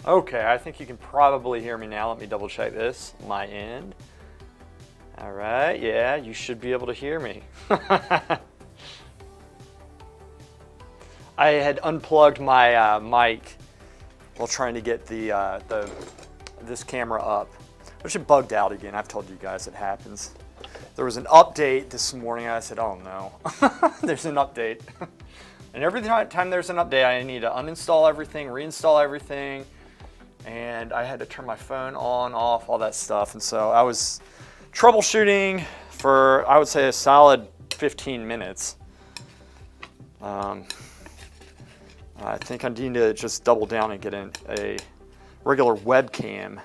Okay, I think you can probably hear me now. Let me double check this, my end. All right, yeah, you should be able to hear me. I had unplugged my mic while trying to get this camera up, which it bugged out again. I've told you guys it happens. There was an update this morning. I said, oh no, there's an update. And every time there's an update, I need to uninstall everything, reinstall everything. And I had to turn my phone on, off, all that stuff. And so I was troubleshooting for, I would say, a solid 15 minutes. I think I need to just double down and get in a regular webcam.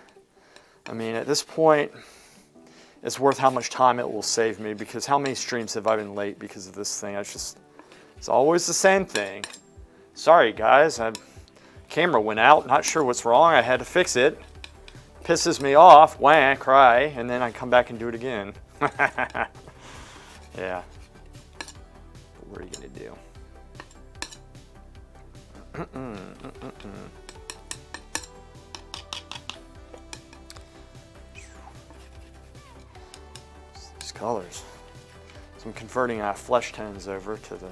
I mean, at this point, it's worth how much time it will save me, because how many streams have I been late because of this thing? It's always the same thing. Sorry guys, camera went out, not sure what's wrong, I had to fix it. Pisses me off, wah, cry, and then I come back and do it again. Yeah. What are you gonna do? These colors. So I'm converting flesh tones over to the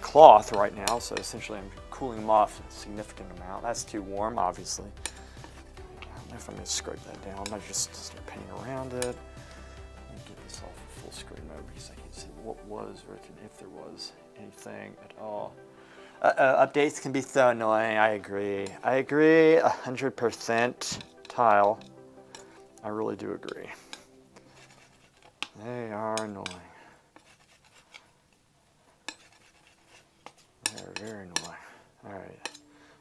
cloth right now, so essentially I'm cooling them off a significant amount. That's too warm, obviously. I don't know if I'm going to scrape that down. I might just start painting around it. Let me get this off of full screen mode because I can see what was written, if there was anything at all. Updates can be so annoying. I agree. I agree 100%. Tile. I really do agree. They are annoying. They're very annoying. Alright,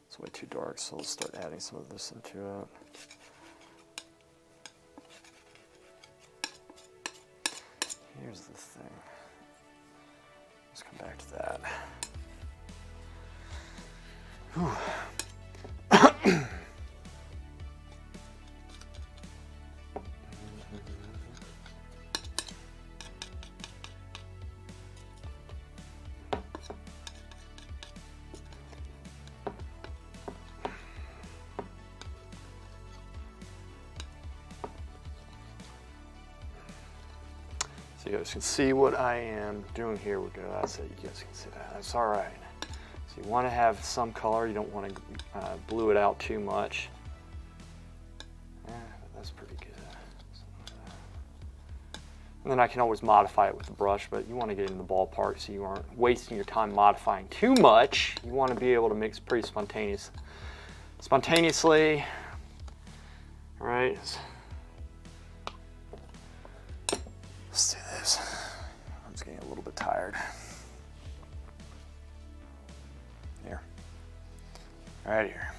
it's way too dark, so let's start adding some of this into it. Here's the thing. Let's come back to that. Whew. So you guys can see what I am doing here. We're good. That's it. You guys can see that. That's all right. So you want to have some color. You don't want to blue it out too much. Yeah, but that's pretty good. And then I can always modify it with the brush, but you want to get in the ballpark so you aren't wasting your time modifying too much. You want to be able to mix pretty spontaneously. All right. Let's do this. I'm just getting a little bit tired. Here. Right here.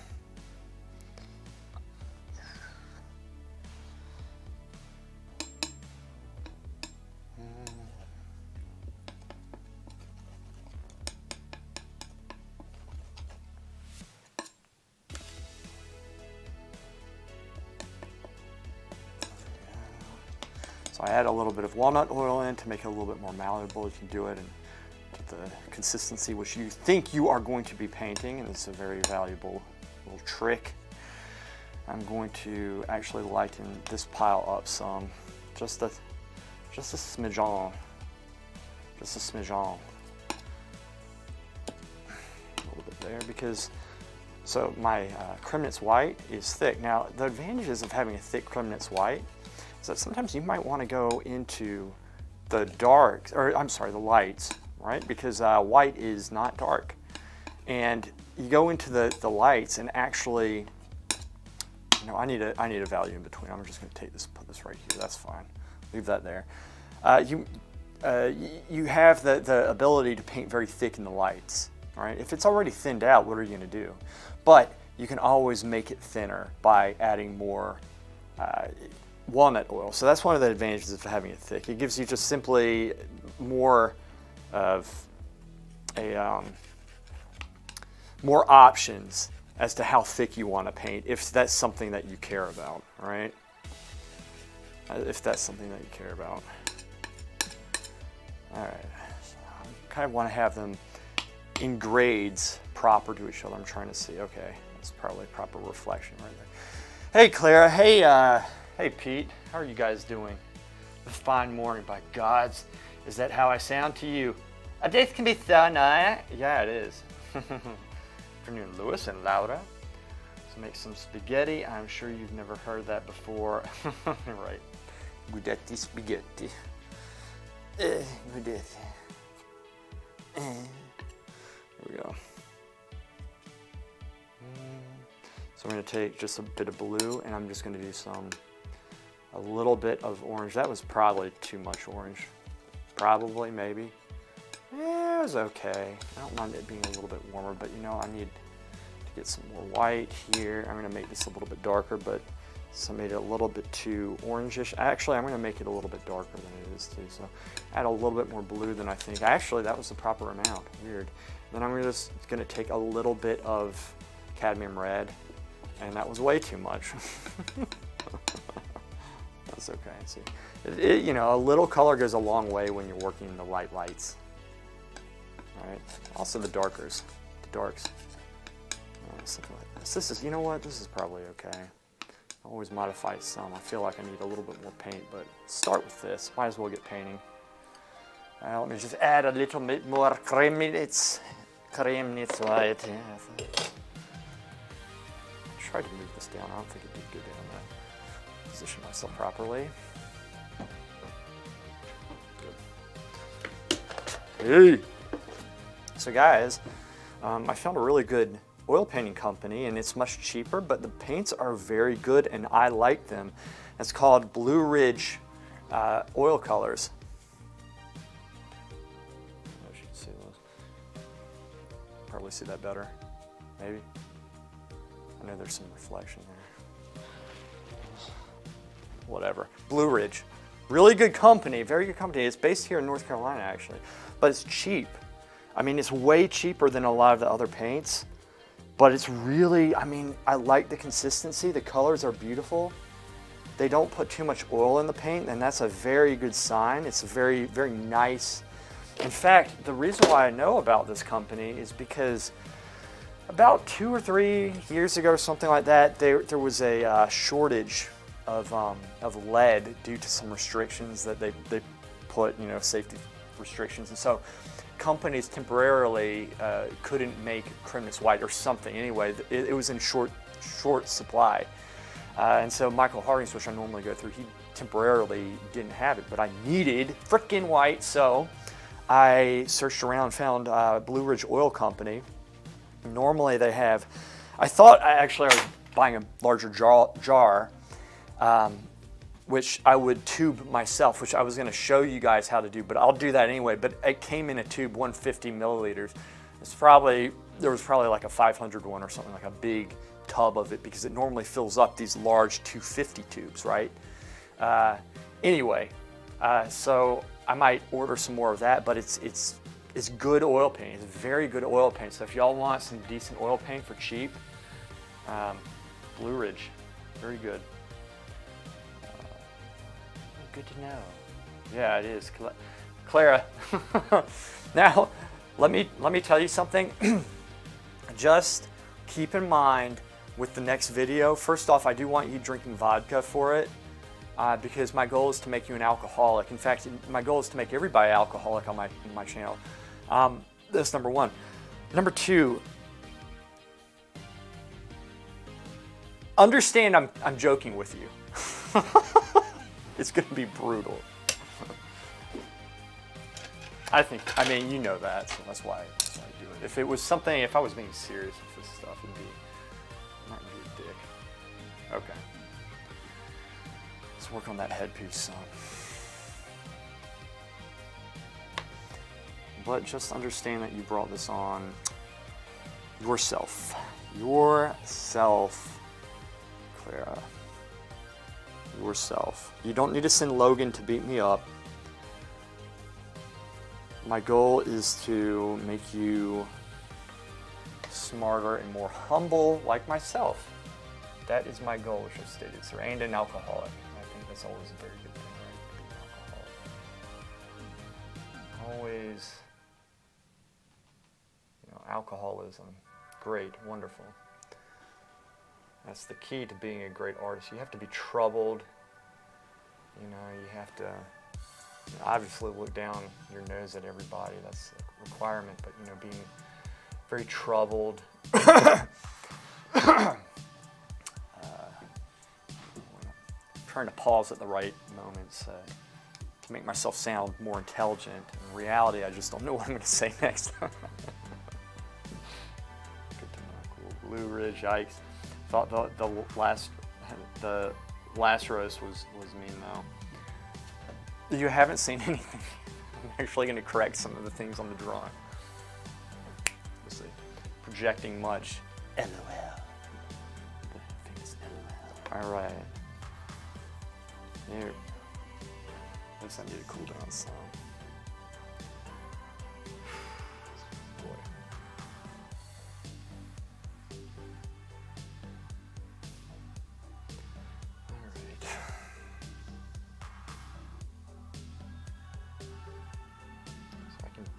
So I add a little bit of walnut oil in to make it a little bit more malleable. You can do it and get the consistency which you think you are going to be painting, and it's a very valuable little trick. I'm going to actually lighten this pile up some, just a smidgen, a little bit there, because so my Kremnitz white is thick. Now the advantages of having a thick Kremnitz white is that sometimes you might want to go into dark, or I'm sorry, the lights, right? Because white is not dark. And you go into the lights and actually, you know, I need a value in between. I'm just going to take this, put this right here. That's fine. Leave that there. You have the ability to paint very thick in the lights, right? If it's already thinned out, what are you going to do? But you can always make it thinner by adding more walnut oil. So that's one of the advantages of having it thick. It gives you just simply more of a more options as to how thick you want to paint, if that's something that you care about, right? If that's something that you care about. All right, so I kind of want to have them in grades proper to each other. I'm trying to see, okay, that's probably proper reflection right there. Hey Clara, hey Pete, how are you guys doing? A fine morning, by gods. Is that how I sound to you? A day can be so nice. Yeah, it is. Afternoon, Lewis and Laura. Let's make some spaghetti. I'm sure you've never heard that before. Right. Guidetti spaghetti. Guidetti. Here we go. So I'm going to take just a bit of blue, and I'm just going to do a little bit of orange. That was probably too much orange. Probably, maybe. Yeah, it was okay. I don't mind it being a little bit warmer, but you know, I need to get some more white here. I'm going to make this a little bit darker, but so I made it a little bit too orangish. Actually, I'm going to make it a little bit darker than it is too. So add a little bit more blue than I think. Actually, that was the proper amount. Weird. Then I'm just going to take a little bit of cadmium red, and that was way too much. That's okay. See, you know, a little color goes a long way when you're working in the light lights. All right. Also the darkers, the darks. Something like this. This is, you know what? This is probably okay. I always modify it some. I feel like I need a little bit more paint, but start with this. Might as well get painting. Let me just add a little bit more cremnitz white. Try to move this down. I don't think it did good down there. Position myself properly. Good. Hey. So guys, I found a really good oil painting company, and it's much cheaper, but the paints are very good and I like them. It's called Blue Ridge Oil Colors. I should see those. Probably see that better, maybe. I know there's some reflection there. Whatever. Blue Ridge. Really good company, very good company. It's based here in North Carolina actually, but it's cheap. I mean, it's way cheaper than a lot of the other paints, but it's really, I mean, I like the consistency. The colors are beautiful. They don't put too much oil in the paint, and that's a very good sign. It's a very, very nice. In fact, the reason why I know about this company is because about 2 or 3 years ago, or something like that, there was a shortage of lead due to some restrictions that they put, you know, safety restrictions, and so companies temporarily couldn't make Cremnitz white or something. Anyway, it was in short supply, and so Michael Harding's, which I normally go through, he temporarily didn't have it, but I needed frickin' white, so I searched around and found Blue Ridge Oil Company. Normally they have, I thought I was buying a larger jar, which I would tube myself, which I was going to show you guys how to do, but I'll do that anyway. But it came in a tube, 150 milliliters. There was probably like a 500 one or something, like a big tub of it, because it normally fills up these large 250 tubes, right? Anyway, so I might order some more of that, but it's good oil paint. It's very good oil paint. So if y'all want some decent oil paint for cheap, Blue Ridge, very good. Good to know. Yeah, it is. Clara, now let me tell you something. Just keep in mind with the next video, first off, I do want you drinking vodka for it, because my goal is to make you an alcoholic. In fact, my goal is to make everybody alcoholic on my channel. That's number one. Number two, understand I'm joking with you. It's going to be brutal. I mean, you know that, so that's why I do it. If it was something, if I was being serious with this stuff, it'd be, I'm not gonna be a dick. Okay. Let's work on that headpiece some. But just understand that you brought this on yourself. Yourself, Clara. Yourself. You don't need to send Logan to beat me up. My goal is to make you smarter and more humble like myself. That is my goal, which I've stated, sir. And an alcoholic. I think that's always a very good thing, right? Being an alcoholic. Always, you know, alcoholism. Great, wonderful. That's the key to being a great artist. You have to be troubled. You know, you have to obviously look down your nose at everybody. That's a requirement, but you know, being very troubled. Trying to pause at the right moments to make myself sound more intelligent. In reality, I just don't know what I'm going to say next. Good to know. Cool. Blue Ridge, yikes. Thought the last roast was mean though. You haven't seen anything. I'm actually going to correct some of the things on the drawing. We'll see. Projecting much. LOL. The famous LOL. All right. Here. I guess I need to cool down some. Boy. All right.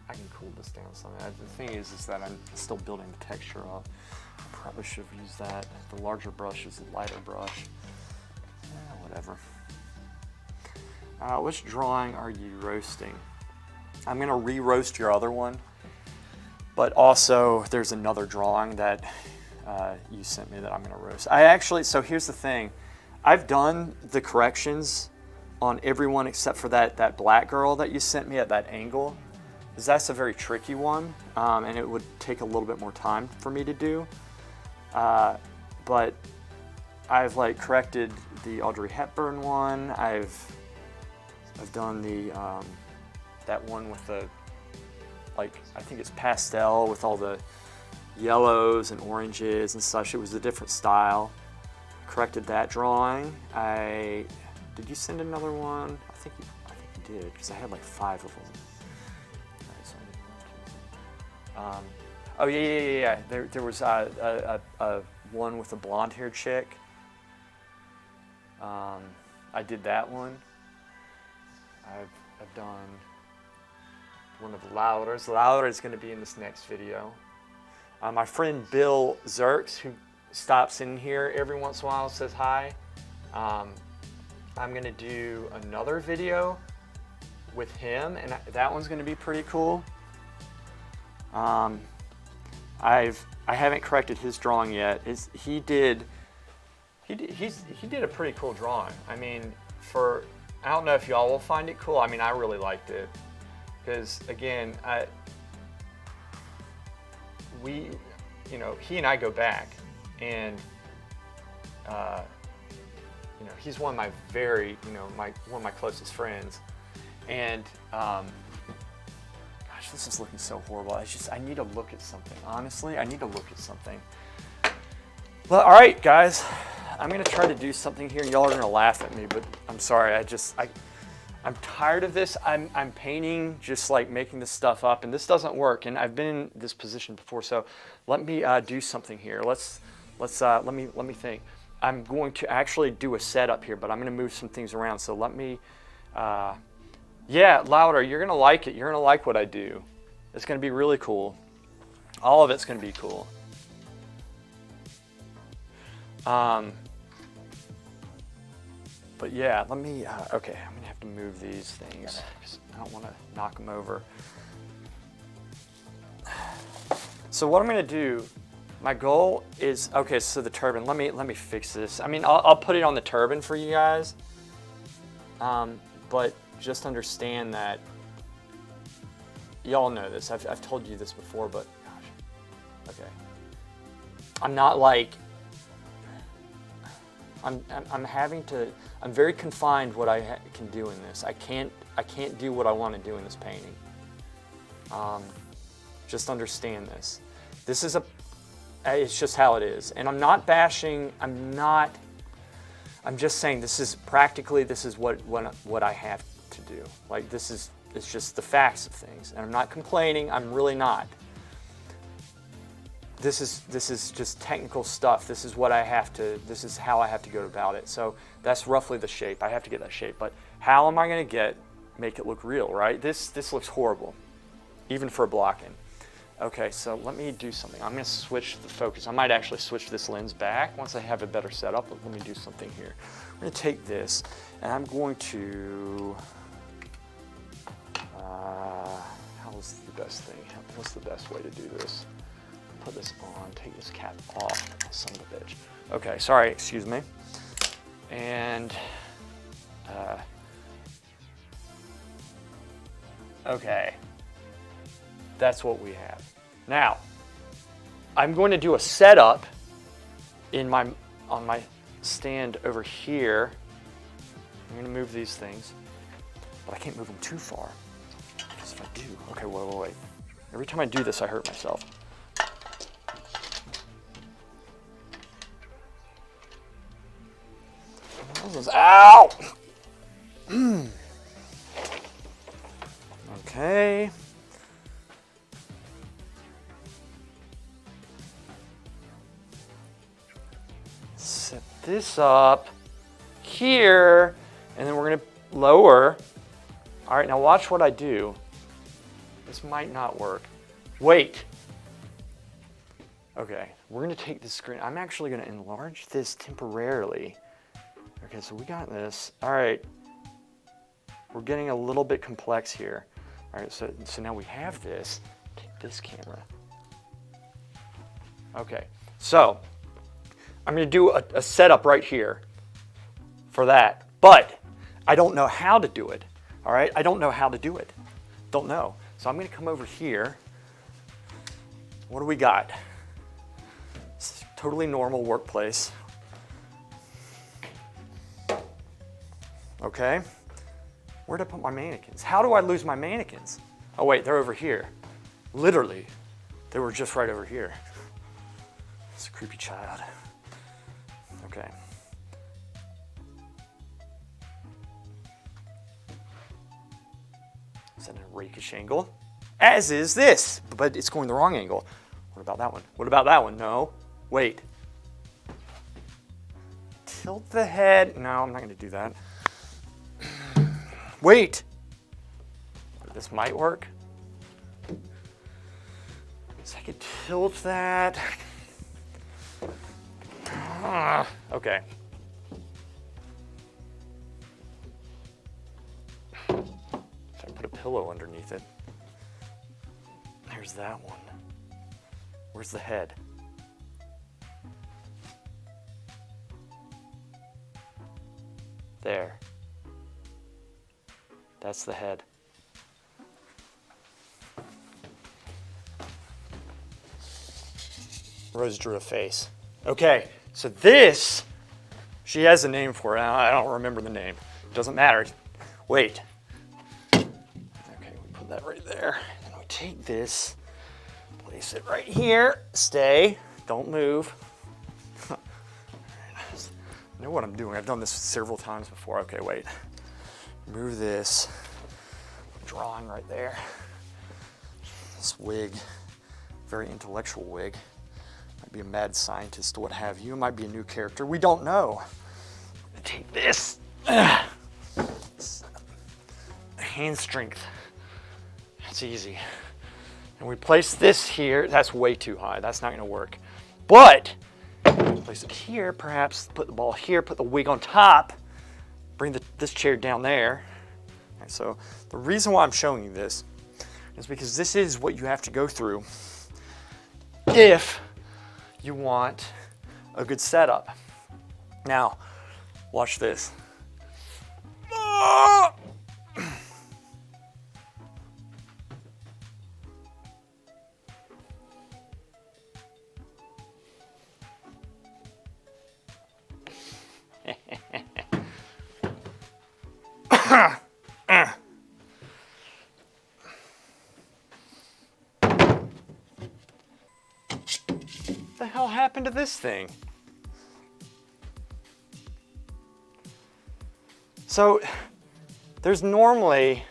I can cool this down some. The thing is that I'm still building the texture up. I probably should have used that. The larger brush is the lighter brush. Whatever. Which drawing are you roasting? I'm going to re-roast your other one, but also there's another drawing that you sent me that I'm going to roast. So here's the thing. I've done the corrections on everyone except for that black girl that you sent me at that angle, because that's a very tricky one, and it would take a little bit more time for me to do. But I've corrected the Audrey Hepburn one. I've done the that one with the I think it's pastel with all the yellows and oranges and such. It was a different style. Corrected that drawing. Did you send another one? I think you did, because I had 5 of them. All right, so oh yeah. There was a one with a blonde-haired chick. I did that one. I've done one of Laura's. Laura is going to be in this next video. My friend Bill Zerks, who stops in here every once in a while and says hi. I'm going to do another video with him, and that one's going to be pretty cool. I haven't corrected his drawing yet. He did a pretty cool drawing. I mean, I don't know if y'all will find it cool. I mean, I really liked it, because again, he and I go back, and he's one of my one of my closest friends, and gosh, this is looking so horrible. I need to look at something. Honestly, I need to look at something. Well, all right, guys. I'm gonna try to do something here. Y'all are gonna laugh at me, but I'm sorry. I'm tired of this. I'm painting, just making this stuff up, and this doesn't work. And I've been in this position before, so let me do something here. Let me think. I'm going to actually do a setup here, but I'm gonna move some things around. So let me. Yeah, Louder. You're gonna like it. You're gonna like what I do. It's gonna be really cool. All of it's gonna be cool. But yeah, let me, okay, I'm gonna have to move these things because I don't want to knock them over. So what I'm gonna do, my goal is, okay, so the turban, let me fix this. I mean, I'll put it on the turban for you guys, but just understand that y'all know this. I've told you this before, but gosh, okay. I'm not like, I'm very confined what I can do in this. I can't do what I want to do in this painting. Just understand this. This is it's just how it is. And I'm not bashing, I'm just saying this is what I have to do. Like it's just the facts of things. And I'm not complaining, I'm really not. This is just technical stuff. This is how I have to go about it. So that's roughly the shape. I have to get that shape. But how am I going to make it look real, right? This looks horrible, even for a block-in. Okay, so let me do something. I'm going to switch the focus. I might actually switch this lens back once I have a better setup. But let me do something here. I'm going to take this, and I'm going to, how's the best thing? What's the best way to do this? Put this on, take this cap off, son of a bitch. Okay, sorry, excuse me. And, okay, that's what we have. Now, I'm going to do a setup on my stand over here. I'm going to move these things, but I can't move them too far, because if I do, okay, wait. Every time I do this, I hurt myself. Ow! Okay. Set this up here, and then we're going to lower. All right, now watch what I do. This might not work. Wait. Okay, we're going to take this screen. I'm actually going to enlarge this temporarily. Okay, so we got this. All right, we're getting a little bit complex here. All right, so now we have this. Take this camera. Okay, so I'm going to do a setup right here for that, but I don't know how to do it. All right, I don't know how to do it. Don't know. So I'm going to come over here. What do we got? It's a totally normal workplace. Okay, where'd I put my mannequins? How do I lose my mannequins? Oh wait, they're over here. Literally, they were just right over here. It's a creepy child. Okay. Set in a rakish angle, as is this, but it's going the wrong angle. What about that one? What about that one? No, wait. Tilt the head. No, I'm not going to do that. Wait, this might work. So I could tilt that. Okay. So I put a pillow underneath it. There's that one. Where's the head? There. That's the head. Rose drew a face. Okay, so this, she has a name for it. I don't remember the name. Doesn't matter. Wait. Okay, we put that right there. And we take this, place it right here. Stay. Don't move. I know what I'm doing. I've done this several times before. Okay, wait. Move this, drawing right there. This wig, very intellectual wig. Might be a mad scientist or what have you. It might be a new character. We don't know. I'm gonna take this. Hand strength. That's easy. And we place this here. That's way too high. That's not gonna work. But place it here, perhaps put the ball here, put the wig on top. Bring this chair down there. Okay, so the reason why I'm showing you this is because this is what you have to go through if you want a good setup. Now, watch this. What the hell happened to this thing? So there's normally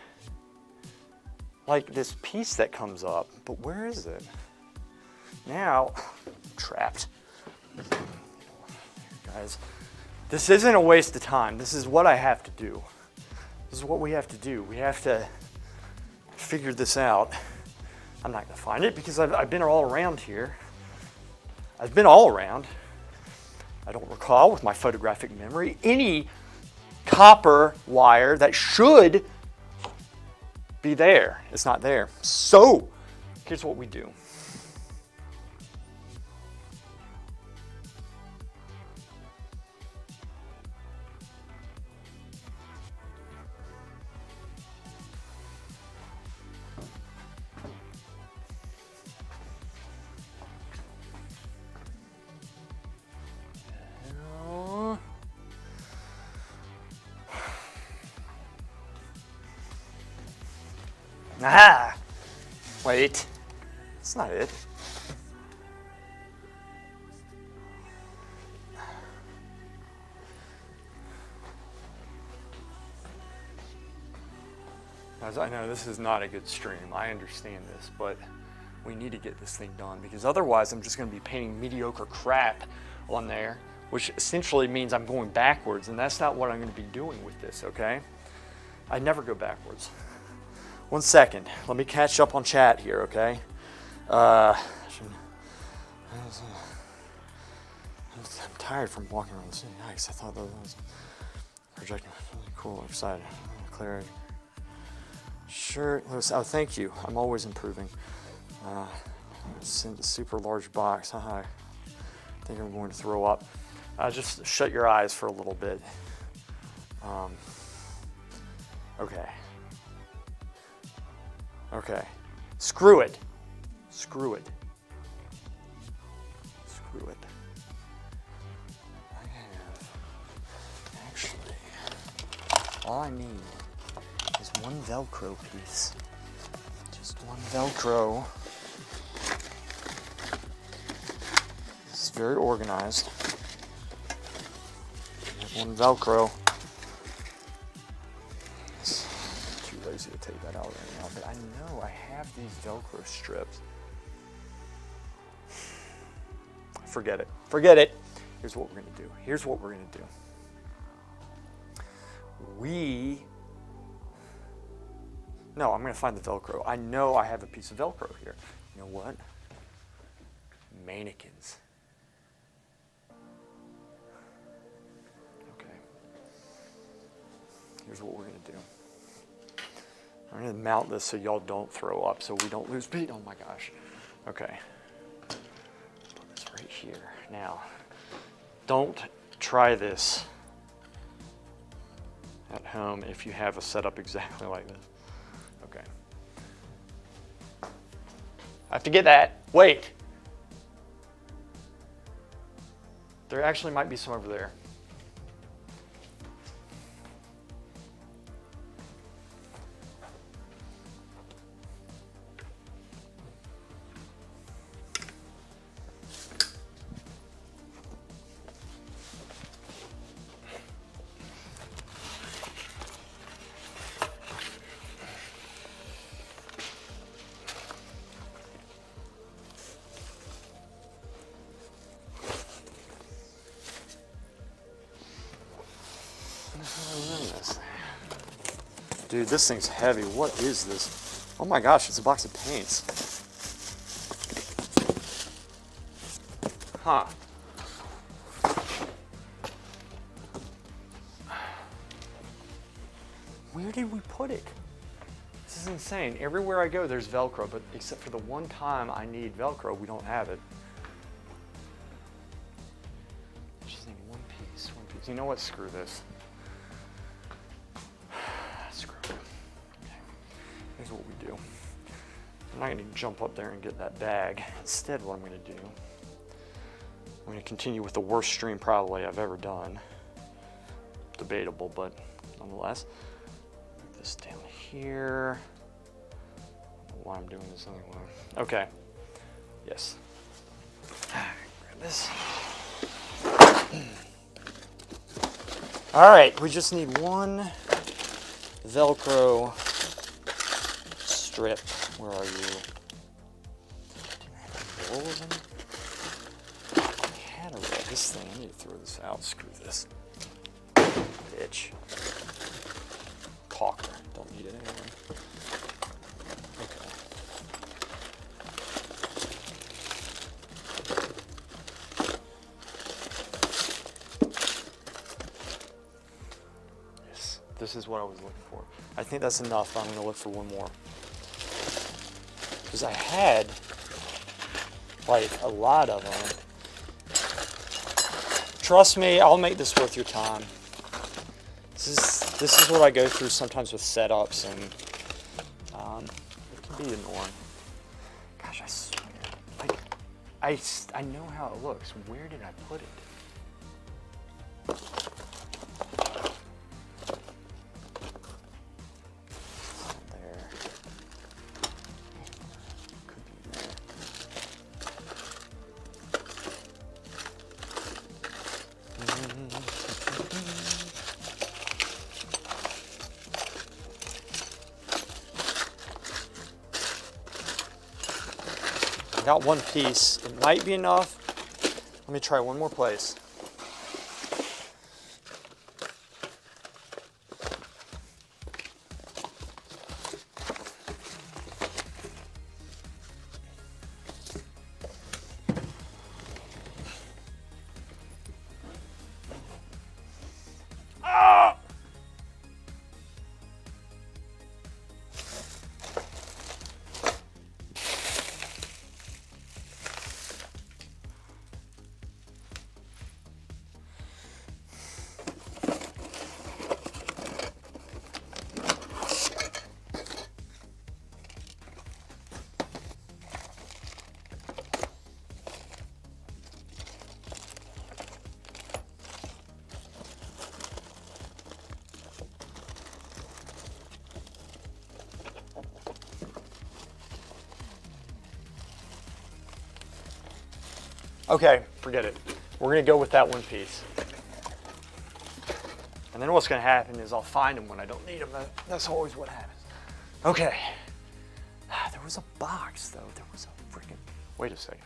like this piece that comes up, but where is it? Now, I'm trapped. Guys, this isn't a waste of time. This is what I have to do. This is what we have to do. We have to figure this out. I'm not gonna find it because I've been all around here. I've been all around. I don't recall with my photographic memory any copper wire that should be there. It's not there. So here's what we do. Ah! Wait. That's not it. Guys, I know this is not a good stream. I understand this, but we need to get this thing done because otherwise I'm just going to be painting mediocre crap on there, which essentially means I'm going backwards, and that's not what I'm going to be doing with this, okay? I never go backwards. 1 second. Let me catch up on chat here, okay? I'm tired from walking around the city. Yikes, I thought that was projecting. Really cool, excited. Clarity. Sure, Lewis. Oh, thank you. I'm always improving. Send a super large box. Haha. I think I'm going to throw up. Just shut your eyes for a little bit. Okay. Okay. Screw it. Screw it. Screw it. I have, actually, all I need is one Velcro piece. Just one Velcro. This is very organized. One Velcro. To take that out right now, but I know I have these Velcro strips. Forget it. Forget it. Here's what we're going to do. Here's what we're going to do. No, I'm going to find the Velcro. I know I have a piece of Velcro here. You know what? Mannequins. Okay. Here's what we're going to do. I'm going to mount this so y'all don't throw up, so we don't lose beat. Oh my gosh. Okay. Put this right here. Now, don't try this at home if you have a setup exactly like this. Okay. I have to get that. Wait. There actually might be some over there. Dude, this thing's heavy. What is this? Oh my gosh, it's a box of paints. Huh. Where did we put it? This is insane. Everywhere I go, there's Velcro, but except for the one time I need Velcro, we don't have it. I just need one piece, one piece. You know what? Screw this. Screw it. Okay. Here's what we do. I'm not going to jump up there and get that bag. Instead, what I'm going to do, I'm going to continue with the worst stream probably I've ever done. Debatable, but nonetheless. this down here. I don't know why I'm doing this anyway. Okay. Yes. Grab this. All right, we just need one Velcro strip. Where are you? Roll of them? I had a roll. This thing, I need to throw this out. Screw this. Bitch. Caulker. Don't need it anyway. Okay. Yes, this is what I was looking for. I think that's enough. I'm going to look for one more. Because I had like a lot of them. Trust me, I'll make this worth your time. This is what I go through sometimes with setups, and it can be annoying. Gosh, I swear, like I know how it looks. Where did I put it? Got one piece. It might be enough. Let me try one more place. Okay, forget it. We're gonna go with that one piece. And then what's gonna happen is I'll find them when I don't need them. That's always what happens. Okay. There was a box though. There was a freaking, wait a second.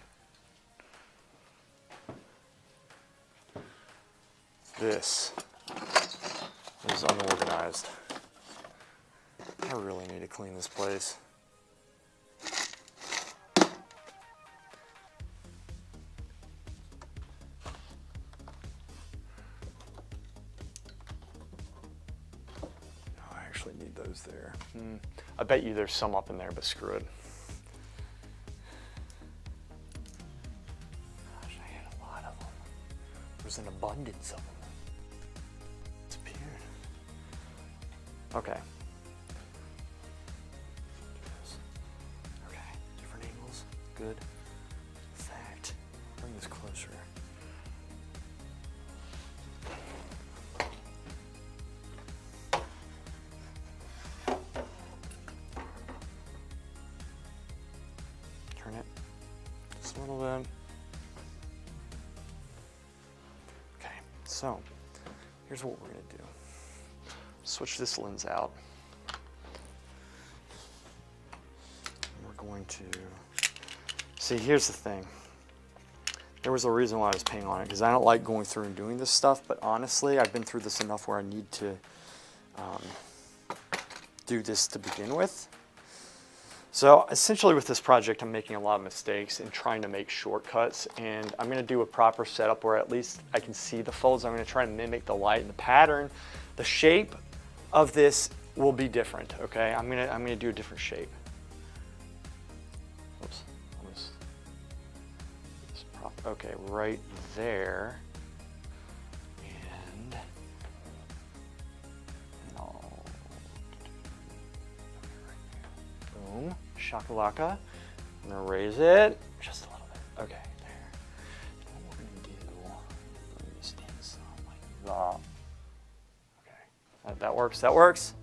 This is unorganized. I really need to clean this place. Need those there. I bet you there's some up in there, but screw it. Gosh, I had a lot of them. There's an abundance of them. Disappeared. Okay. Okay, different angles. Good. In fact, bring this closer. Turn it just a little bit. Okay, so here's what we're going to do. Switch this lens out. We're going to, see, here's the thing. There was a reason why I was paying on it, because I don't like going through and doing this stuff, but honestly, I've been through this enough where I need to do this to begin with. So essentially with this project, I'm making a lot of mistakes and trying to make shortcuts, and I'm going to do a proper setup where at least I can see the folds. I'm going to try to mimic the light and the pattern. The shape of this will be different, okay? I'm going to do a different shape. Oops. Okay, right there. And I'll, boom. Shakalaka. I'm gonna raise it just a little bit. Okay, there. And what we're gonna do, bring this inside like that. Okay, that works. That works.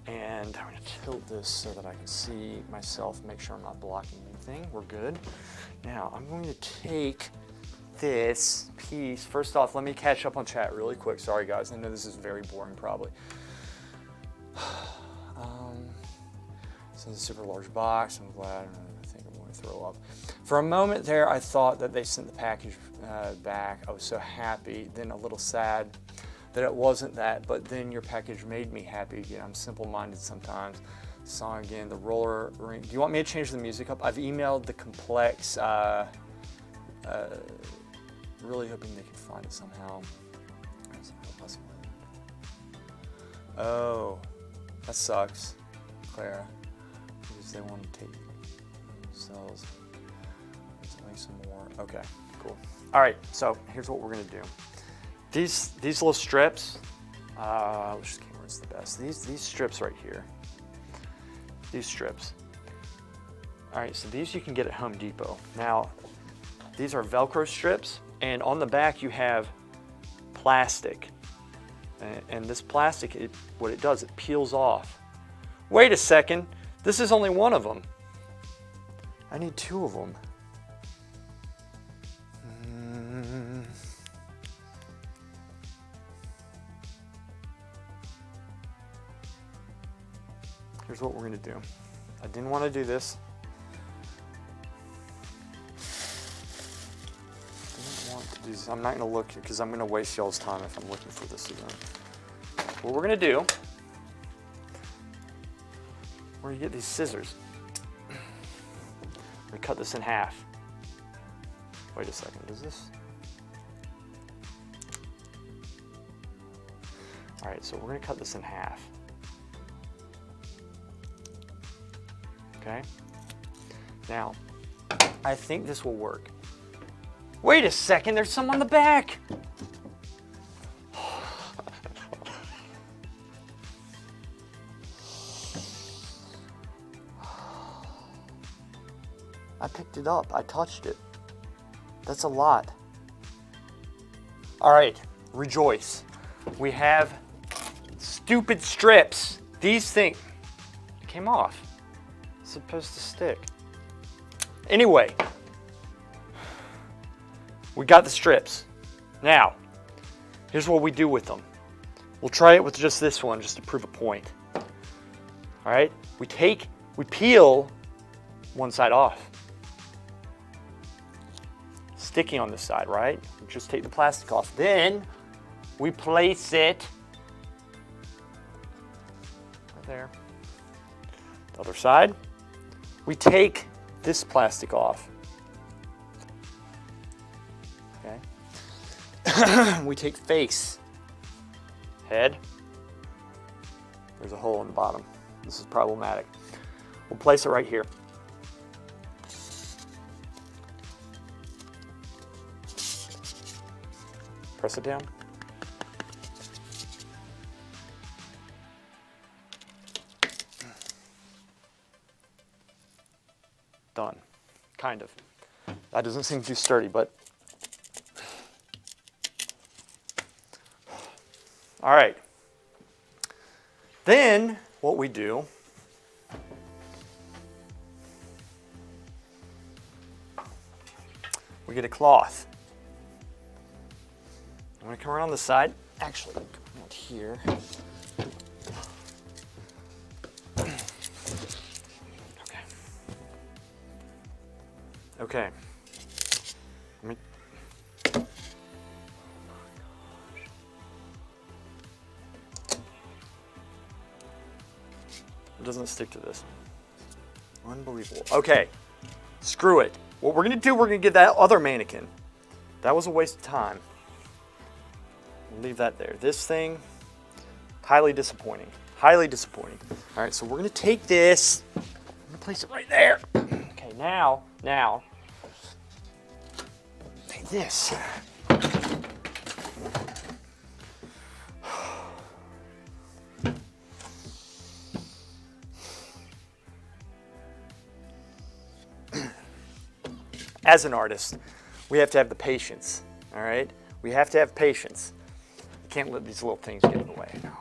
And I'm gonna tilt this so that I can see myself, make sure I'm not blocking anything. We're good. Now I'm going to take this piece. First off, let me catch up on chat really quick. Sorry guys, I know this is very boring probably. This is a super large box. I'm glad. I think I'm going to throw up. For a moment there, I thought that they sent the package back. I was so happy, then a little sad that it wasn't that, but then your package made me happy again. I'm simple-minded sometimes. Song again, the roller ring. Do you want me to change the music up? I've emailed the Complex, really hoping they can find it somehow. Oh, that sucks, Clara, because they want to take themselves. Let's make some more. Okay, cool. All right, so here's what we're gonna do. These little strips, which camera is the best? These strips right here. These strips. All right, so these you can get at Home Depot. Now, these are Velcro strips, and on the back you have plastic. And this plastic, what it does, it peels off. Wait a second, this is only one of them. I need two of them. Here's what we're gonna do. I didn't want to do this. I'm not gonna look, because I'm gonna waste y'all's time if I'm looking for this again. What we're gonna do, we're gonna get these scissors. We're gonna cut this in half. Wait a second, does this? All right, so we're gonna cut this in half. Okay? Now, I think this will work. Wait a second, there's some on the back. I picked it up, I touched it. That's a lot. All right, rejoice. We have stupid strips. These things came off. It's supposed to stick. Anyway, we got the strips. Now, here's what we do with them. We'll try it with just this one, just to prove a point. All right, we peel one side off. Sticky on this side, right? We just take the plastic off. Then we place it right there. The other side, we take this plastic off. Okay. We take face, head. There's a hole in the bottom. This is problematic. We'll place it right here. Press it down. Done. Kind of. That doesn't seem too sturdy, but all right. Then what we do, we get a cloth. I'm going to come around the side. Actually, come around here. Okay. Okay. Let me. It doesn't stick to this. Unbelievable. Okay. Screw it. What we're going to do, we're going to get that other mannequin. That was a waste of time. We'll leave that there. This thing, highly disappointing. Highly disappointing. All right, so we're going to take this. I'm going to place it right there. Okay, now, take this. As an artist, we have to have the patience, all right? We have to have patience. You can't let these little things get in the way. No.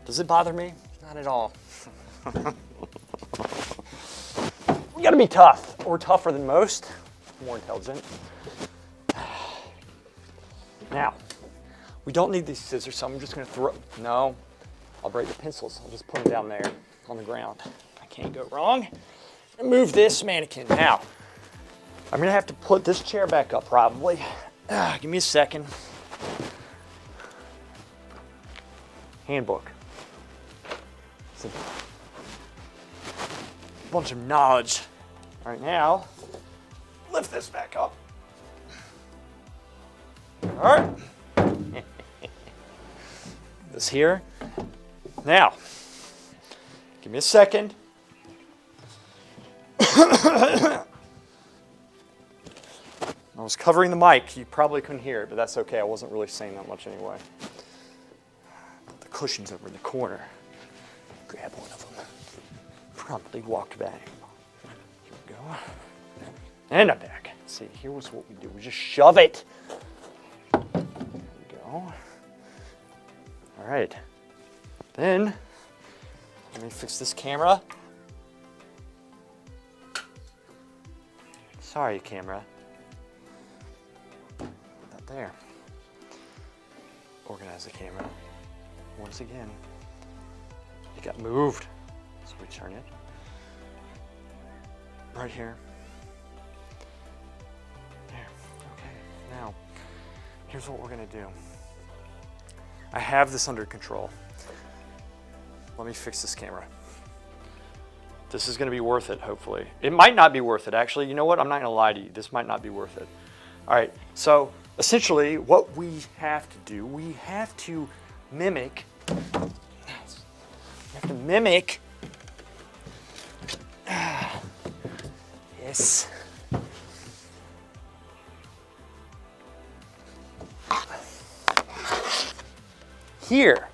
Does it bother me? No, Not at all. We gotta be tough. We're tougher than most, more intelligent. Now, we don't need these scissors, so I'm just gonna throw, no, I'll break the pencils. I'll just put them down there on the ground. I can't go wrong. Move this mannequin. Now, I'm gonna have to put this chair back up probably. Give me a second. Handbook. It's a bunch of knowledge. All right, now, lift this back up. All right. This here. Now, give me a second. I was covering the mic. You probably couldn't hear it, but that's okay. I wasn't really saying that much anyway. Put the cushions over in the corner. Grab one of them. Promptly walk back. Here we go. And I'm back. See, here's what we do. We just shove it. There we go. All right. Then, let me fix this camera. Sorry, camera. Not there. Organize the camera. Once again, it got moved. So we turn it right here. There. Okay. Now, here's what we're gonna do. I have this under control. Let me fix this camera. This is gonna be worth it, hopefully. It might not be worth it, actually. You know what? I'm not gonna lie to you. This might not be worth it. All right, so essentially what we have to do, we have to mimic this. Here.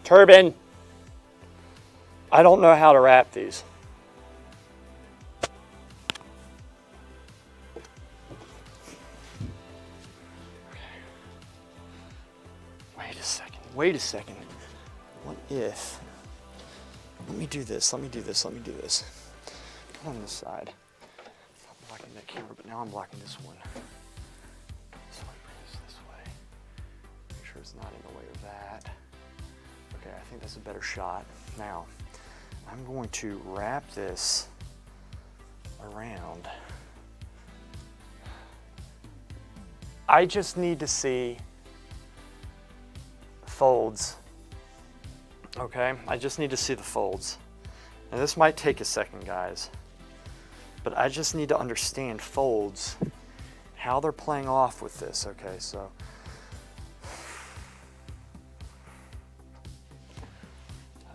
Turbine. I don't know how to wrap these. Wait a second. What if, let me do this. Come on this side. I'm blocking that camera, but now I'm blocking this one. So I bring this way. Make sure it's not in the way of that. Okay, I think that's a better shot. Now, I'm going to wrap this around. I just need to see folds. Okay, I just need to see the folds. And this might take a second, guys, but I just need to understand folds, how they're playing off with this. Okay, so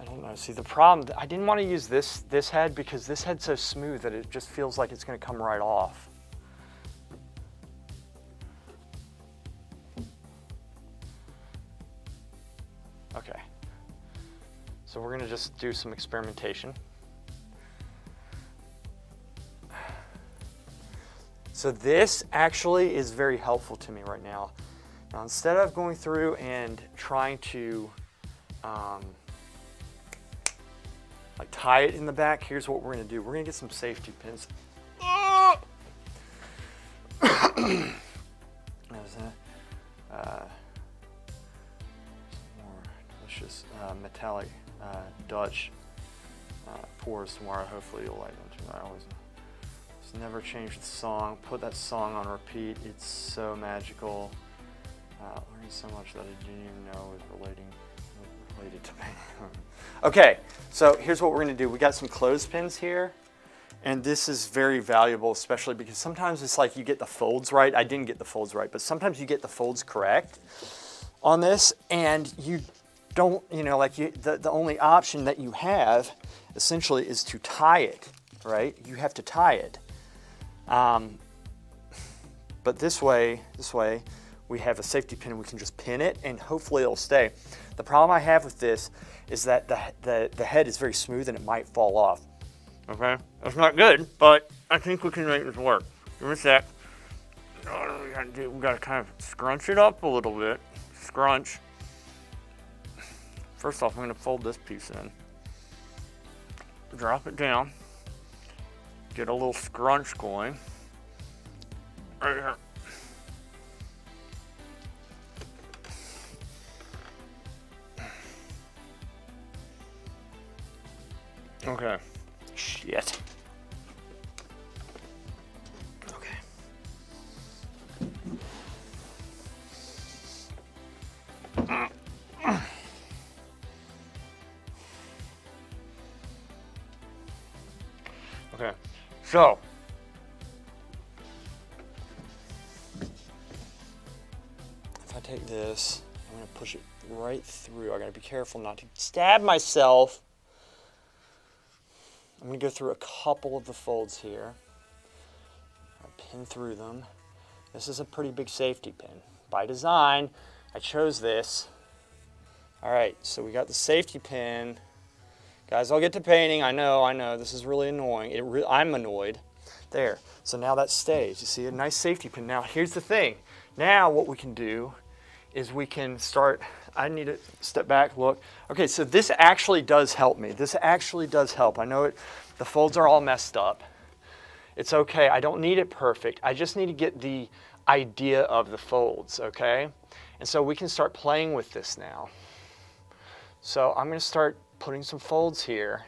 I don't know. See, the problem, I didn't want to use this head because this head's so smooth that it just feels like it's going to come right off. Okay, so we're gonna just do some experimentation. So this actually is very helpful to me right now. Now instead of going through and trying to like tie it in the back, here's what we're gonna do. We're gonna get some safety pins. Delicious metallic Dutch pours tomorrow. Hopefully you'll like them too. I always just never change the song. Put that song on repeat. It's so magical. Learning so much that I didn't even know was related to me. Okay, so here's what we're gonna do. We got some clothespins here. And this is very valuable, especially because sometimes it's like you get the folds right. I didn't get the folds right, but sometimes you get the folds correct on this, and you don't, like the only option that you have essentially is to tie it, right? You have to tie it. But this way, we have a safety pin and we can just pin it and hopefully it'll stay. The problem I have with this is that the head is very smooth and it might fall off. Okay, that's not good, but I think we can make this work. Give me a sec. We gotta kind of scrunch it up a little bit. Scrunch. First off, I'm going to fold this piece in. Drop it down. Get a little scrunch going. Right here. Okay. Shit. Okay. Okay. So, if I take this, I'm going to push it right through. I got to be careful not to stab myself. I'm going to go through a couple of the folds here. I pin through them. This is a pretty big safety pin. By design, I chose this. All right, so we got the safety pin. Guys, I'll get to painting. I know. This is really annoying. I'm annoyed. There. So now that stays. You see a nice safety pin. Now, here's the thing. Now what we can do is we can start. I need to step back, look. Okay, so this actually does help me. This actually does help. I know the folds are all messed up. It's okay. I don't need it perfect. I just need to get the idea of the folds, okay? And so we can start playing with this now. So I'm going to start putting some folds here.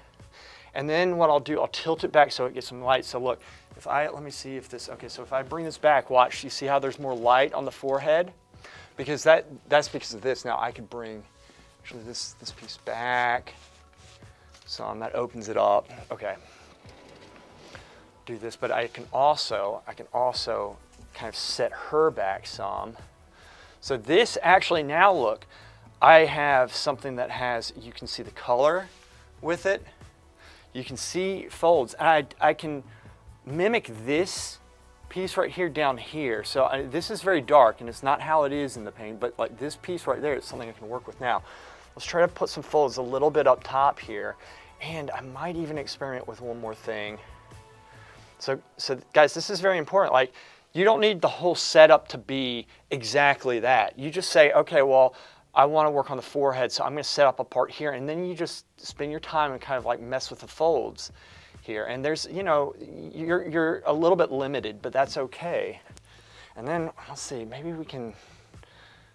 And then what I'll do, I'll tilt it back so it gets some light. So look, let me see if this, okay, so if I bring this back, watch, you see how there's more light on the forehead? Because that's because of this. Now I could bring actually this piece back. Some that opens it up. Okay. Do this, but I can also kind of set her back some. So this actually now look, I have something that has, you can see the color with it. You can see folds. I can mimic this piece right here down here. So this is very dark and it's not how it is in the paint, but like this piece right there is something I can work with now. Let's try to put some folds a little bit up top here. And I might even experiment with one more thing. So guys, this is very important. Like, you don't need the whole setup to be exactly that. You just say, okay, well, I want to work on the forehead, so I'm going to set up a part here, and then you just spend your time and kind of like mess with the folds here. And there's, you know, you're a little bit limited, but that's okay. And then, let's see, maybe we can,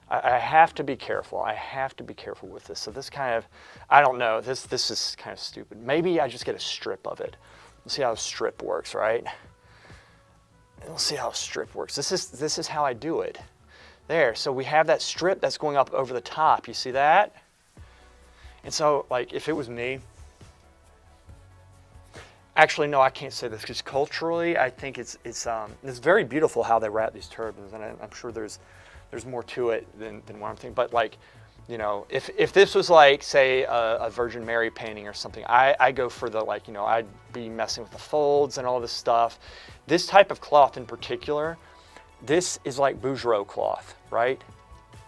I have to be careful. I have to be careful with this. So this kind of, I don't know, this is kind of stupid. Maybe I just get a strip of it. Let's see how a strip works, right? We'll see how a strip works. This is how I do it. There, so we have that strip that's going up over the top. You see that? And so, like, if it was me, actually, no, I can't say this because culturally, I think it's very beautiful how they wrap these turbans, and I'm sure there's more to it than what I'm thinking. But like, you know, if this was like, say, a Virgin Mary painting or something, I go for the, like, you know, I'd be messing with the folds and all this stuff. This type of cloth in particular, this is like Bouguereau cloth, right?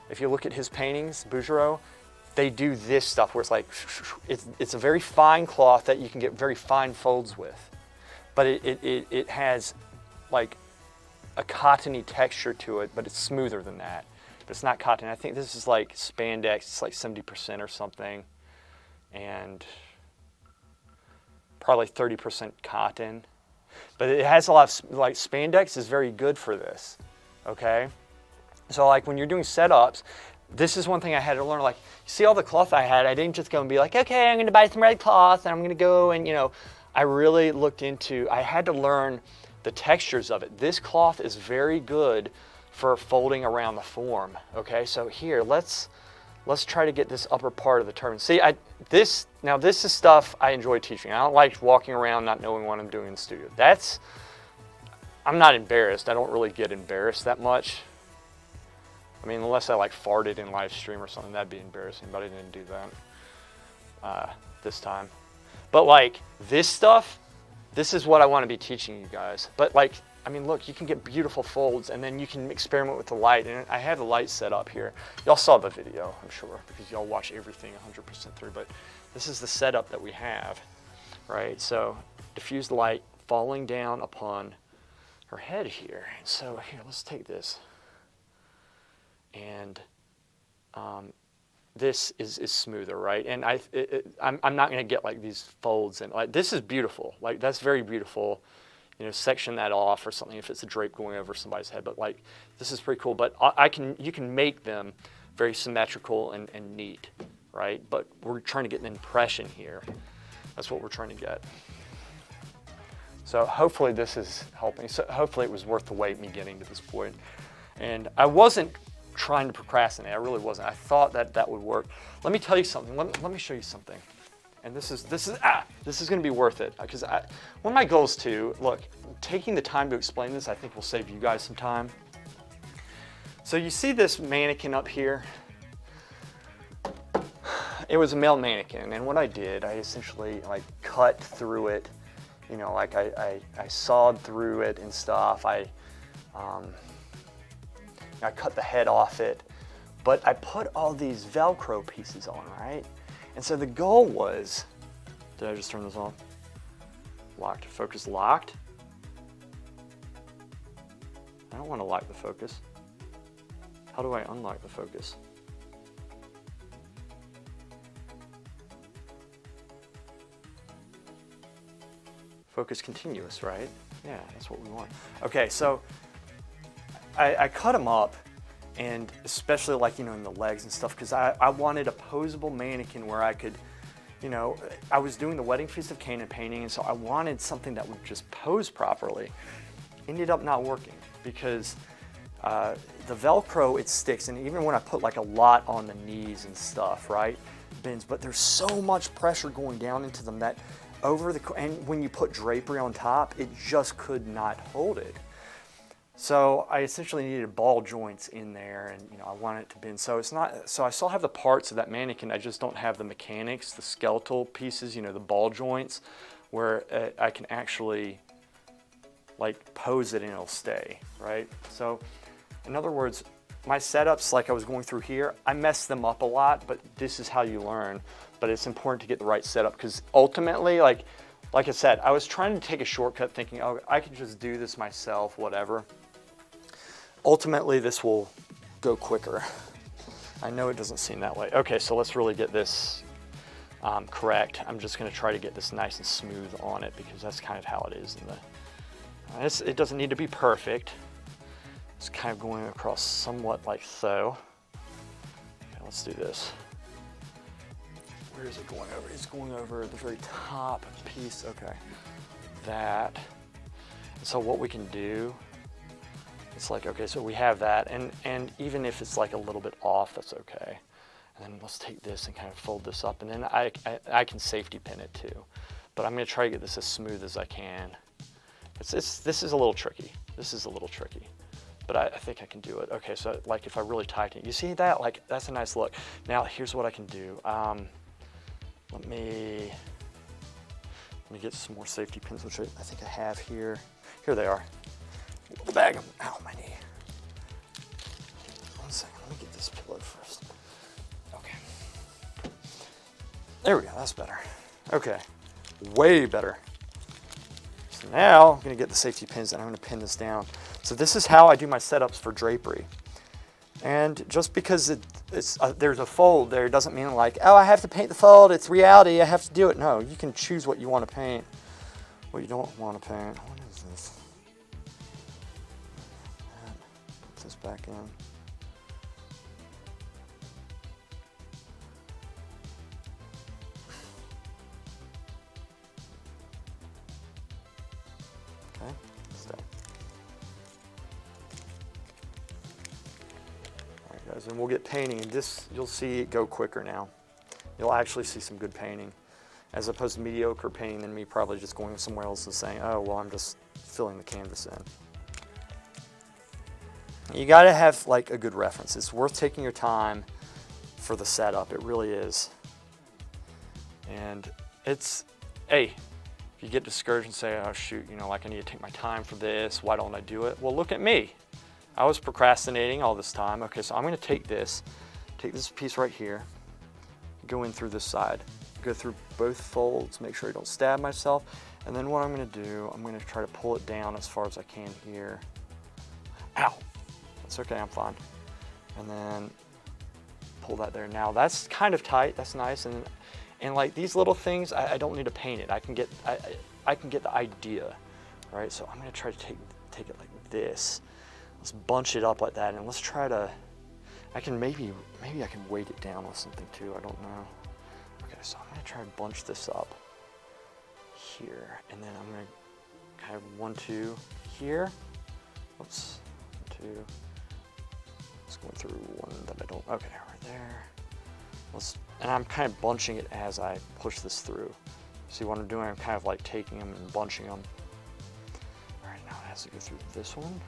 If you look at his paintings, Bouguereau, they do this stuff where it's like, it's a very fine cloth that you can get very fine folds with. But it has like a cottony texture to it, but it's smoother than that. But it's not cotton. I think this is like spandex, it's like 70% or something. And probably 30% cotton. But it has a lot of, like, spandex is very good for this, okay? So like when you're doing setups, this is one thing I had to learn. Like, see all the cloth I had, I didn't just go and be like, okay, I'm gonna buy some red cloth and I'm gonna go and, you know, I really looked into, I had to learn the textures of it. This cloth is very good for folding around the form, okay? So here, let's try to get this upper part of the turban. See, this is stuff I enjoy teaching. I don't like walking around not knowing what I'm doing in the studio. I'm not embarrassed. I don't really get embarrassed that much. I mean, unless I like farted in live stream or something, that'd be embarrassing, but I didn't do that this time. But like this stuff, this is what I want to be teaching you guys. But like, I mean, look, you can get beautiful folds and then you can experiment with the light. And I have the light set up here. Y'all saw the video, I'm sure, because y'all watch everything 100% through. But this is the setup that we have, right? So diffuse light falling down upon her head here. And so here, let's take this. And this is smoother, right? And I'm not gonna get like these folds and like, this is beautiful. Like that's very beautiful. You know, section that off or something if it's a drape going over somebody's head, but like, this is pretty cool. But you can make them very symmetrical and neat, right? But we're trying to get an impression here. That's what we're trying to get. So hopefully this is helping. So hopefully it was worth the wait, me getting to this point. And I wasn't trying to procrastinate, I really wasn't. I thought that that would work. Let me tell you something, let me show you something. And this is gonna be worth it. Because one of my goals too, look, taking the time to explain this, I think will save you guys some time. So you see this mannequin up here? It was a male mannequin, and what I did, I essentially like cut through it, you know, like I sawed through it and stuff. I cut the head off it, but I put all these Velcro pieces on, right? And so the goal was, did I just turn this on? Locked, focus locked. I don't want to lock the focus. How do I unlock the focus? Focus continuous, right? Yeah, that's what we want. Okay, so I cut them up, and especially like, you know, in the legs and stuff, because I wanted a posable mannequin where I could, you know, I was doing the Wedding Feast of Canaan painting, and so I wanted something that would just pose properly. Ended up not working because the Velcro, it sticks, and even when I put like a lot on the knees and stuff, right, bends, but there's so much pressure going down into them that and when you put drapery on top, it just could not hold it. So I essentially needed ball joints in there, and you know, I want it to bend. So it's not, so I still have the parts of that mannequin, I just don't have the mechanics, the skeletal pieces, you know, the ball joints, where I can actually like pose it and it'll stay, right? So in other words, my setups, like I was going through here, I messed them up a lot, but this is how you learn. But it's important to get the right setup, because ultimately, like I said, I was trying to take a shortcut thinking, oh, I can just do this myself, whatever. Ultimately, this will go quicker. I know it doesn't seem that way. Okay, so let's really get this correct. I'm just gonna try to get this nice and smooth on it, because that's kind of how it is in the, it doesn't need to be perfect. It's kind of going across somewhat like so. Okay, let's do this. Where is it going over? It's going over the very top piece. Okay, that. And so what we can do, it's like, okay, so we have that, and even if it's like a little bit off, that's okay. And then let's take this and kind of fold this up, and then I can safety pin it too. But I'm gonna try to get this as smooth as I can. This is a little tricky. This is a little tricky. But I think I can do it. Okay, so like if I really tighten it, you see that? Like, that's a nice look. Now, here's what I can do. Let me get some more safety pins, which I think I have here. Here they are. The bag of, ow, my knee. One second, let me get this pillow first. Okay. There we go, that's better. Okay, way better. So now I'm gonna get the safety pins and I'm gonna pin this down. So this is how I do my setups for drapery. And just because there's a fold there doesn't mean like, oh, I have to paint the fold, it's reality, I have to do it. No, you can choose what you want to paint, what you don't want to paint. What is this? Put this back in. Okay, stay. Guys, and we'll get painting, and this, you'll see it go quicker now. You'll actually see some good painting, as opposed to mediocre painting and me probably just going somewhere else and saying, oh, well, I'm just filling the canvas in. You gotta have like a good reference. It's worth taking your time for the setup, it really is. And it's, hey, if you get discouraged and say, oh shoot, you know, like I need to take my time for this, why don't I do it? Well, look at me. I was procrastinating all this time. Okay, so I'm gonna take this piece right here, go in through this side, go through both folds, make sure I don't stab myself, and then what I'm gonna do, I'm gonna try to pull it down as far as I can here. Ow, that's okay, I'm fine. And then pull that there. Now that's kind of tight, that's nice. And like these little things, I don't need to paint it. I can get the idea, right? So I'm gonna try to take it like this. Let's bunch it up like that, and let's try to, maybe I can weight it down with something too, I don't know. Okay, so I'm gonna try to bunch this up here, and then I'm gonna kind of 1, 2 here. Oops, 1, 2. It's going through one that I don't, okay, right there. And I'm kind of bunching it as I push this through. See what I'm doing? I'm kind of like taking them and bunching them. All right, now it has to go through this one.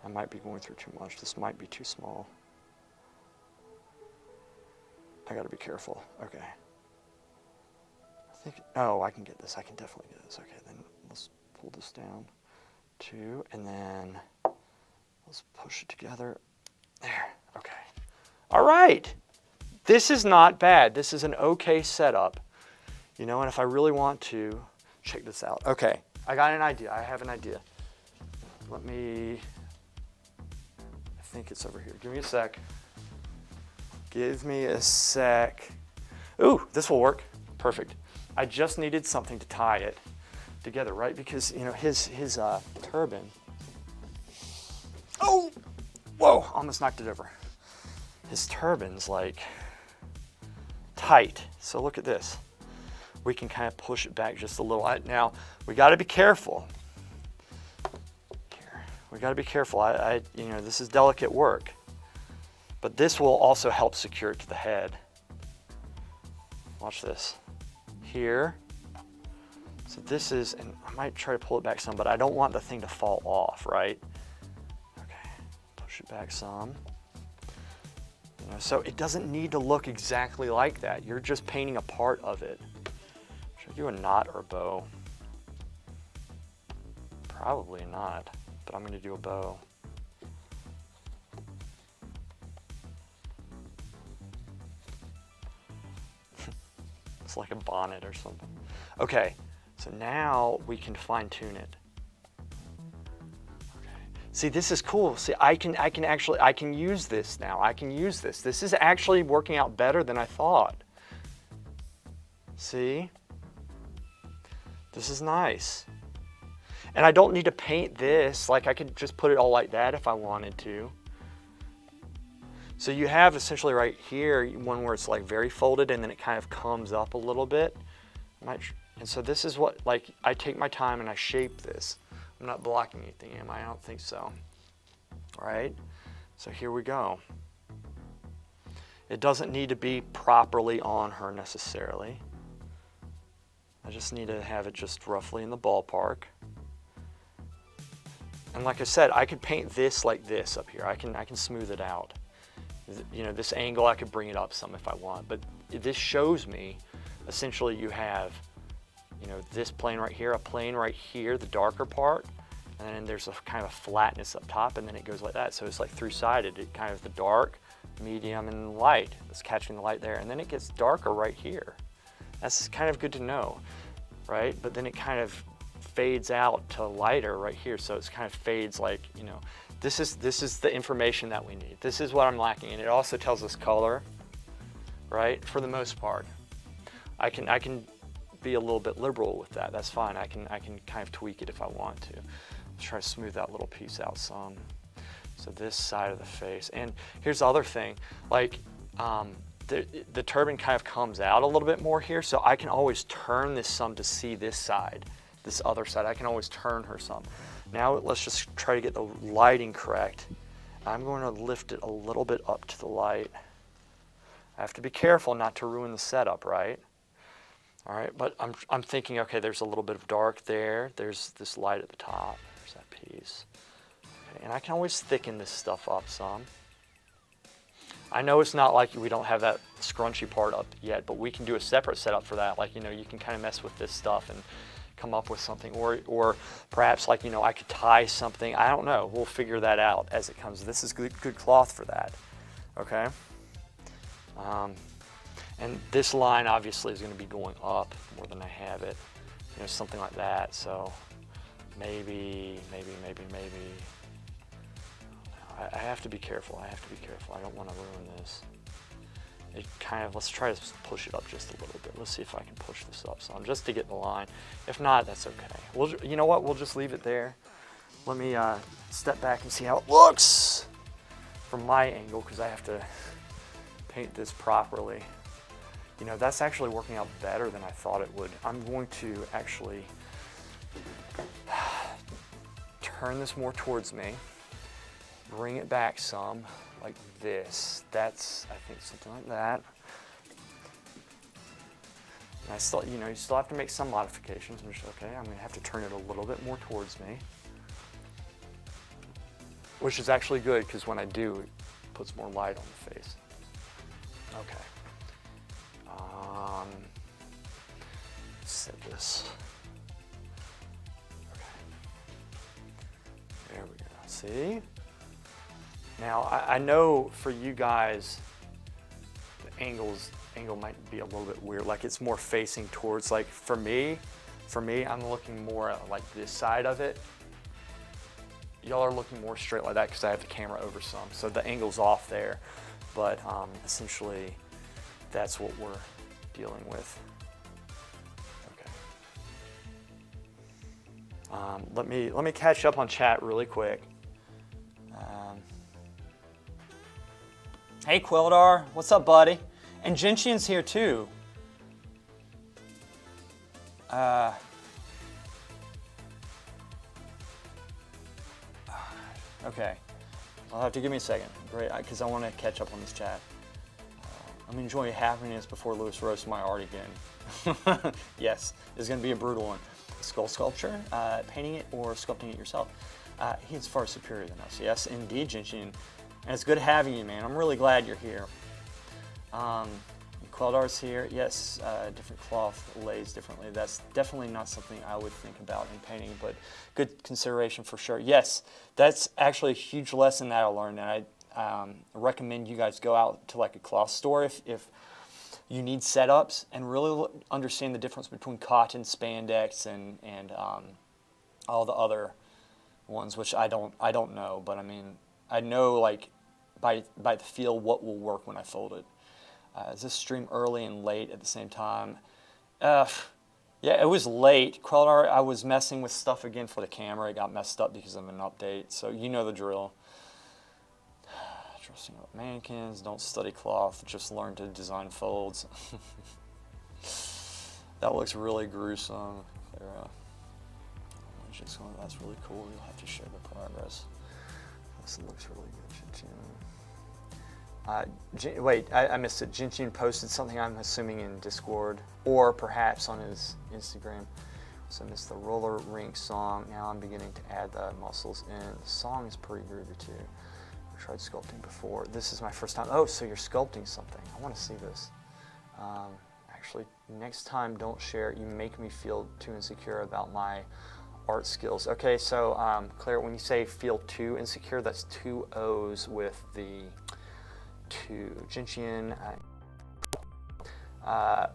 I might be going through too much. This might be too small. I gotta be careful. Okay. I think, oh, I can get this. I can definitely get this. Okay, then let's pull this down. 2, and then let's push it together. There, okay. All right. This is not bad. This is an okay setup. You know, and if I really want to, check this out. Okay, I got an idea. I have an idea. I think it's over here. Give me a sec. Give me a sec. Ooh, this will work. Perfect. I just needed something to tie it together, right? Because, you know, his turban. Oh, whoa, almost knocked it over. His turban's like tight. So look at this. We can kind of push it back just a little. Now, we got to be careful. Here, we got to be careful. You know, this is delicate work, but this will also help secure it to the head. Watch this. Here. So this is, and I might try to pull it back some, but I don't want the thing to fall off, right? Okay, push it back some. You know, so it doesn't need to look exactly like that. You're just painting a part of it. Should I do a knot or a bow? Probably not, but I'm gonna do a bow. It's like a bonnet or something. Okay. So now we can fine tune it. Okay. See, this is cool. See, I can use this now. I can use this. This is actually working out better than I thought. See? This is nice. And I don't need to paint this. Like I could just put it all like that if I wanted to. So you have essentially right here, one where it's like very folded and then it kind of comes up a little bit. And so this is what, like, I take my time and I shape this. I'm not blocking anything, am I? I don't think so. All right, so here we go. It doesn't need to be properly on her necessarily. I just need to have it just roughly in the ballpark. And like I said, I could paint this like this up here. I can smooth it out. You know, this angle, I could bring it up some if I want, but this shows me, essentially you have, you know, this plane right here, a plane right here, the darker part, and then there's a kind of flatness up top, and then it goes like that. So it's like three-sided. It kind of the dark, medium, and light. It's catching the light there, and then it gets darker right here. That's kind of good to know, right? But then it kind of fades out to lighter right here, so it's kind of fades like, you know, this is the information that we need. This is what I'm lacking, and it also tells us color, right? For the most part, I can be a little bit liberal with that. That's fine. I can kind of tweak it if I want to. Let's try to smooth that little piece out some. So this side of the face. And here's the other thing, like the turban kind of comes out a little bit more here, so I can always turn this some to see this side, this other side. I can always turn her some. Now let's just try to get the lighting correct. I'm going to lift it a little bit up to the light. I have to be careful not to ruin the setup, right? All right, but I'm thinking, okay, there's a little bit of dark there. There's this light at the top. There's that piece. Okay, and I can always thicken this stuff up some. I know it's not like we don't have that scrunchy part up yet, but we can do a separate setup for that. Like, you know, you can kind of mess with this stuff and come up with something, or perhaps like, you know, I could tie something. I don't know. We'll figure that out as it comes. This is good cloth for that. Okay. And this line obviously is going to be going up more than I have it, you know, something like that. So maybe. I have to be careful. I don't want to ruin this. It kind of, let's try to push it up just a little bit. Let's see if I can push this up some just to get the line. If not, that's okay. You know what? We'll just leave it there. Let me step back and see how it looks from my angle, because I have to paint this properly. You know, that's actually working out better than I thought it would. I'm going to actually turn this more towards me, bring it back some, like this. That's, I think, something like that. And I still, you know, you still have to make some modifications. I'm just, okay, I'm gonna have to turn it a little bit more towards me, which is actually good, because when I do, it puts more light on the face. Okay. Let's set this. Okay. There we go. See? Now, I know for you guys, the angle might be a little bit weird. Like, it's more facing towards, like, for me, I'm looking more at, like, this side of it. Y'all are looking more straight like that because I have the camera over some, so the angle's off there. But essentially, that's what we're dealing with. Okay. Let me catch up on chat really quick. Hey Quildar, what's up, buddy? And Gentian's here too. Okay, I'll have to give me a second, great, because I want to catch up on this chat. I'm enjoying happiness before Lewis roasts my art again. Yes, it's going to be a brutal one. Skull sculpture, painting it or sculpting it yourself. He's far superior than us. Yes, indeed, Jinshin. And it's good having you, man. I'm really glad you're here. Queldar's here. Yes, different cloth lays differently. That's definitely not something I would think about in painting, but good consideration for sure. Yes, that's actually a huge lesson that I learned, and I recommend you guys go out to like a cloth store if you need setups and really understand the difference between cotton, spandex, and all the other ones, which I don't know, but I mean, I know like by the feel what will work when I fold it. Is this stream early and late at the same time? Yeah, it was late. Quellar, I was messing with stuff again for the camera. It got messed up because of an update, so you know the drill. Dressing up mannequins, don't study cloth, just learn to design folds. That looks really gruesome. That's really cool. You'll have to share the progress. This looks really good. Wait, I missed it. Jinshin posted something, I'm assuming, in Discord, or perhaps on his Instagram. So I missed the roller rink song. Now I'm beginning to add the muscles in. The song is pretty groovy too. I've tried sculpting before. This is my first time. Oh, so you're sculpting something. I want to see this. Actually, next time, don't share it. You make me feel too insecure about my art skills. Okay, so Claire, when you say feel too insecure, that's two O's with the two. Jinshin. And I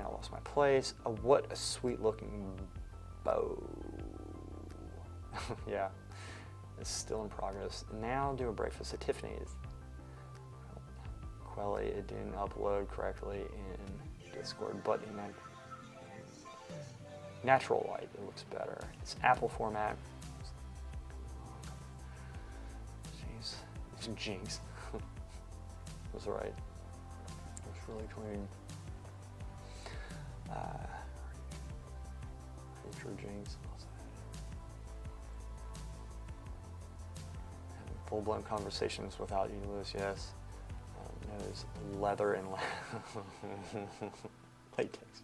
lost my place. What a sweet looking bow. Yeah, it's still in progress. Now do a breakfast at Tiffany's. Quelly, it didn't upload correctly in Discord, but in that natural light, it looks better. It's Apple format. Jeez, it's Jinx. Was right. It's really clean. Future Jinx. Having full-blown conversations without you, Lewis. Yes. Knows leather and latex.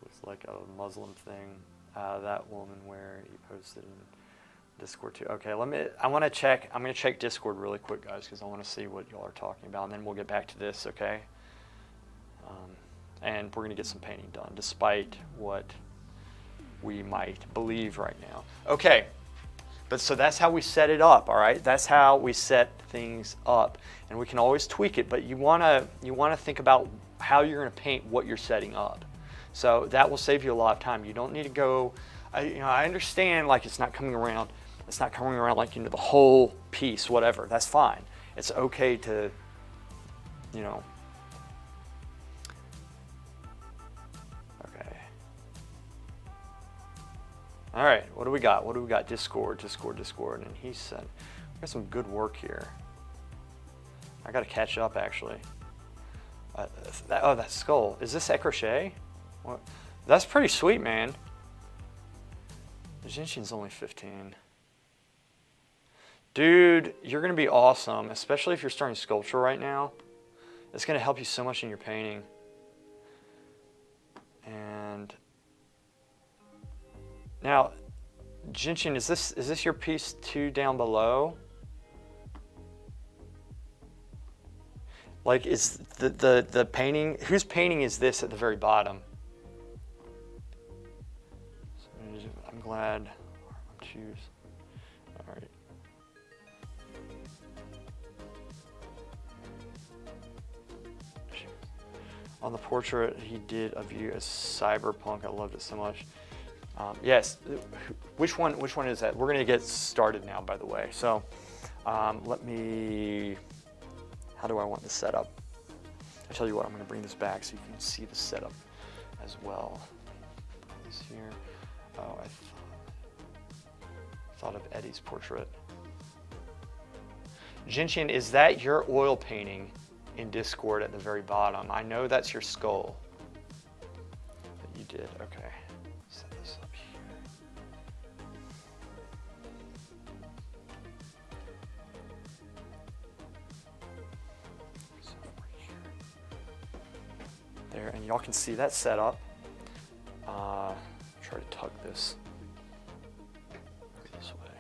Looks like a Muslim thing. That woman where he posted in Discord too. Okay, I want to check. I'm going to check Discord really quick, guys, because I want to see what y'all are talking about, and then we'll get back to this. Okay. And we're going to get some painting done, despite what we might believe right now. Okay. But so that's how we set it up, all right? That's how we set things up, and we can always tweak it. But you wanna think about how you're gonna paint what you're setting up. So that will save you a lot of time. You don't need to go. I understand like it's not coming around It's not coming around like, you know, the whole piece, whatever. That's fine. It's okay to, you know. Okay. All right, what do we got? What do we got? Discord, Discord, Discord. And he said, we got some good work here. I got to catch up, actually. Oh, that skull. Is this crochet? What? That's pretty sweet, man. The Jinshin's only 15. Dude, you're going to be awesome, especially if you're starting sculpture right now. It's going to help you so much in your painting. And now, Jinshin, is this your piece 2 down below? Like, is the painting, whose painting is this at the very bottom? I'm glad. Choose. All right. On the portrait he did of you as cyberpunk, I loved it so much. Yes, which one is that? We're gonna get started now, by the way. So let me, how do I want this set up? I tell you what, I'm gonna bring this back so you can see the setup as well. Put this here. Oh, I thought of Eddie's portrait. Jinshin, is that your oil painting in Discord at the very bottom? I know that's your skull. That you did, okay. Set this up here. So over here. There, and y'all can see that setup. Try to tug this way.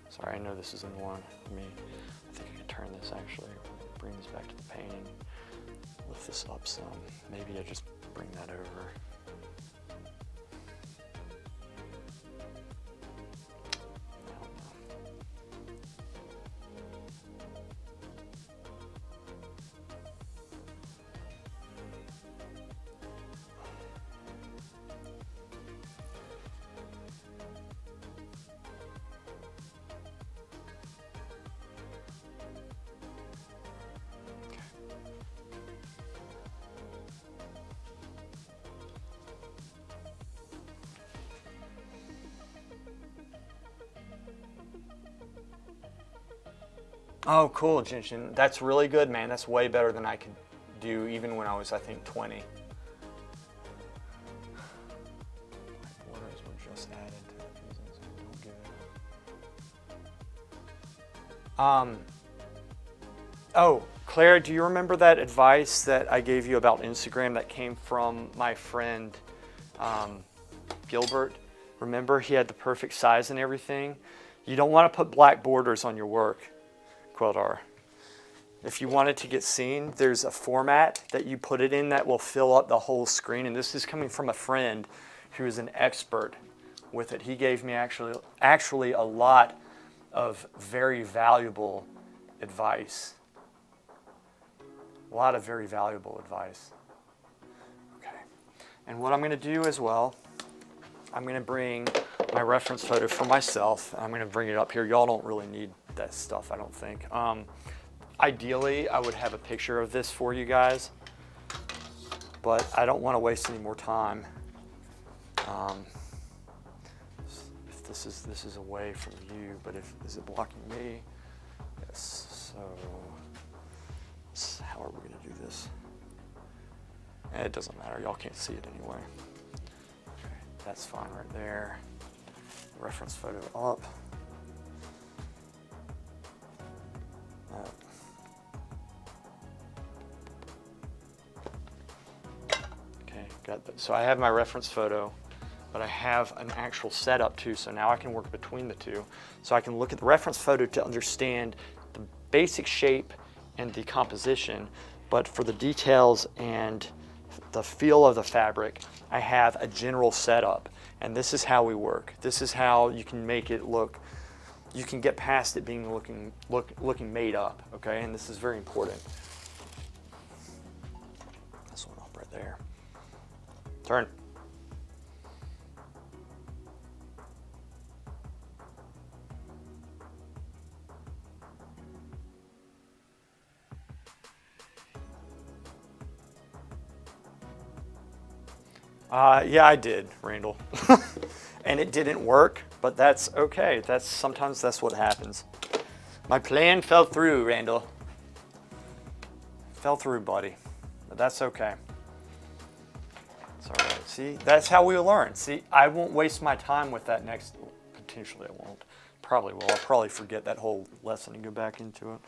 Sorry, I know this is annoying for me. I think I can turn this actually, bring this back to the painting, lift this up some. Maybe I just bring that over. Oh, cool, Jinshin. That's really good, man. That's way better than I could do even when I was, I think, 20. Borders were just added to the pieces. Don't give it. Oh, Claire, do you remember that advice that I gave you about Instagram that came from my friend Gilbert? Remember, he had the perfect size and everything? You don't want to put black borders on your work. Quildar. If you want it to get seen, there's a format that you put it in that will fill up the whole screen. And this is coming from a friend who is an expert with it. He gave me actually a lot of very valuable advice. A lot of very valuable advice. Okay. And what I'm going to do as well, I'm going to bring my reference photo for myself. I'm going to bring it up here. Y'all don't really need that stuff, I don't think. Ideally, I would have a picture of this for you guys, but I don't want to waste any more time. If this is away from you, but is it blocking me? Yes. So how are we going to do this? It doesn't matter. Y'all can't see it anyway. Okay, that's fine right there. Reference photo up. Okay, got that. So I have my reference photo, but I have an actual setup too, so now I can work between the two. So I can look at the reference photo to understand the basic shape and the composition, but for the details and the feel of the fabric, I have a general setup, and this is how we work. This is how you can make it look. You can get past it being looking made up, okay? And this is very important. This one up right there. Turn. Yeah, I did, Randall. And it didn't work, but that's okay. Sometimes that's what happens. My plan fell through, Randall. Fell through, buddy. But that's okay. It's all right. See, that's how we learn. See, I won't waste my time with that next. Potentially, I won't. Probably will. I'll probably forget that whole lesson and go back into it.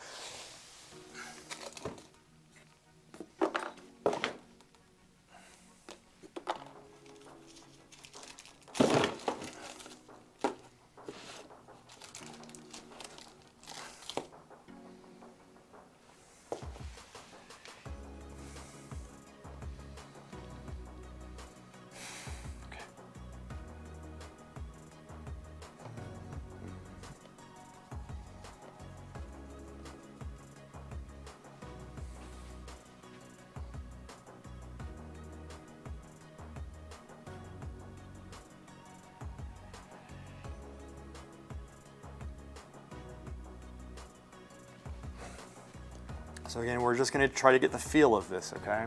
So again, we're just going to try to get the feel of this, okay?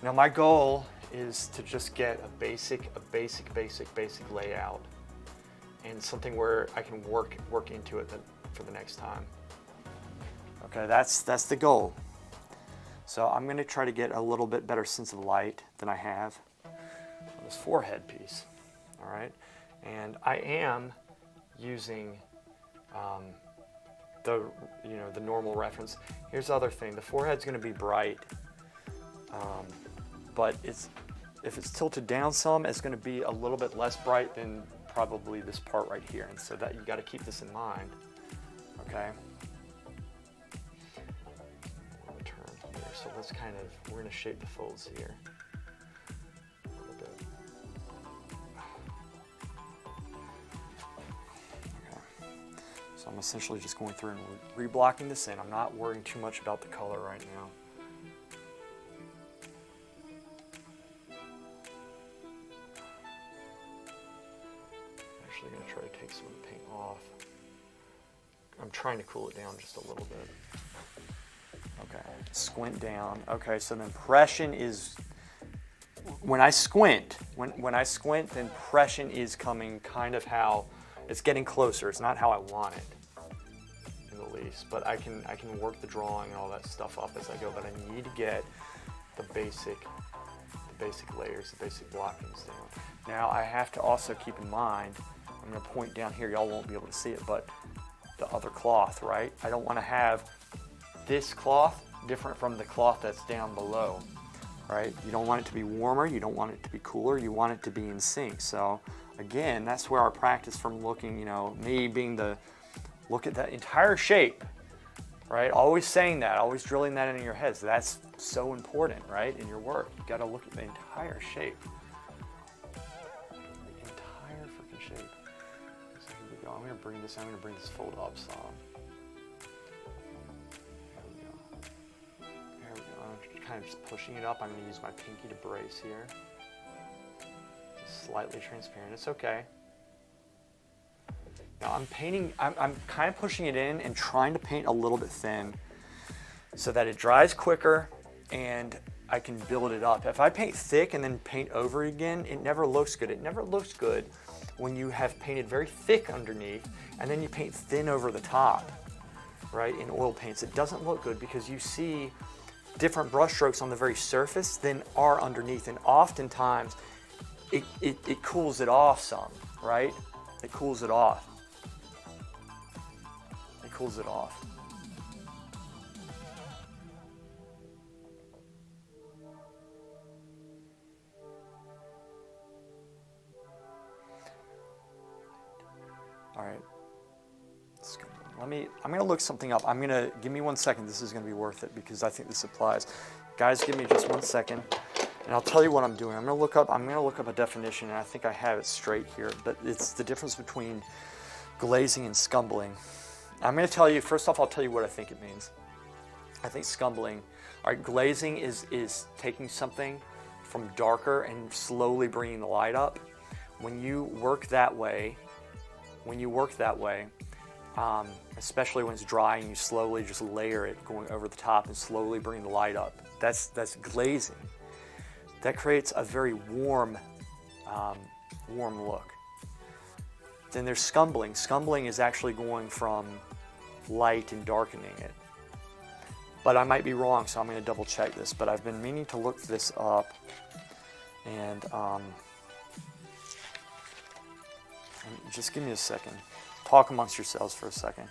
Now my goal is to just get a basic layout and something where I can work into it for the next time. Okay, that's the goal. So I'm going to try to get a little bit better sense of light than I have on this forehead piece. All right, and I am using the normal reference. Here's the other thing: the forehead's going to be bright, but if it's tilted down some, it's going to be a little bit less bright than probably this part right here, and so that you got to keep this in mind. Okay. Turn here, so let's we're going to shape the folds here a little bit. So I'm essentially just going through and reblocking this in. I'm not worrying too much about the color right now. I'm actually going to try to take some of the paint off. I'm trying to cool it down just a little bit. Okay, squint down. Okay, so the impression is, when I squint, the impression is coming kind of how, it's getting closer. It's not how I want it in the least, but I can work the drawing and all that stuff up as I go, but I need to get the basic layers, the basic blockings down. Now I have to also keep in mind, I'm going to point down here, y'all won't be able to see it, but the other cloth, right? I don't want to have this cloth different from the cloth that's down below, right? You don't want it to be warmer, you don't want it to be cooler, you want it to be in sync. So again, that's where our practice from looking, me being look at that entire shape, right? Always saying that, always drilling that into your heads. That's so important, right? In your work, you got to look at the entire shape. The entire freaking shape. So here we go. I'm going to bring this fold up some. There we go. I'm kind of just pushing it up. I'm going to use my pinky to brace here. Slightly transparent, it's okay. Now I'm painting, I'm kind of pushing it in and trying to paint a little bit thin so that it dries quicker and I can build it up. If I paint thick and then paint over again, it never looks good. It never looks good when you have painted very thick underneath and then you paint thin over the top, right, in oil paints. It doesn't look good because you see different brush strokes on the very surface than are underneath, and oftentimes it cools it off some, right? It cools it off. It cools it off. All right. I'm going to look something up. Give me 1 second. This is going to be worth it because I think this applies. Guys, give me just 1 second. And I'll tell you what I'm doing. I'm going to look up a definition, and I think I have it straight here, but it's the difference between glazing and scumbling. I'm going to tell you, first off, I'll tell you what I think it means. I think scumbling, all right, glazing is taking something from darker and slowly bringing the light up. When you work that way, especially when it's dry and you slowly just layer it going over the top and slowly bring the light up, that's glazing. That creates a very warm, warm look. Then there's scumbling. Scumbling is actually going from light and darkening it. But I might be wrong, so I'm going to double check this. But I've been meaning to look this up. And just give me a second. Talk amongst yourselves for a second.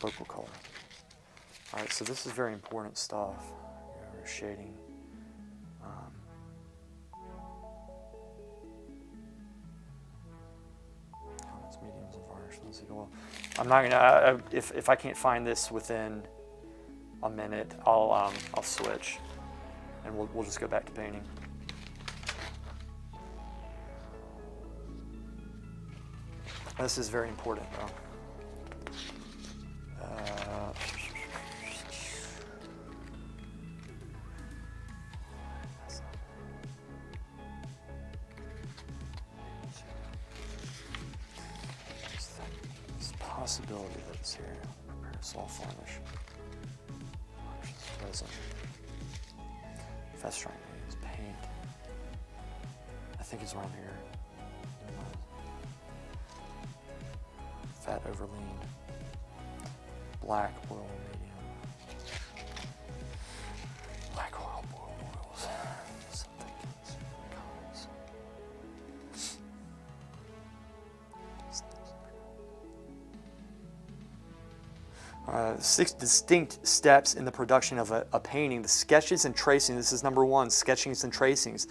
Local color. All right, so this is very important stuff. Shading. Comments, mediums, and varnish. Let's see. Well, I'm not gonna. If I can't find this within a minute, I'll switch, and we'll just go back to painting. This is very important, though. Possibility that it's here. Prepare a soft varnish. Resin. Fast trying to use paint. I think it's around here. Fat over lean. Black oil medium. Black oil, boil oils. Something else. Comments. 6 distinct steps in the production of a painting. The sketches and tracing. This is number 1, sketchings and tracings.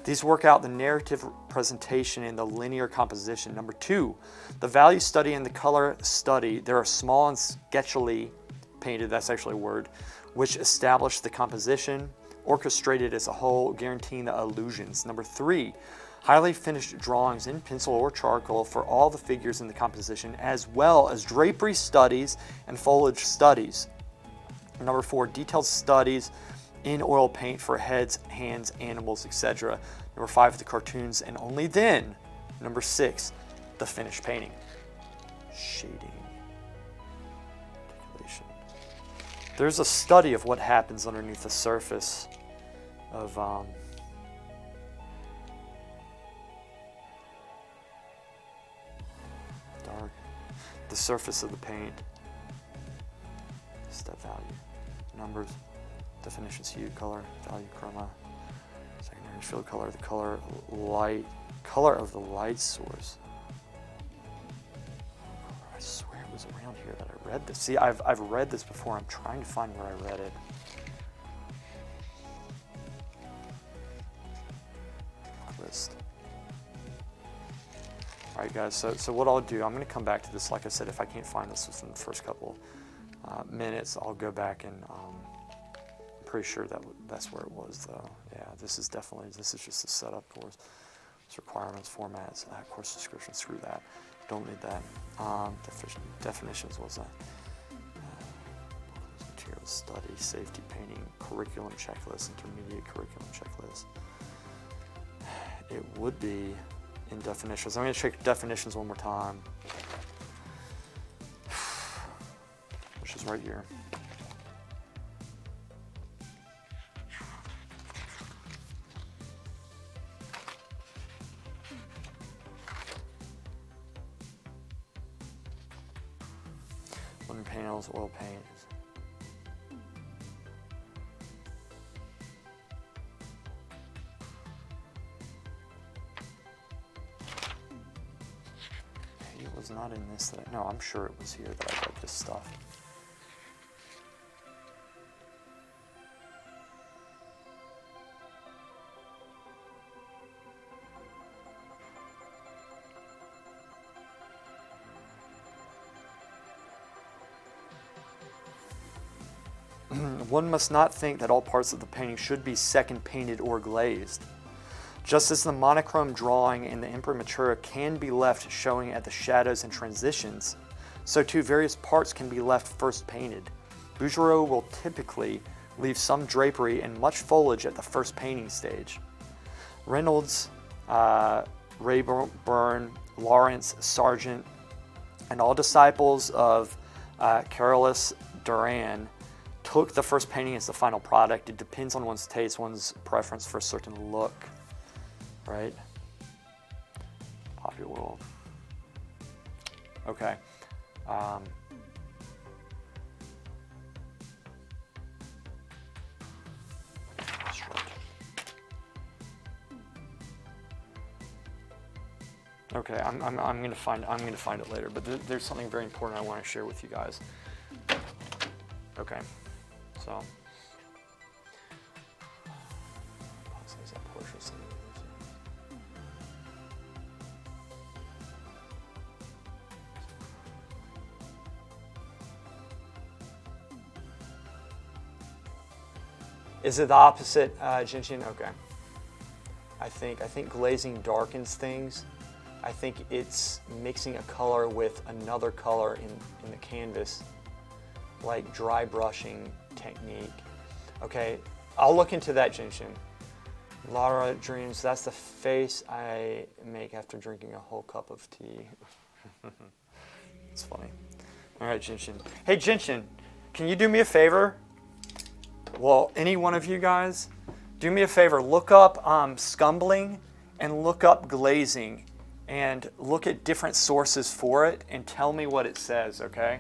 These work out the narrative presentation and the linear composition. Number 2, the value study and the color study. There are small and sketchily painted, that's actually a word, which establish the composition, orchestrated as a whole, guaranteeing the illusions. Number 3, highly finished drawings in pencil or charcoal for all the figures in the composition, as well as drapery studies and foliage studies. Number 4, detailed studies in oil paint for heads, hands, animals, etc. Number 5, the cartoons, and only then, number 6, the finished painting. Shading. Articulation. There's a study of what happens underneath the surface of dark, the surface of the paint. Step value, numbers, definitions, hue, color, value, chroma, secondary field color, the color, light, color of the light source. I swear it was around here that I read this. See, I've read this before. I'm trying to find where I read it. List. All right, guys, so what I'll do, I'm going to come back to this. Like I said, if I can't find this within the first couple minutes, I'll go back and I'm pretty sure that's where it was, though. Yeah, this is just the setup course. It's requirements, formats, course description, screw that. Don't need that. Definitions, what's that? Materials, study, safety, painting, curriculum checklist, intermediate curriculum checklist. It would be in definitions. I'm going to check definitions one more time, which is right here. Wooden panels, oil paint. It was not in this that no, I'm sure it was here that I read this stuff. One must not think that all parts of the painting should be second painted or glazed. Just as the monochrome drawing in the imprimatura can be left showing at the shadows and transitions, so too various parts can be left first painted. Bouguereau will typically leave some drapery and much foliage at the first painting stage. Reynolds, Rayburn, Lawrence, Sargent, and all disciples of Carolus Duran took the first painting as the final product. It depends on one's taste, one's preference for a certain look, right? Popular world. Okay. Okay, I'm gonna find it later, but there's something very important I want to share with you guys. Okay, so is it the opposite, Jinshin? Okay. I think glazing darkens things. I think it's mixing a color with another color in the canvas, like dry brushing technique. Okay, I'll look into that, Jinshin. Lara dreams, that's the face I make after drinking a whole cup of tea. It's funny. All right, Jinshin. Hey, Jinshin, can you do me a favor? Well, any one of you guys, do me a favor. Look up scumbling and look up glazing and look at different sources for it and tell me what it says, okay?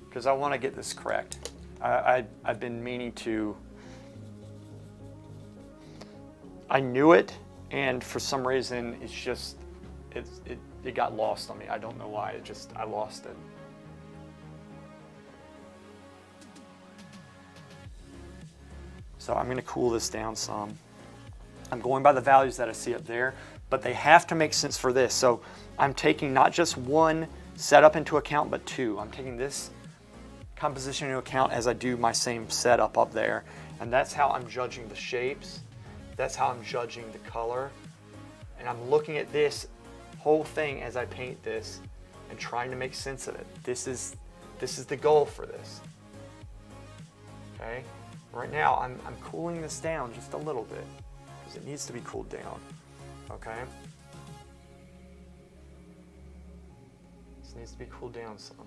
Because I want to get this correct. I've been meaning to. I knew it, and for some reason, it's just, it got lost on me. I don't know why, I lost it. So I'm gonna cool this down some. I'm going by the values that I see up there, but they have to make sense for this. So I'm taking not just one setup into account, but two. I'm taking this composition into account as I do my same setup up there. And that's how I'm judging the shapes. That's how I'm judging the color. And I'm looking at this whole thing as I paint this and trying to make sense of it. This is the goal for this. Okay? Right now, I'm cooling this down just a little bit because it needs to be cooled down. Okay? This needs to be cooled down some.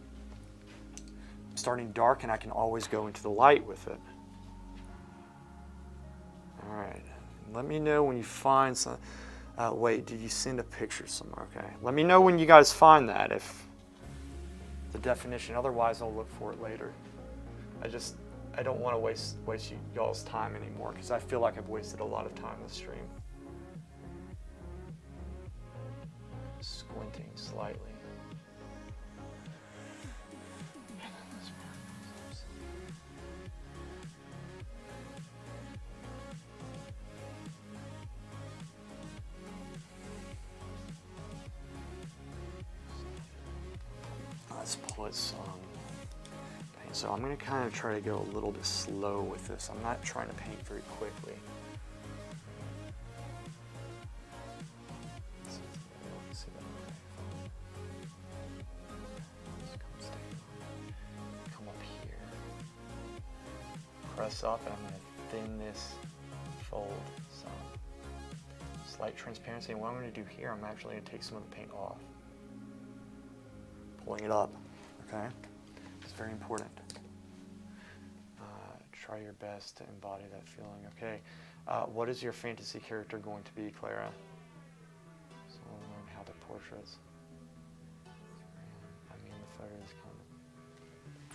I'm starting dark and I can always go into the light with it. All right. Let me know when you find some. Wait, did you send a picture somewhere? Okay. Let me know when you guys find that, if the definition. Otherwise, I'll look for it later. I don't want to waste y'all's time anymore because I feel like I've wasted a lot of time this stream. Squinting slightly. Let's put some. So I'm going to kind of try to go a little bit slow with this. I'm not trying to paint very quickly. Come up here. Press up and I'm going to thin this fold some. Slight transparency. And what I'm going to do here, I'm actually going to take some of the paint off. Pulling it up, okay? It's very important. Try your best to embody that feeling. Okay, what is your fantasy character going to be, Clara? So we'll learn how to portraits. I mean, the photo is coming.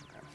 Okay.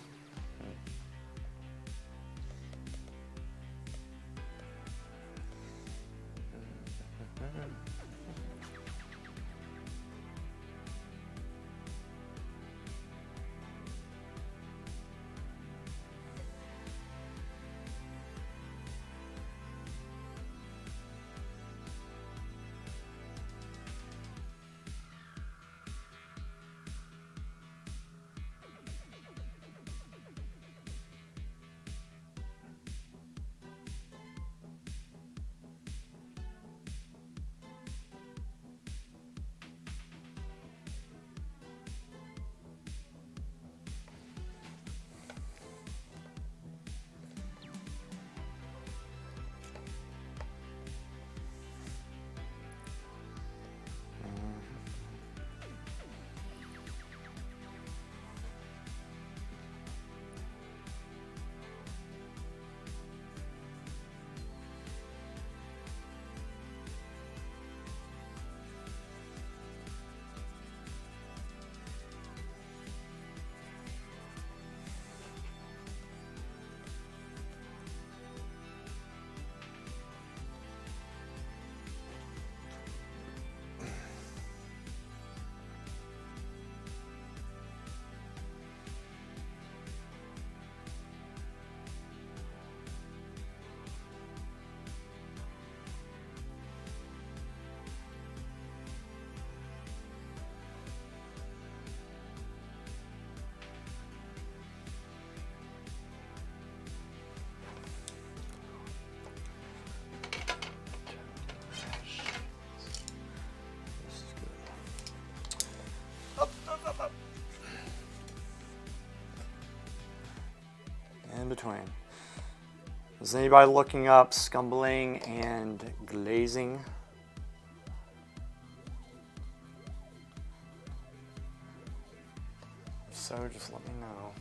between. Is anybody looking up scumbling and glazing? If so, just let me know.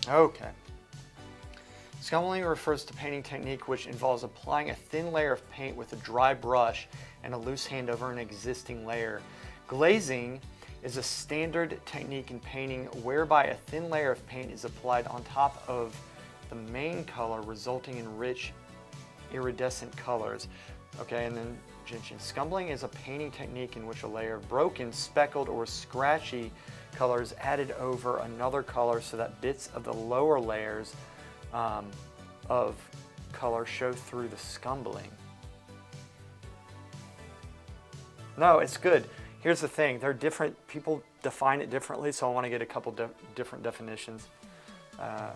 Okay. Scumbling refers to painting technique which involves applying a thin layer of paint with a dry brush and a loose hand over an existing layer. Glazing is a standard technique in painting whereby a thin layer of paint is applied on top of the main color, resulting in rich iridescent colors. Okay, and then scumbling is a painting technique in which a layer of broken, speckled, or scratchy color is added over another color so that bits of the lower layers of color show through the scumbling. No, it's good. Here's the thing, they're different, people define it differently, so I want to get a couple different definitions. Okay,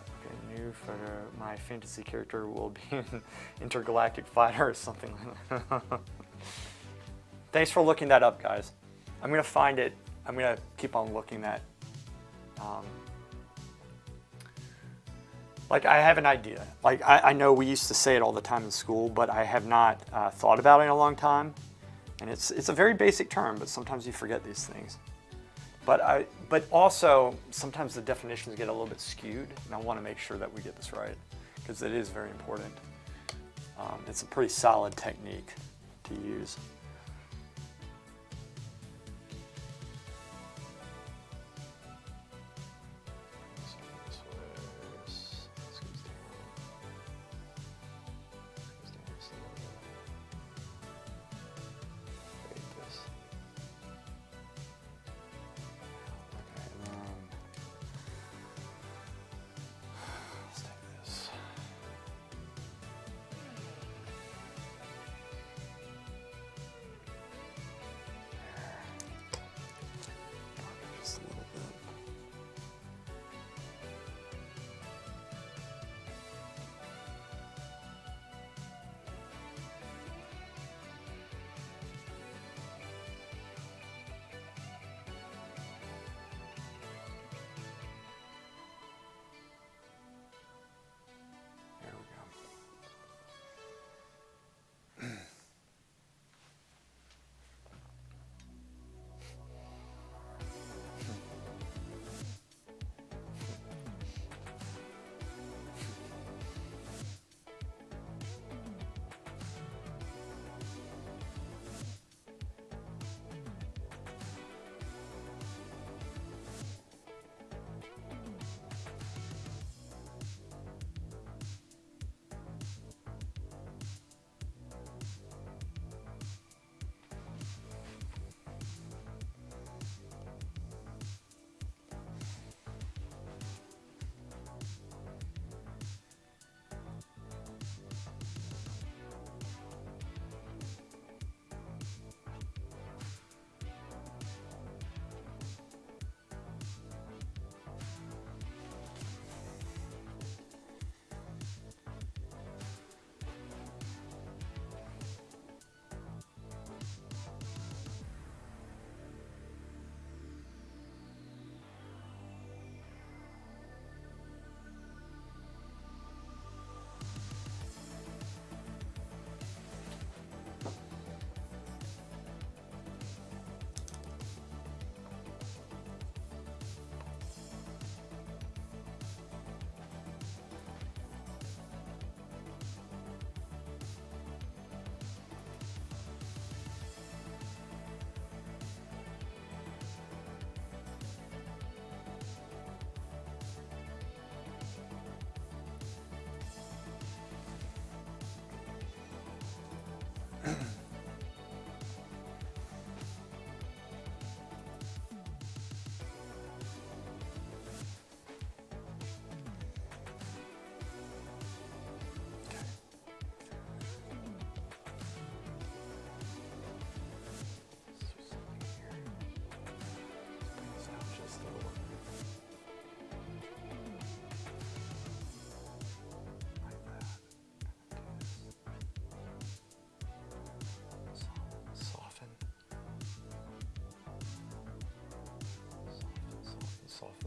new photo, my fantasy character will be an intergalactic fighter or something like that. Thanks for looking that up, guys. I'm going to find it. I'm going to keep on looking at, like, I have an idea. Like, I know we used to say it all the time in school, but I have not thought about it in a long time. And it's a very basic term, but sometimes you forget these things. But also, sometimes the definitions get a little bit skewed, and I want to make sure that we get this right, because it is very important. It's a pretty solid technique to use.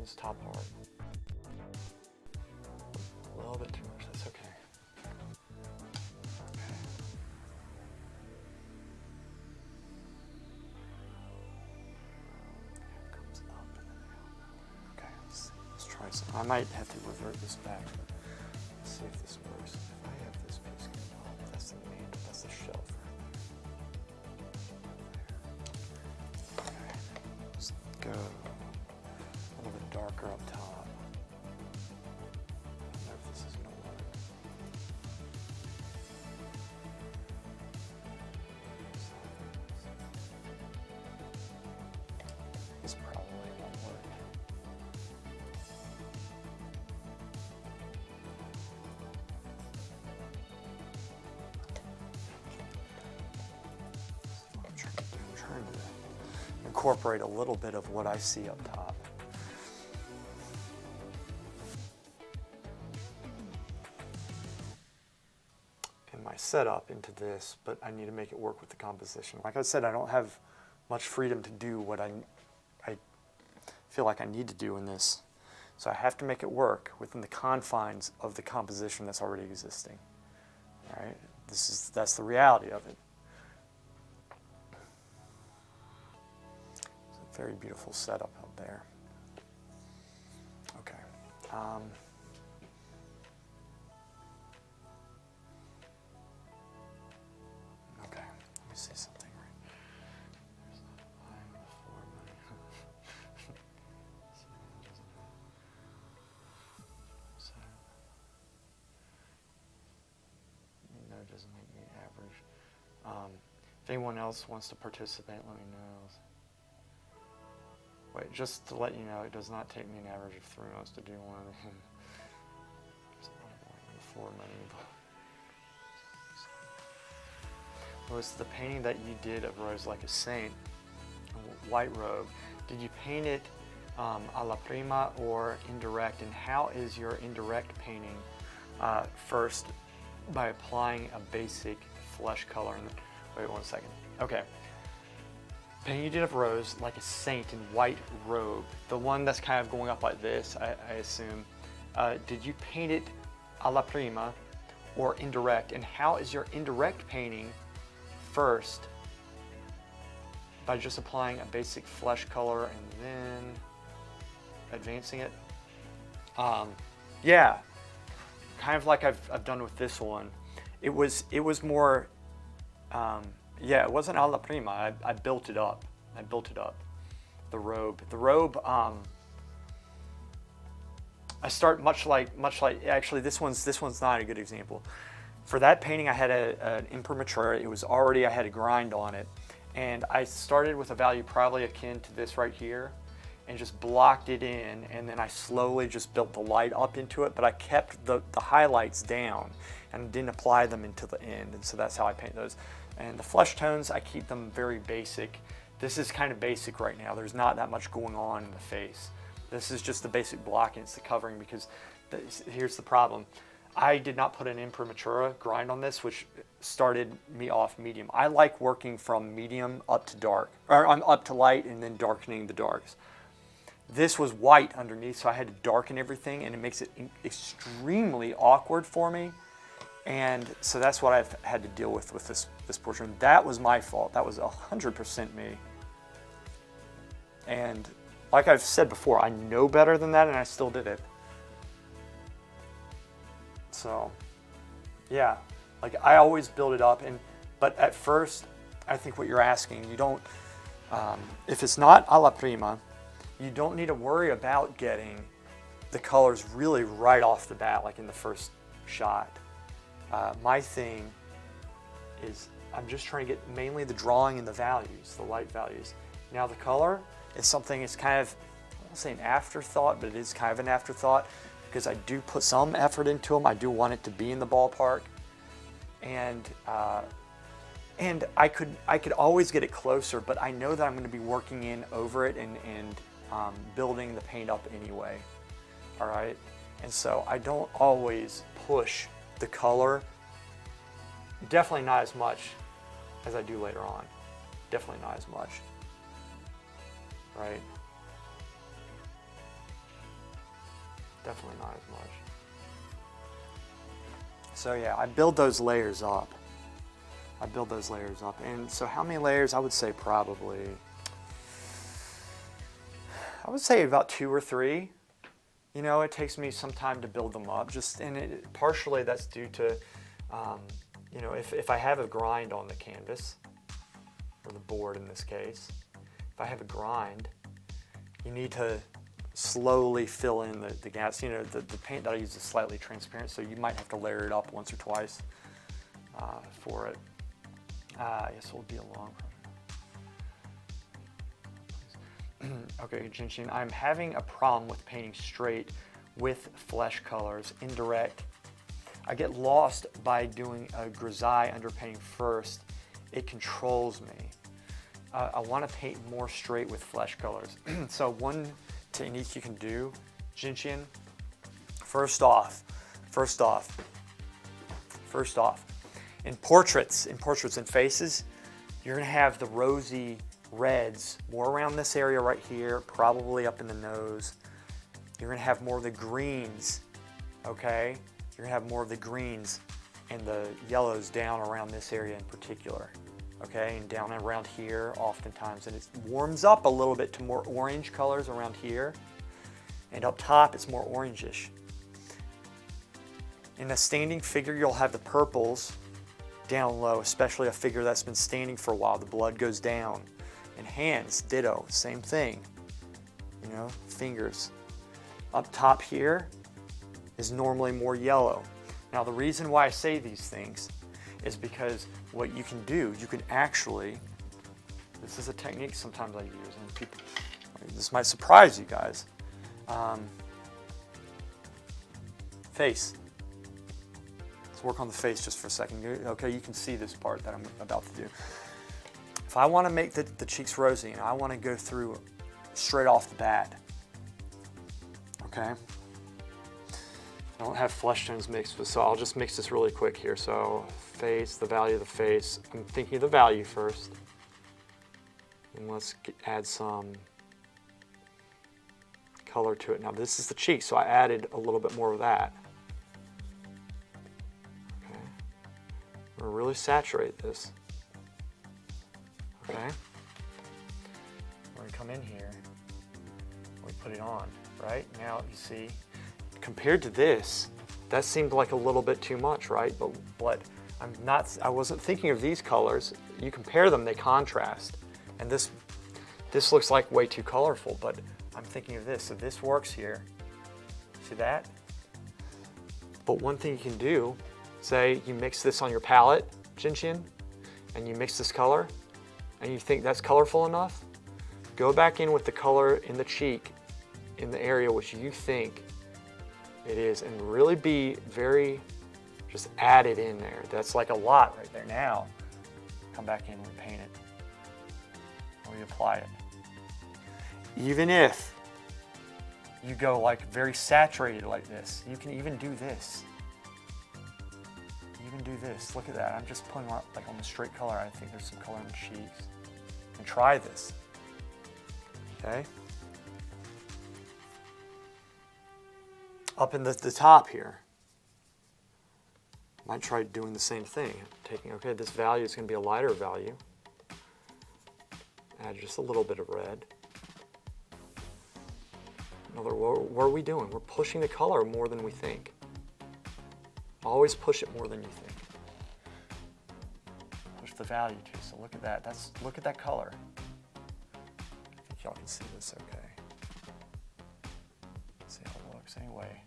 this top part. A little bit too much, that's okay. Comes up and then out. Okay, let's try some. I might have to revert this back, but let's see if this works. If I have this piece coming up, that's the main, that's the shelf. Okay, let's go a little bit darker up top. I don't know if this is gonna work. This probably won't work. I'm trying to incorporate a little bit of what I see up top. And my setup into this, but I need to make it work with the composition. Like I said, I don't have much freedom to do what I feel like I need to do in this. So I have to make it work within the confines of the composition that's already existing. All right? That's the reality of it. It's a very beautiful setup up there. Okay. Okay, let me say something right. There's not line before money. No, it doesn't make me average. If anyone else wants to participate, let me know. Wait, just to let you know, it does not take me an average of 3 months to do one. Before money. Was the painting that you did of Rose Like a Saint, white robe, did you paint it a la prima or indirect? And how is your indirect painting? First, by applying a basic flesh color. Wait 1 second. Okay. Painting you did of Rose Like a Saint in white robe, the one that's kind of going up like this, I assume. Did you paint it a la prima or indirect? And how is your indirect painting? First, by just applying a basic flesh color and then advancing it. Yeah, kind of like I've done with this one. It was more, yeah, it wasn't a la prima. I built it up. I built it up. The robe. I start much like actually this one's not a good example. For that painting, I had an imprimatur. It was already, I had a grind on it. And I started with a value probably akin to this right here and just blocked it in. And then I slowly just built the light up into it, but I kept the highlights down and didn't apply them until the end. And so that's how I paint those. And the flesh tones, I keep them very basic. This is kind of basic right now. There's not that much going on in the face. This is just the basic blocking, it's the covering, because here's the problem. I did not put an imprimatura grind on this, which started me off medium. I like working from medium up to dark, or up to light and then darkening the darks. This was white underneath, so I had to darken everything, and it makes it extremely awkward for me. And so that's what I've had to deal with this portrait. And that was my fault. That was 100% me. And like I've said before, I know better than that, and I still did it. So, yeah, like I always build it up, but at first, I think what you're asking, you don't, if it's not a la prima, you don't need to worry about getting the colors really right off the bat, like in the first shot. My thing is I'm just trying to get mainly the drawing and the values, the light values. Now the color is something, it's kind of, I won't say an afterthought, but it is kind of an afterthought, because I do put some effort into them. I do want it to be in the ballpark, and I could always get it closer, but I know that I'm going to be working in over it and building the paint up anyway. All right, and so I don't always push the color. Definitely not as much as I do later on. Definitely not as much. Right. Definitely not as much. So yeah, I build those layers up. And so how many layers? I would say probably, about 2 or 3. You know, it takes me some time to build them up. Partially that's due to, you know, if I have a grind on the canvas, or the board in this case, if I have a grind, you need to slowly fill in the gaps. You know, the paint that I use is slightly transparent, so you might have to layer it up once or twice for it. Yes, it will be a long process. Okay, Jinshin, I'm having a problem with painting straight with flesh colors, indirect. I get lost by doing a grisaille underpainting first. It controls me. I want to paint more straight with flesh colors. So one technique you can do, Jinshin, first off, in portraits and faces, you're gonna have the rosy reds more around this area right here, probably up in the nose. You're gonna have more of the greens, okay? You're gonna have more of the greens and the yellows down around this area in particular, okay? And down around here oftentimes. And it warms up a little bit to more orange colors around here. And up top, it's more orangish. In a standing figure, you'll have the purples down low, especially a figure that's been standing for a while. The blood goes down. And hands, ditto, same thing. You know, fingers. Up top here is normally more yellow. Now, the reason why I say these things is because what you can do, you can actually, this is a technique sometimes I use, and people, this might surprise you guys. Face. Let's work on the face just for a second. Okay, you can see this part that I'm about to do. If I want to make the cheeks rosy, and I want to go through straight off the bat, okay? I don't have flesh tones mixed, so I'll just mix this really quick here. So face, the value of the face. I'm thinking of the value first. And let's add some color to it. Now this is the cheek, so I added a little bit more of that. Okay. We're gonna really saturate this. Okay. We're gonna come in here. We put it on, right? Now you see, compared to this, that seemed like a little bit too much, right? But what I wasn't thinking of these colors. You compare them, they contrast. And this looks like way too colorful, but I'm thinking of this. So this works here. See that? But one thing you can do, say you mix this on your palette, Jinshin, and you mix this color, and you think that's colorful enough, go back in with the color in the cheek, in the area which you think it is, and really be very, just add it in there. That's like a lot right there. Now, come back in and paint it, or you apply it. Even if you go like very saturated like this, you can even do this. You can do this. Look at that. I'm just putting on, like on the straight color. I think there's some color in the cheeks. And try this. Okay. Up in the top here. Might try doing the same thing. Taking, okay, this value is going to be a lighter value. Add just a little bit of red. What are we doing? We're pushing the color more than we think. Always push it more than you think. Push the value too. So look at that. Look at that color. I think y'all can see this okay. Let's see how it looks anyway.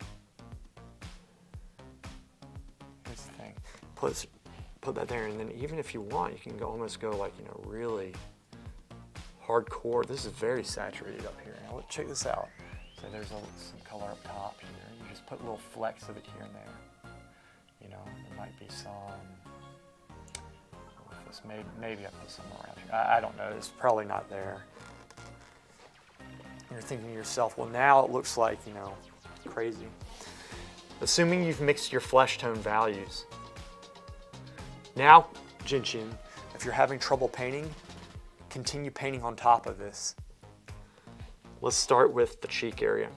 Here's the thing. Put that there, and then even if you want, you can almost go like, you know, really hardcore. This is very saturated up here. Now check this out. So there's some color up top here. You just put little flecks of it here and there. You know, there might be some, maybe I put some around here. I don't know, it's probably not there. You're thinking to yourself, well now it looks like, you know, crazy. Assuming you've mixed your flesh tone values. Now, Jinshin, if you're having trouble painting, continue painting on top of this. Let's start with the cheek area.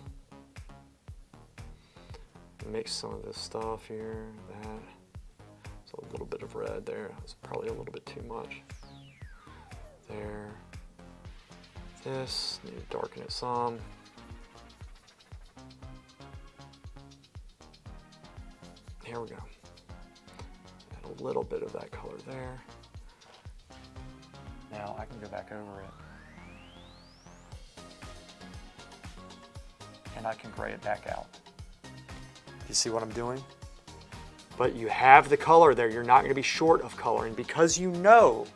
mix some of this stuff here, that. So a little bit of red there. It's probably a little bit too much. There. This, need to darken it some. Here we go. Add a little bit of that color there. Now I can go back over it. And I can gray it back out. You see what I'm doing? But you have the color there. You're not going to be short of color. And because you know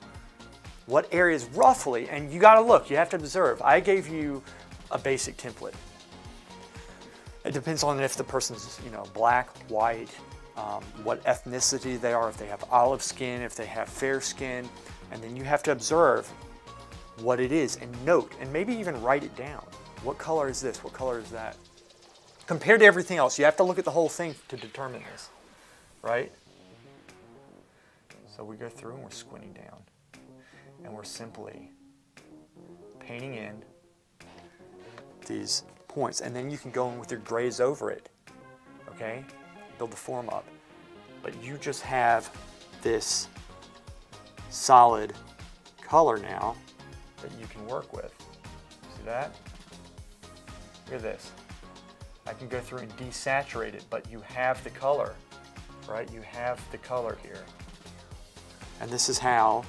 what areas roughly, and you got to look, you have to observe. I gave you a basic template. It depends on if the person's, you know, black, white, what ethnicity they are, if they have olive skin, if they have fair skin, and then you have to observe what it is and note, and maybe even write it down. What color is this? What color is that? Compared to everything else, you have to look at the whole thing to determine this, right? So we go through and we're squinting down, and we're simply painting in these points, and then you can go in with your grays over it, okay? Build the form up. But you just have this solid color now that you can work with. See that? Look at this. I can go through and desaturate it, but you have the color, right? You have the color here. And this is how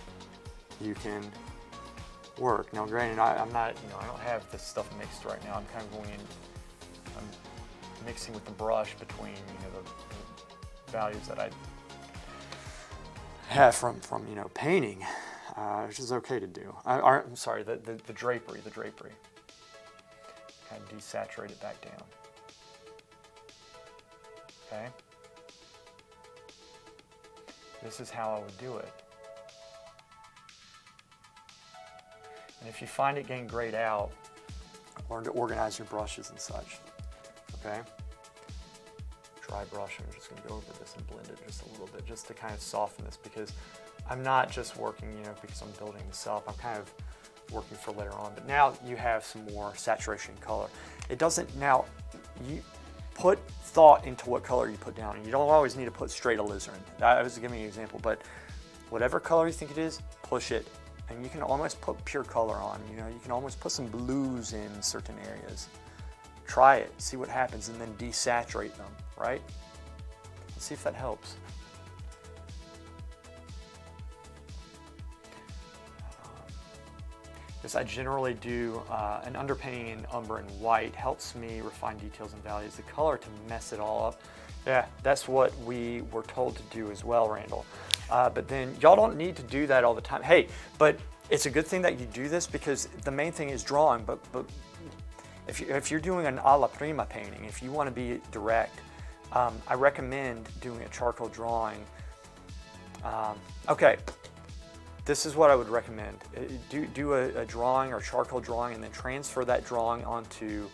you can work. Now granted, I'm not, you know, I don't have this stuff mixed right now. I'm kind of going in, I'm mixing with the brush between, you know, the values that I have from you know, painting, which is okay to do. I'm sorry, the drapery. Kind of desaturate it back down. Okay? This is how I would do it. And if you find it getting grayed out, learn to organize your brushes and such. Okay? Dry brush, I'm just going to go over this and blend it just a little bit, just to kind of soften this, because I'm not just working, you know, because I'm building this up. I'm kind of working for later on. But now you have some more saturation color. It doesn't, now, you put thought into what color you put down. And you don't always need to put straight alizarin. I was giving you an example, but whatever color you think it is, push it. And you can almost put pure color on. You know, you can almost put some blues in certain areas. Try it, see what happens, and then desaturate them, right? Let's see if that helps. Yes, I generally do an underpainting in umber and white. Helps me refine details and values. The color to mess it all up. Yeah, that's what we were told to do as well, Randall. But then y'all don't need to do that all the time. Hey, but it's a good thing that you do this, because the main thing is drawing. But if you're doing an alla prima painting, if you want to be direct, I recommend doing a charcoal drawing. Okay, this is what I would recommend. Do a drawing or charcoal drawing, and then transfer that drawing onto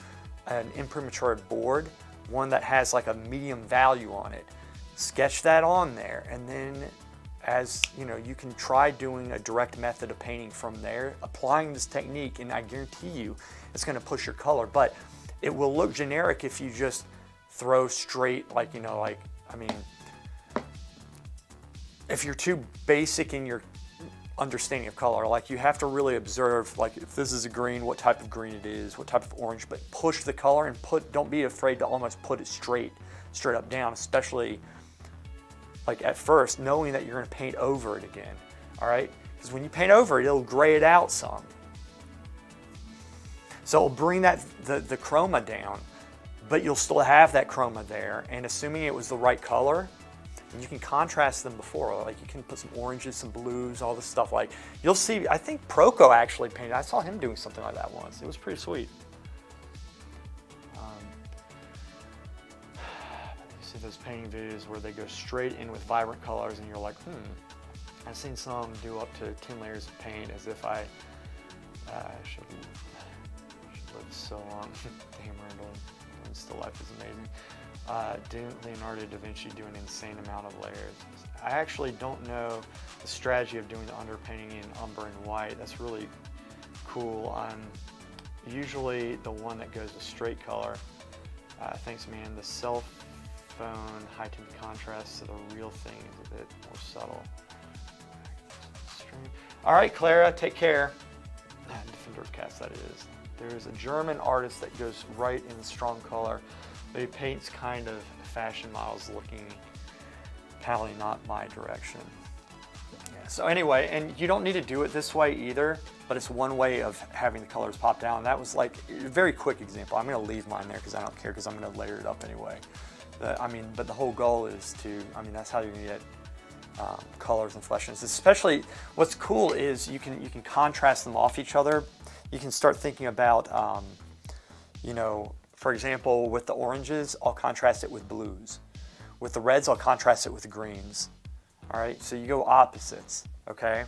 an imprimatur board, one that has like a medium value on it. Sketch that on there, and then, as you know, you can try doing a direct method of painting from there, applying this technique, and I guarantee you it's going to push your color. But it will look generic if you just throw straight, like, you know, like, I mean, if you're too basic in your understanding of color, like, you have to really observe, like, if this is a green, what type of green it is, what type of orange, but push the color, and don't be afraid to almost put it straight up down, especially like at first, knowing that you're going to paint over it again, all right? Because when you paint over it, it'll gray it out some. So it'll bring that the chroma down, but you'll still have that chroma there, and assuming it was the right color, and you can contrast them before, like you can put some oranges, some blues, all this stuff. Like, you'll see, I think Proco actually painted, I saw him doing something like that once. It was pretty sweet. See those painting videos where they go straight in with vibrant colors, and you're like, I've seen some do up to 10 layers of paint, as if I should live so long. Damn, Randall, still life is amazing. Didn't Leonardo da Vinci do an insane amount of layers? I actually don't know the strategy of doing the underpainting in umber and white. That's really cool. I'm usually the one that goes with straight color. Thanks, man. The self phone, high tinted contrast, so the real thing is a bit more subtle. All right, Clara, take care. Defender cast, that is. There's a German artist that goes right in strong color, but he paints kind of fashion models looking probably not my direction. Yeah, so anyway, and you don't need to do it this way either, but it's one way of having the colors pop down. That was like a very quick example. I'm gonna leave mine there because I don't care, because I'm gonna layer it up anyway. But the whole goal is to, that's how you're gonna get colors and fleshiness. Especially, what's cool is you can contrast them off each other. You can start thinking about, for example, with the oranges, I'll contrast it with blues. With the reds, I'll contrast it with greens. All right, so you go opposites. Okay.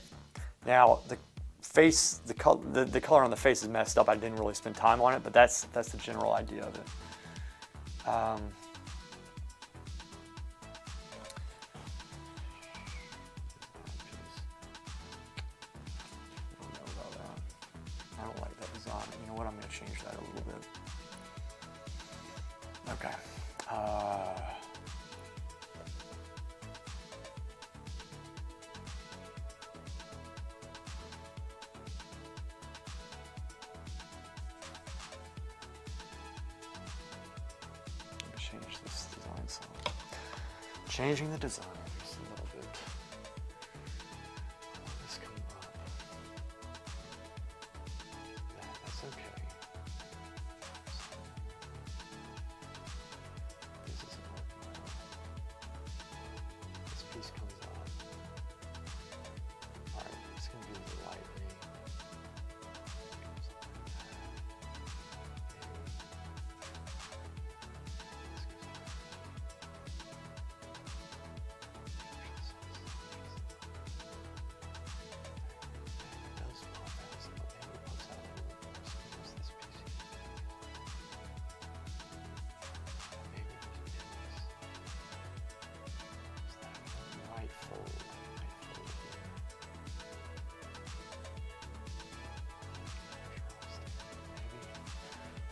Now the face, the color on the face is messed up. I didn't really spend time on it, but that's the general idea of it. I don't like that design. You know what? I'm going to change that a little bit. Okay. Let me change this design some. Changing the design just a little bit. This come up. That's okay. This isn't working out. This piece comes on. Alright, it's going to be the light green.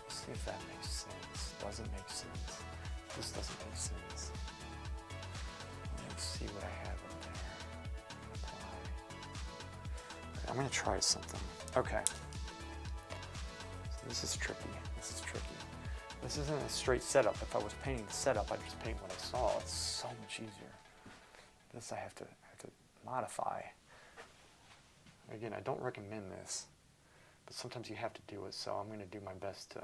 See if that makes sense. Doesn't make sense. This doesn't make sense. Let's see what I have up there. Apply. Okay, I'm going to try something. Okay. So this is tricky. This is tricky. This isn't a straight setup. If I was painting the setup, I'd just paint what I saw. It's so much easier. This I have to modify. Again, I don't recommend this, but sometimes you have to do it, so I'm going to do my best to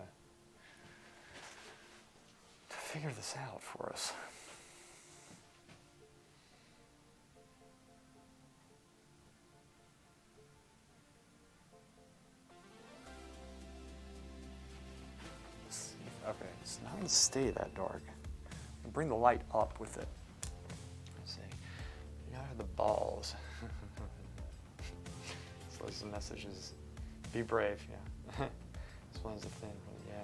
figure this out for us. Let's see. Okay, it's not going to stay that dark. Bring the light up with it. Let's see. You gotta have the balls. So this message is, be brave, yeah. This one's the thing, yeah.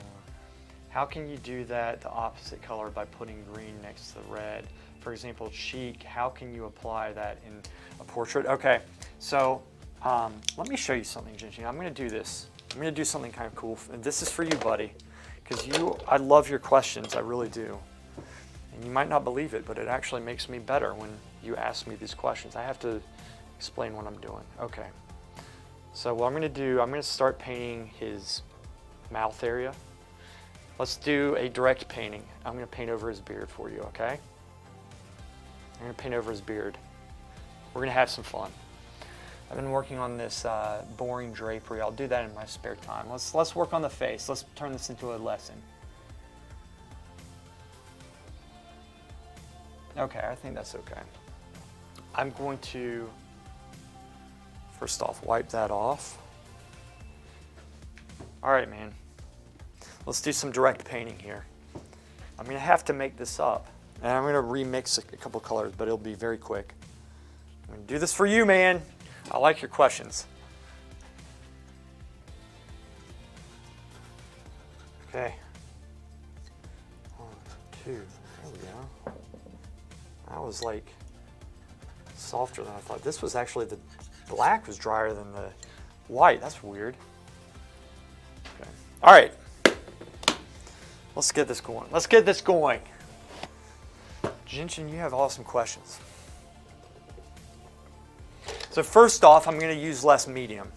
How can you do that, the opposite color, by putting green next to the red? For example, cheek, how can you apply that in a portrait? Okay, so let me show you something, Jinjin. I'm gonna do this. I'm gonna do something kind of cool. And this is for you, buddy, because I love your questions, I really do. And you might not believe it, but it actually makes me better when you ask me these questions. I have to explain what I'm doing. Okay. So what I'm going to do, I'm going to start painting his mouth area. Let's do a direct painting. I'm going to paint over his beard for you, okay? I'm going to paint over his beard. We're going to have some fun. I've been working on this boring drapery. I'll do that in my spare time. Let's work on the face. Let's turn this into a lesson. Okay, I think that's okay. I'm going to, first off, wipe that off. All right, man. Let's do some direct painting here. I'm going to have to make this up. And I'm going to remix a couple colors, but it'll be very quick. I'm going to do this for you, man. I like your questions. Okay. 1, 2, there we go. That was like softer than I thought. This was actually, the black was drier than the white. That's weird. Okay. All right. Let's get this going. Let's get this going. Jinshin, you have awesome questions. So first off, I'm going to use less medium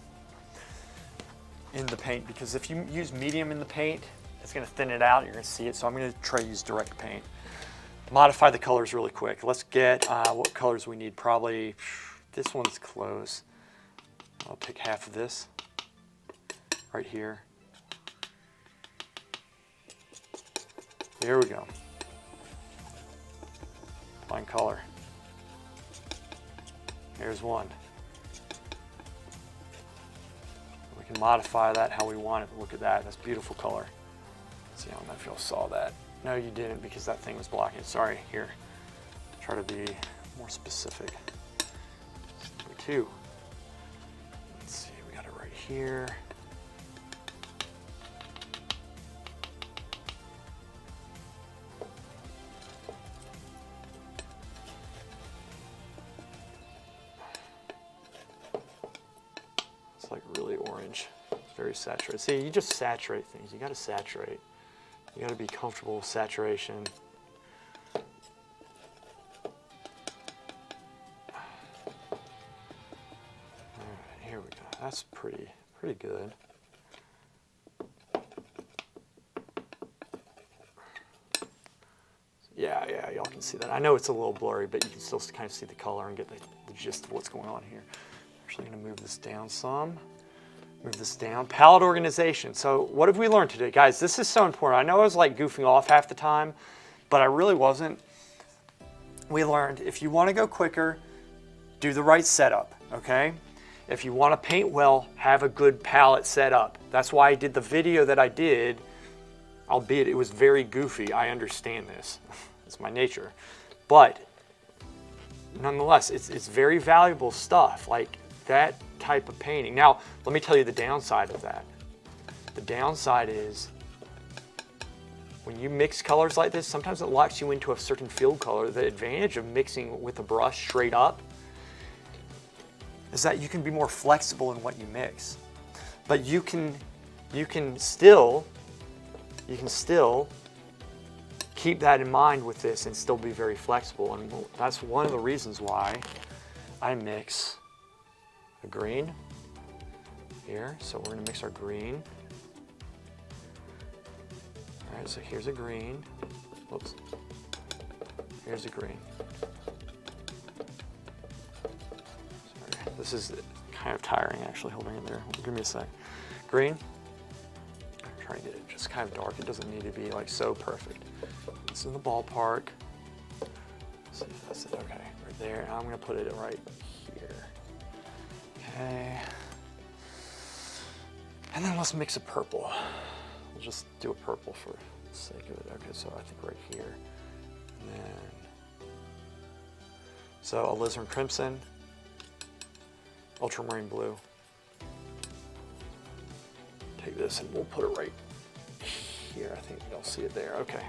in the paint, because if you use medium in the paint, it's going to thin it out. You're going to see it. So I'm going to try to use direct paint. Modify the colors really quick. Let's get what colors we need. Probably this one's close. I'll pick half of this right here. There we go. Applying color. Here's one. We can modify that how we want it. Look at that. That's beautiful color. Let's see, I don't know if y'all saw that. No, you didn't, because that thing was blocking it. Sorry. Here. Try to be more specific. Number 2. Let's see. We got it right here. Like really orange, very saturated. See, you just saturate things. You got to saturate. You got to be comfortable with saturation. All right, here we go. That's pretty good. Yeah, y'all can see that. I know it's a little blurry, but you can still kind of see the color and get the gist of what's going on here. Actually going to move this down some. Move this down. Palette organization. So what have we learned today? Guys, this is so important. I know I was like goofing off half the time, but I really wasn't. We learned if you want to go quicker, do the right setup, okay? If you want to paint well, have a good palette set up. That's why I did the video that I did, albeit it was very goofy. I understand this. It's my nature. But nonetheless, it's very valuable stuff. Like, that type of painting. Now, let me tell you the downside of that. The downside is when you mix colors like this, sometimes it locks you into a certain field color. The advantage of mixing with a brush straight up is that you can be more flexible in what you mix. But you can still keep that in mind with this and still be very flexible. And that's one of the reasons why I mix a green here. So we're going to mix our green. All right, so here's a green. Whoops. Here's a green. Sorry, this is kind of tiring actually holding it there. Give me a sec. Green. I'm trying to get it just kind of dark. It doesn't need to be like so perfect. It's in the ballpark. Let's see if that's it. Okay, right there. And I'm going to put it right here. Okay. And then let's mix a purple. We'll just do a purple for the sake of it. Okay, so I think right here. And then, so alizarin crimson, ultramarine blue. Take this and we'll put it right here. I think you'll see it there. Okay.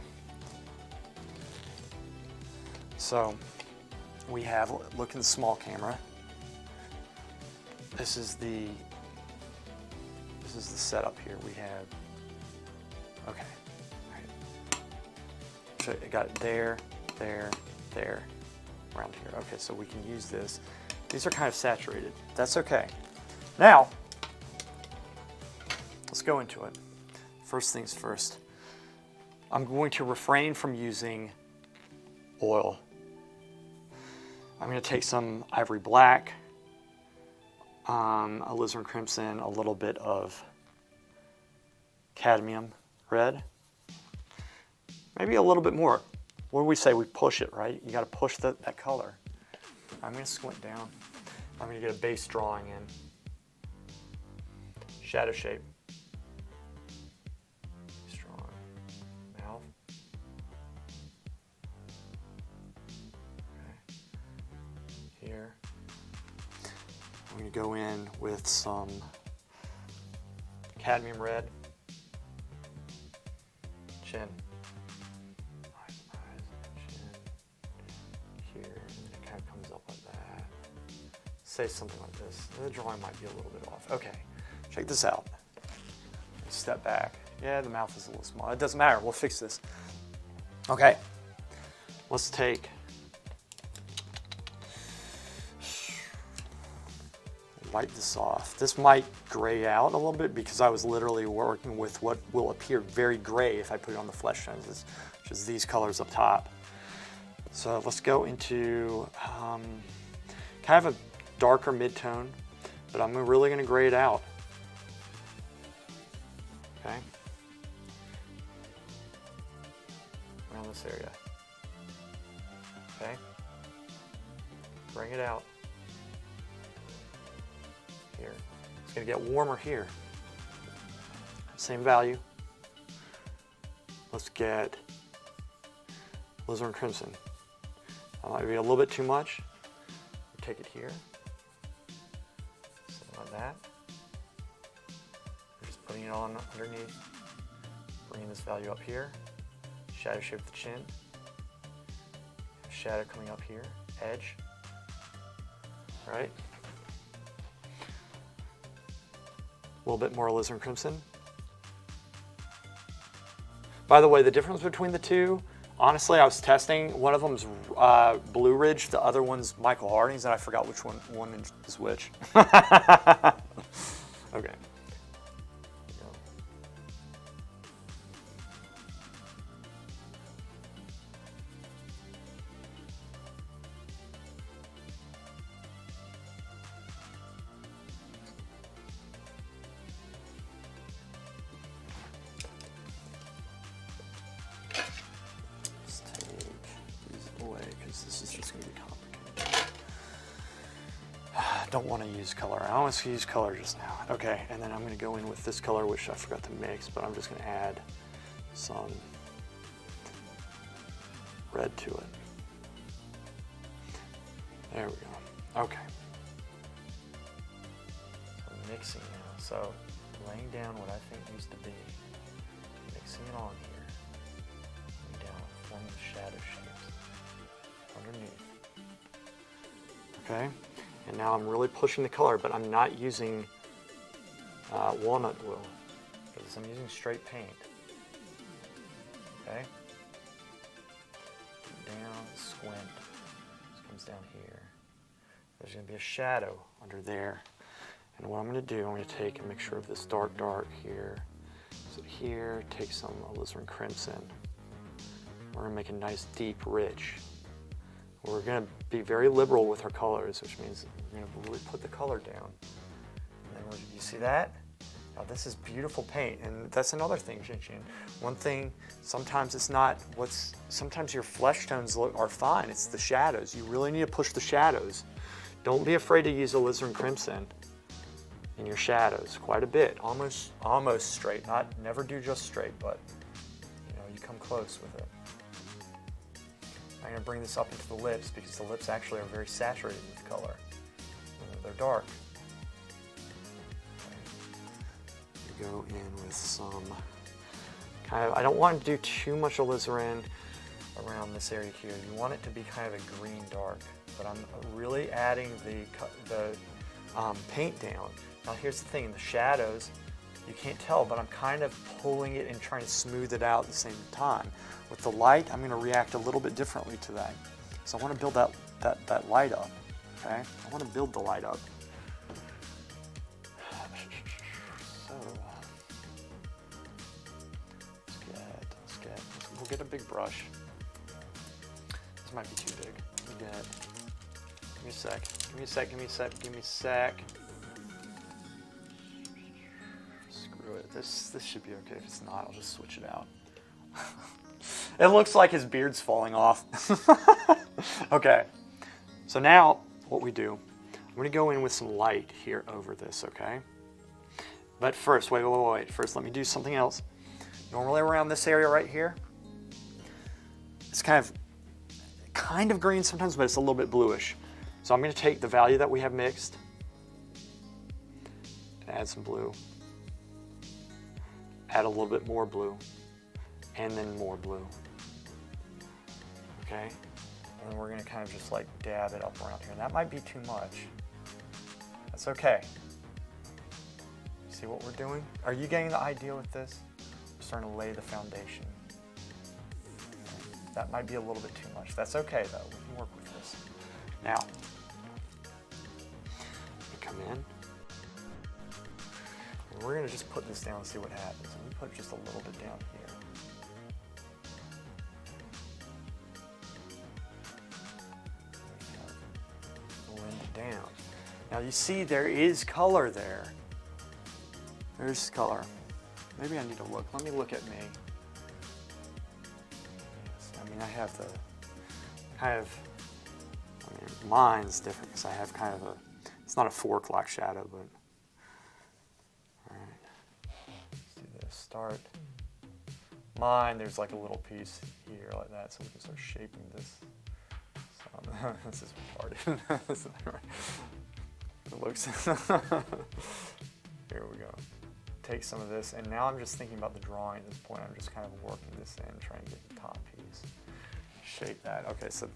So we have, look in the small camera. This is the setup here. We have, okay, all right. So I got it there, there, there, around here. Okay, so we can use this. These are kind of saturated. That's okay. Now, let's go into it. First things first. I'm going to refrain from using oil. I'm going to take some ivory black, alizarin crimson, a little bit of cadmium red, maybe a little bit more. What do we say? We push it, right? You got to push that color. I'm going to squint down. I'm going to get a base drawing in. Shadow shape. Strong. Mouth. Okay. Here. I'm going to go in with some cadmium red. Chin. Eyes, chin. Here, and then it kind of comes up like that. Say something like this. The drawing might be a little bit off. Okay, check this out. Step back. Yeah, the mouth is a little small. It doesn't matter. We'll fix this. Okay. let's wipe this off. This might gray out a little bit because I was literally working with what will appear very gray if I put it on the flesh tones, which is these colors up top. So let's go into kind of a darker mid-tone, but I'm really going to gray it out. Okay. Around this area. Okay. Bring it out. Here. It's going to get warmer here. Same value. Let's get alizarin crimson. That might be a little bit too much. Take it here. Something like that. We're just putting it on underneath. Bringing this value up here. Shadow shape the chin. Shadow coming up here. Edge. Right. A little bit more alizarin crimson. By the way, the difference between the two, honestly, I was testing. One of them's Blue Ridge, the other one's Michael Harding's, and I forgot which one is which. Okay. This is just going to be complicated. I don't want to use color. I want to use color just now. Okay, and then I'm going to go in with this color, which I forgot to mix, but I'm just going to add some red to it. There we go. Okay. So mixing now. So laying down what I think needs to be. Mixing it on here. Laying down, forming the shadow shapes underneath. Okay, and now I'm really pushing the color, but I'm not using walnut glue because I'm using straight paint. Okay, down, squint. This comes down here. There's going to be a shadow under there, and what I'm going to do, I'm going to take a mixture of this dark here. So here, take some alizarin crimson. We're going to make a nice deep rich. We're going to be very liberal with our colors, which means we're going to really put the color down. And then you see that? Now this is beautiful paint, and that's another thing, Jinshin. One thing, sometimes it's not sometimes your flesh tones are fine, it's the shadows. You really need to push the shadows. Don't be afraid to use alizarin crimson in your shadows quite a bit, almost straight. Never do just straight, but you come close with it. I'm going to bring this up into the lips because the lips actually are very saturated with color. They're dark. Okay. You go in with some kind of, I don't want to do too much alizarin around this area here. You want it to be kind of a green dark, but I'm really adding the paint down. Now here's the thing, in the shadows, you can't tell, but I'm kind of pulling it and trying to smooth it out at the same time. With the light, I'm going to react a little bit differently to that. So I want to build that light up, okay? I want to build the light up. So, we'll get a big brush. This might be too big. Give me a sec. Give me a sec. Give me a sec. Give me a sec. Screw it. This should be okay. If it's not, I'll just switch it out. It looks like his beard's falling off. Okay. So now what we do, I'm going to go in with some light here over this, okay? But first, wait. First, let me do something else. Normally around this area right here, it's kind of green sometimes, but it's a little bit bluish. So I'm going to take the value that we have mixed and add some blue. Add a little bit more blue, and then more blue. Okay? And then we're going to kind of just like dab it up around here. And that might be too much. That's okay. See what we're doing? Are you getting the idea with this? We're starting to lay the foundation. That might be a little bit too much. That's okay though, we can work with this. Now, we come in, and we're gonna just put this down and see what happens. Let me put just a little bit down here. Blend it down. Now you see there is color there. There's color. Maybe I need to look. Let me look at me. I mean, I have the kind of, I mean, mine's different because I have kind of a, it's not a fork-like shadow, but, all right. Let's do this, start. Mine, there's like a little piece here like that, so we can start shaping this. This is retarded. It looks, here we go. Take some of this, and now I'm just thinking about the drawing at this point. I'm just kind of working this in, trying to get the top piece. Shape that. Okay, so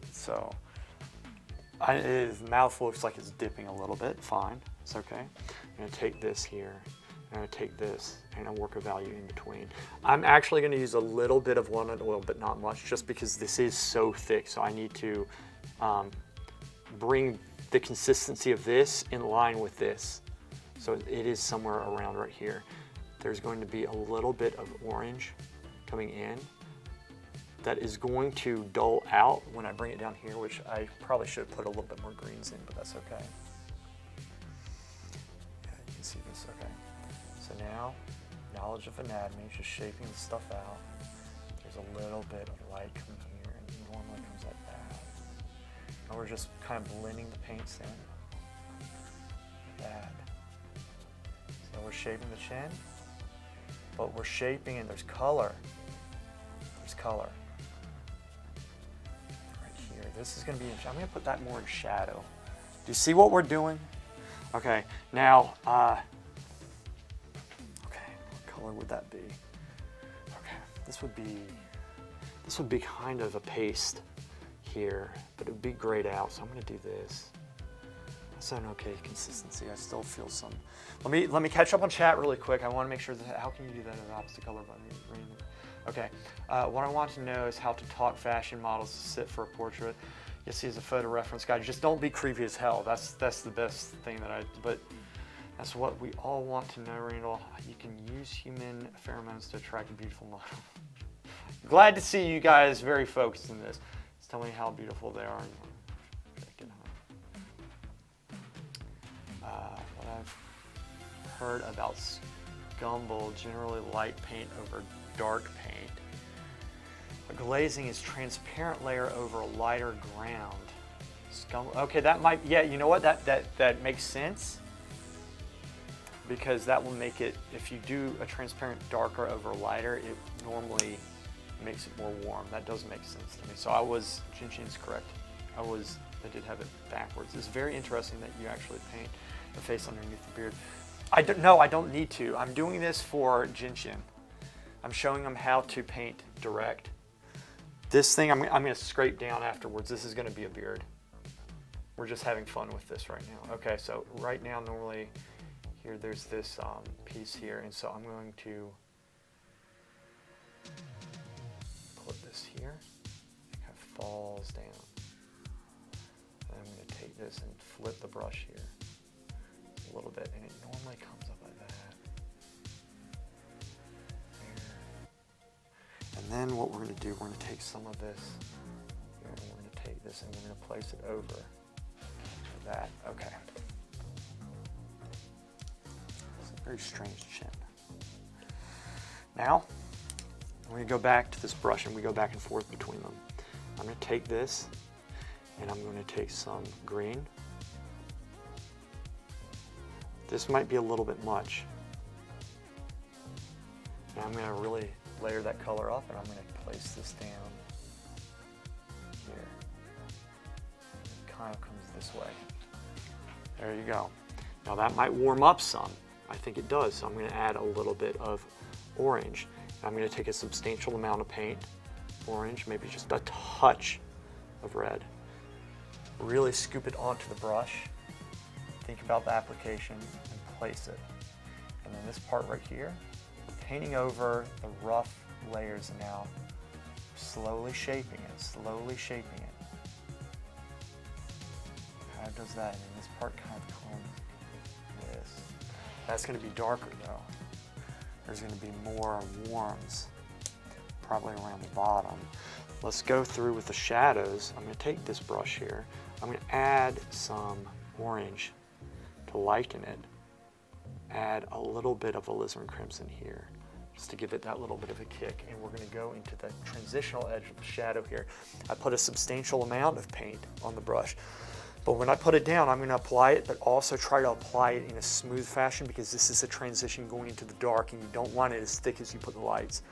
his mouth looks like it's dipping a little bit. Fine, it's okay. I'm going to take this here, I'm going to take this, and I'll work a value in between. I'm actually going to use a little bit of walnut oil, but not much, just because this is so thick, so I need to bring the consistency of this in line with this. So it is somewhere around right here. There's going to be a little bit of orange coming in that is going to dull out when I bring it down here, which I probably should have put a little bit more greens in, but that's okay. Yeah, you can see this, okay. So now, knowledge of anatomy, just shaping the stuff out. There's a little bit of light coming here, and it normally comes like that. And we're just kind of blending the paints in. That. So we're shaping the chin, but we're shaping and there's color. There's color. Right here. This is going to be, I'm going to put that more in shadow. Do you see what we're doing? Okay, now, okay, what color would that be? Okay, this would be kind of a paste here, but it would be grayed out, so I'm going to do this. That's an okay consistency. I still feel some. Let me catch up on chat really quick. I want to make sure that, how can you do that in the opposite color by green? Okay, what I want to know is how to talk fashion models to sit for a portrait. Yes, he has a photo reference guide. Just don't be creepy as hell. That's the best thing but that's what we all want to know, Randall. You can use human pheromones to attract a beautiful model. Glad to see you guys very focused in this. Just tell me how beautiful they are. What I've heard about Scumble, generally light paint over dark paint. But glazing is transparent layer over a lighter ground. Scumble, okay, that might, yeah, you know what, that makes sense. Because that will make it, if you do a transparent darker over lighter, it normally makes it more warm. That does make sense to me. So Jinshin's correct. I did have it backwards. It's very interesting that you actually paint the face underneath the beard. I don't need to. I'm doing this for Jinshin. I'm showing him how to paint direct. This thing I'm going to scrape down afterwards. This is going to be a beard. We're just having fun with this right now. Okay, so right now normally here there's this piece here, and so I'm going to put this here. It kind of falls down. And I'm going to take this and flip the brush here a little bit, and it normally comes up like that. There. And then what we're going to do, we're going to take some of this here, and we're going to take this and we're going to place it over that. Okay. It's a very strange chin. Now, I'm going to go back to this brush and we go back and forth between them. I'm going to take this and I'm going to take some green. This might be a little bit much. Now I'm going to really layer that color up, and I'm going to place this down here. It kind of comes this way. There you go. Now that might warm up some. I think it does. So I'm going to add a little bit of orange. And I'm going to take a substantial amount of paint, orange, maybe just a touch of red. Really scoop it onto the brush. Think about the application and place it. And then this part right here, painting over the rough layers now Slowly shaping it, slowly shaping it. Kind of does that, and this part kind of comes this. That's going to be darker though. There's going to be more warms, probably around the bottom. Let's go through with the shadows. I'm going to take this brush here. I'm going to add some orange to lighten it. Add a little bit of alizarin crimson here, just to give it that little bit of a kick. And we're going to go into the transitional edge of the shadow here. I put a substantial amount of paint on the brush, but when I put it down, I'm going to apply it, but also try to apply it in a smooth fashion, because this is a transition going into the dark, and you don't want it as thick as you put the lights.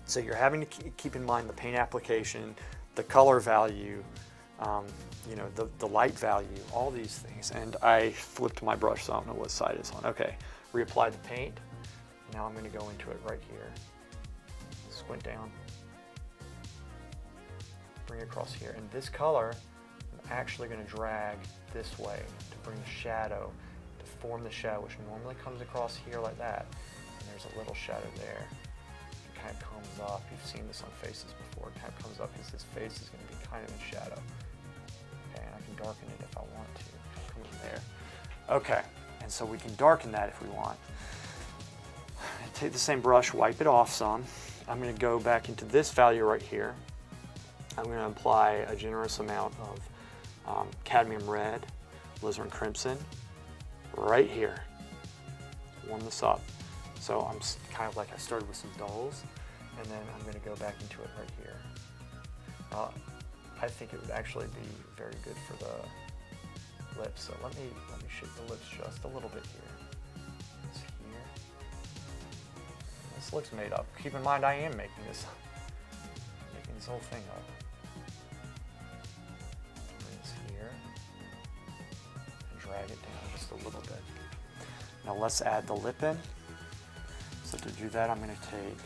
So you're having to keep in mind the paint application, the color value, you know, the light value, all these things. And I flipped my brush, so I don't know what side it's on. Okay, reapply the paint. Now I'm going to go into it right here. Squint down. Bring it across here. And this color, I'm actually going to drag this way to bring the shadow, to form the shadow, which normally comes across here like that. And there's a little shadow there. It kind of comes up. You've seen this on faces before. It kind of comes up because his face is going to be kind of in shadow. Okay, and I can darken it if I want to. Come in there. Okay, and so we can darken that if we want. Take the same brush, wipe it off some. I'm going to go back into this value right here. I'm going to apply a generous amount of cadmium red, alizarin crimson, right here. Warm this up. So I'm kind of like I started with some dulls, and then I'm going to go back into it right here. I think it would actually be very good for the lips. So let me shape the lips just a little bit here. It's here. This looks made up. Keep in mind, I am making this whole thing up. It's here. And drag it down just a little bit. Now let's add the lip in. So to do that, I'm going to take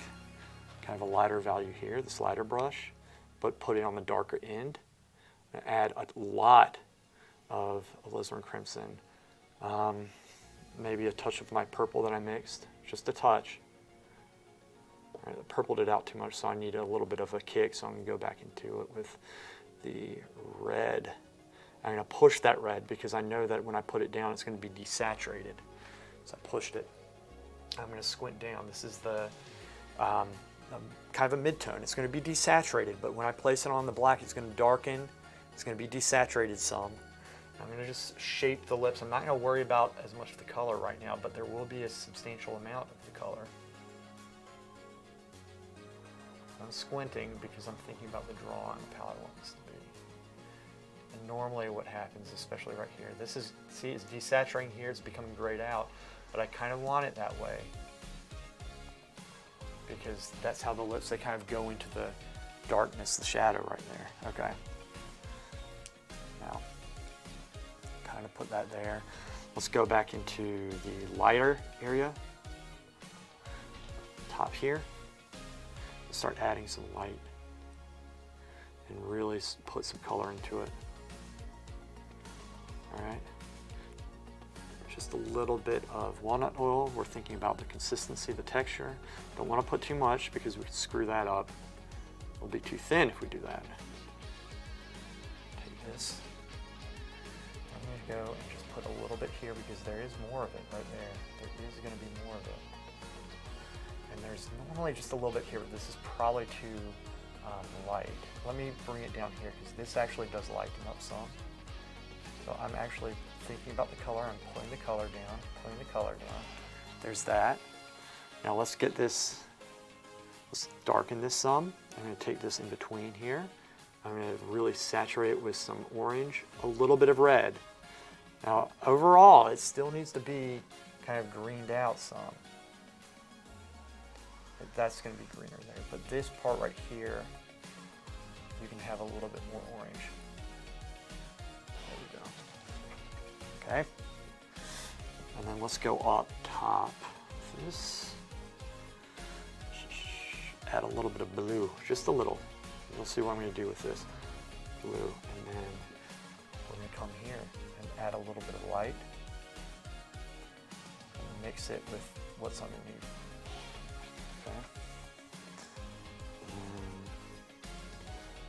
kind of a lighter value here, this lighter brush, but put it on the darker end. And add a lot of alizarin crimson. Maybe a touch of my purple that I mixed, just a touch. I purpled it out too much, so I need a little bit of a kick, so I'm going to go back into it with the red. I'm going to push that red because I know that when I put it down, it's going to be desaturated. So I pushed it. I'm going to squint down. This is the kind of a mid-tone. It's going to be desaturated, but when I place it on the black, it's going to darken. It's going to be desaturated some. I'm going to just shape the lips. I'm not going to worry about as much of the color right now, but there will be a substantial amount of the color. I'm squinting because I'm thinking about the draw and the palette wants to be. And normally what happens, especially right here, this is, see, it's desaturating here, it's becoming grayed out, but I kind of want it that way because that's how the lips, they kind of go into the darkness, the shadow right there. Okay. Now, kind of put that there. Let's go back into the lighter area, top here. Start adding some light and really put some color into it. All right. Just a little bit of walnut oil. We're thinking about the consistency, the texture. Don't want to put too much because we can screw that up. It'll be too thin if we do that. Take this. I'm going to go and just put a little bit here because there is more of it right there. There is going to be more of it. And there's normally just a little bit here, but this is probably too light. Let me bring it down here because this actually does lighten up some. So I'm actually thinking about the color. I'm pulling the color down, pulling the color down. There's that. Now let's get this, let's darken this some. I'm going to take this in between here. I'm going to really saturate it with some orange, a little bit of red. Now overall, it still needs to be kind of greened out some. That's going to be greener there, but this part right here, you can have a little bit more orange. There we go. Okay. And then let's go up top. This. Add a little bit of blue, just a little. We'll see what I'm going to do with this. Blue, and then we're going to come here and add a little bit of light and mix it with what's underneath. Okay.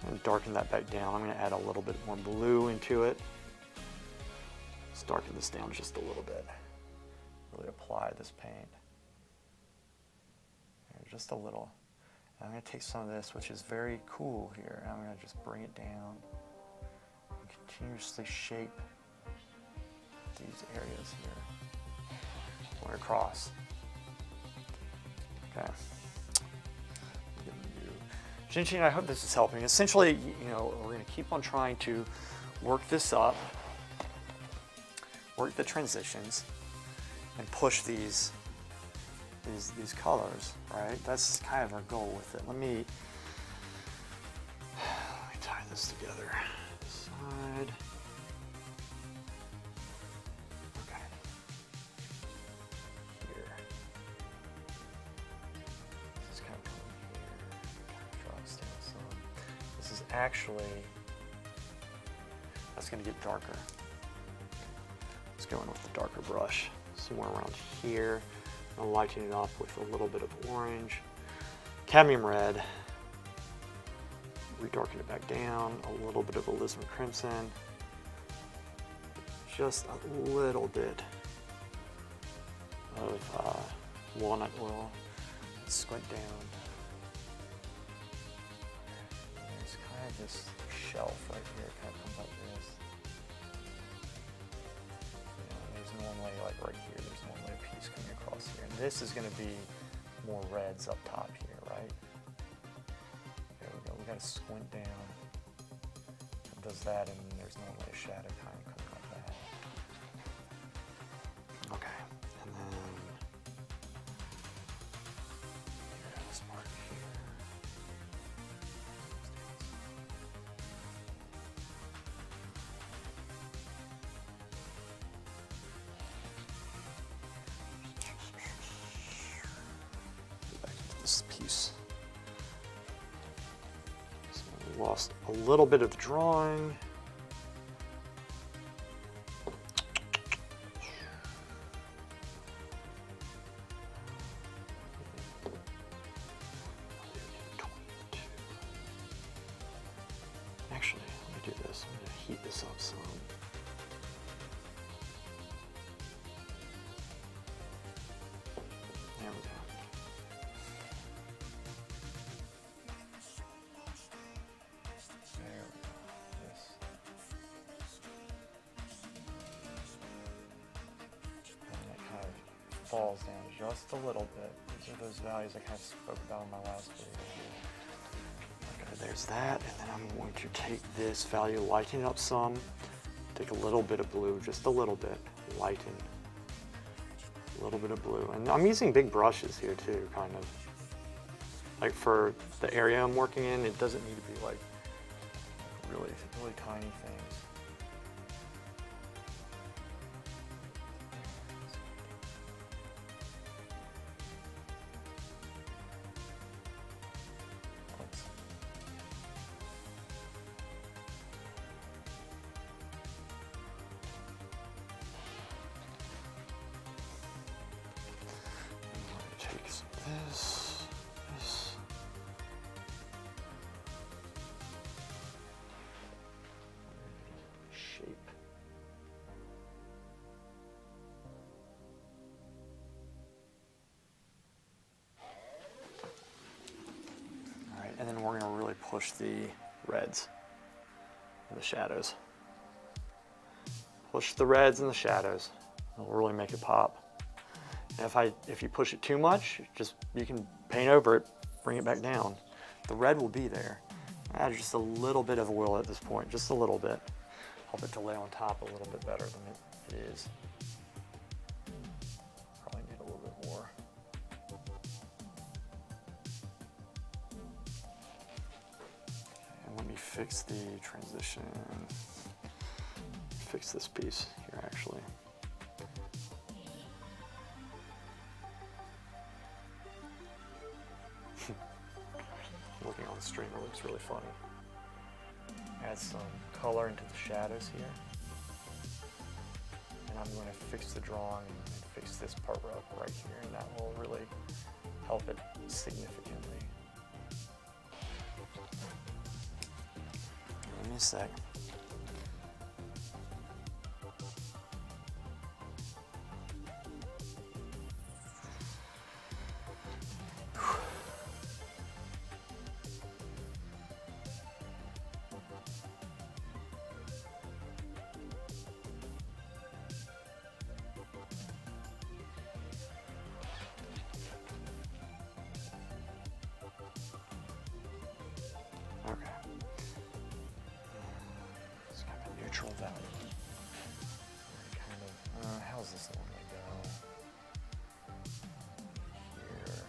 And darken that back down. I'm going to add a little bit more blue into it. Let's darken this down just a little bit. Really apply this paint. Just a little. And I'm going to take some of this, which is very cool here, and I'm going to just bring it down and continuously shape these areas here. Going across. Okay. Jinshin, I hope this is helping. Essentially, you know, we're going to keep on trying to work this up, work the transitions, and push these colors, right? That's kind of our goal with it. Let me tie this together. Side. Okay. Here. This is kind of coming here. Kind of drops down some. This is actually, that's going to get darker. Let's go in with the darker brush. Somewhere around here. I'll lighten it up with a little bit of orange. Cadmium red. Redarken it back down. A little bit of alizarin crimson. Just a little bit of walnut oil. Squint down. There's kind of this shelf right here. It kind of comes like this. There's normally, like right here, there's normally a piece coming across here. And this is going to be more reds up top here, right? There we go. We got to squint down. It does that, and then there's normally a shadow kind of coming like that. Okay. And then this part here. This piece. So we lost a little bit of the drawing. Actually, let me do this. I'm going to heat this up some. There we go. Falls down just a little bit. These are those values I kind of spoke about in my last video. Okay, there's that, and then I'm going to take this value, lighten it up some, take a little bit of blue, just a little bit, lighten, a little bit of blue. And I'm using big brushes here too, kind of. Like for the area I'm working in, it doesn't need to be like really, really tiny things. This. Shape. All right, and then we're going to really push the reds and the shadows. Push the reds and the shadows. It'll really make it pop. And if you push it too much, you can paint over it, bring it back down. The red will be there. Add just a little bit of oil at this point, just a little bit. Help it to lay on top a little bit better than it is. Probably need a little bit more. And let me fix the transition. Fix this piece here actually. Looking on the stream, it looks really funny. Add some color into the shadows here. And I'm going to fix the drawing and fix this part up right here, and that will really help it significantly. a sec. Okay. It's kind of a neutral value. How's this normally go? Here.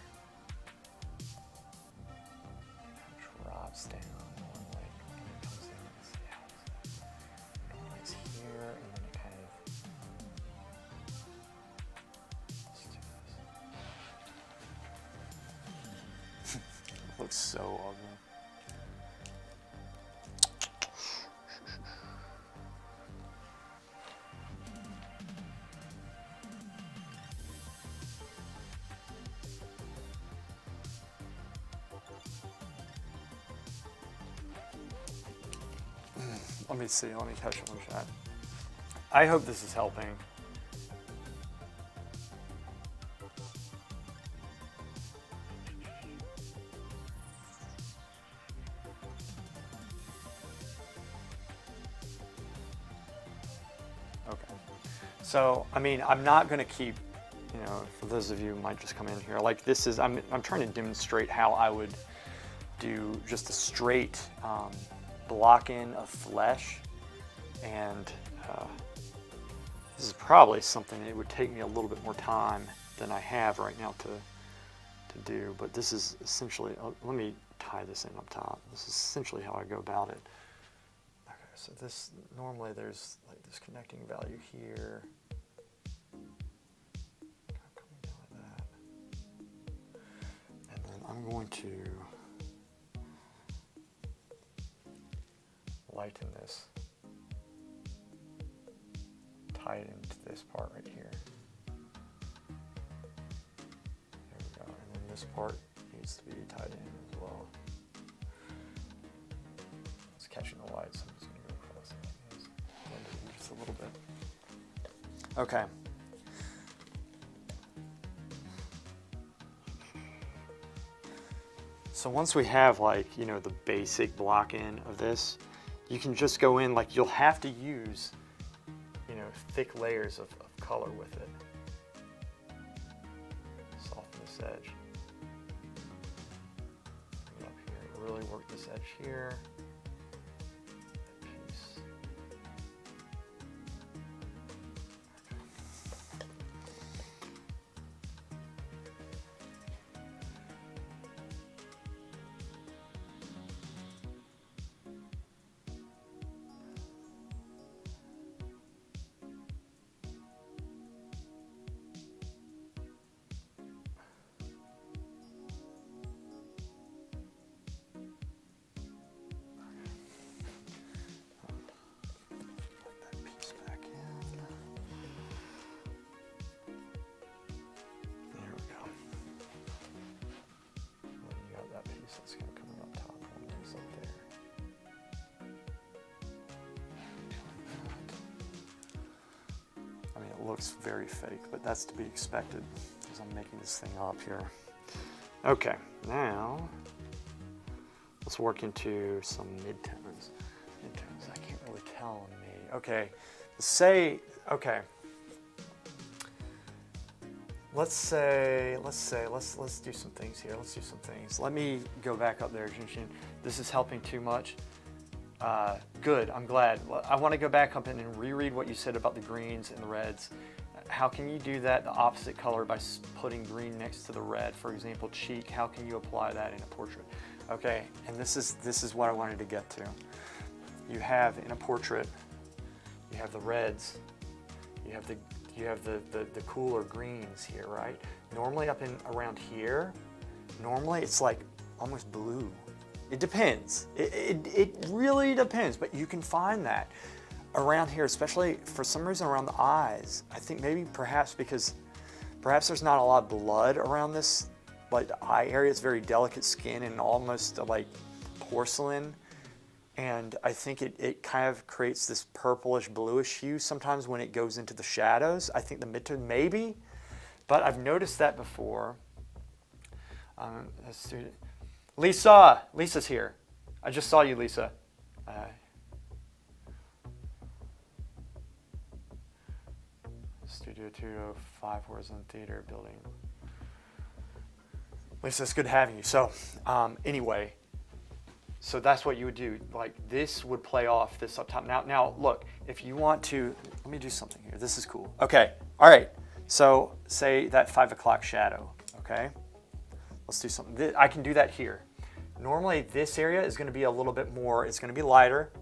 Drops down normally. And it comes in. Let's see how it's that. Normally it's here, and then it kind of. Let's do this. It looks so ugly. Let me see, let me catch one shot. I hope this is helping. Okay. So, I mean, I'm not gonna keep, you know, for those of you who might just come in here, like this is, I'm trying to demonstrate how I would do just a straight, block in of flesh, and this is probably something that would take me a little bit more time than I have right now to do, but this is essentially, let me tie this in up top. This is essentially how I go about it. Okay, so this, normally there's like this connecting value here. Coming down like that. And then I'm going to lighten this, tie it into this part right here. There we go, and then this part needs to be tied in as well. It's catching the light, so I'm just going to go across it like this. Just a little bit. Okay. So once we have, like, you know, the basic block in of this, you can just go in, like, you'll have to use, you know, thick layers of color with it. Soften this edge. Bring it up here, really work this edge here. That piece. That's kind of coming up top one is up there. I mean, it looks very fake, but that's to be expected as I'm making this thing up here. Okay, now let's work into some midtones. Midtones, I can't really tell on me. Okay, okay. Let's do some things here. Let's do some things. Let me go back up there, Jinshin. This is helping too much. Good, I'm glad. I want to go back up and reread what you said about the greens and the reds. How can you do that the opposite color by putting green next to the red? For example, cheek, how can you apply that in a portrait? Okay, and this is what I wanted to get to. You have, in a portrait, you have the reds, you have the cooler greens here, right? Normally up in around here, normally it's like almost blue. It depends. It really depends, but you can find that around here, especially for some reason around the eyes. I think maybe perhaps because there's not a lot of blood around this, like the eye area. It's very delicate skin and almost like porcelain. And I think it kind of creates this purplish bluish hue sometimes when it goes into the shadows. I think the midtone maybe, but I've noticed that before. Lisa's here. I just saw you, Lisa. Studio 205 Horizon Theater building. Lisa, it's good having you. So anyway, so that's what you would do. Like this would play off this up top. Now look, if you want to, let me do something here. This is cool. Okay, all right. So say that 5 o'clock shadow, okay? Let's do something. I can do that here. Normally this area is gonna be a little bit more, it's gonna be lighter,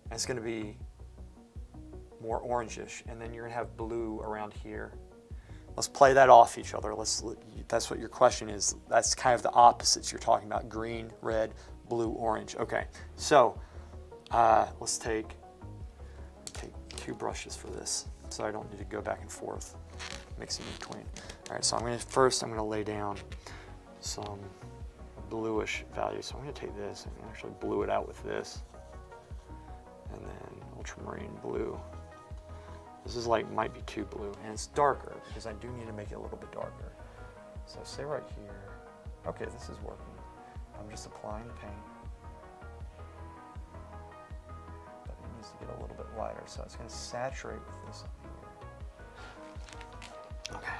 and it's gonna be more orangish, and then you're gonna have blue around here. Let's play that off each other. That's what your question is. That's kind of the opposites you're talking about, green, red, blue, orange. Okay, so let's take 2 brushes for this, so I don't need to go back and forth, mixing in between. All right, so I'm gonna lay down some bluish value. So I'm gonna take this and actually blue it out with this, and then ultramarine blue. This is like, might be too blue, and it's darker because I do need to make it a little bit darker. So say right here, okay, this is working. I'm just applying the paint, but it needs to get a little bit lighter, so it's going to saturate with this up here. Okay,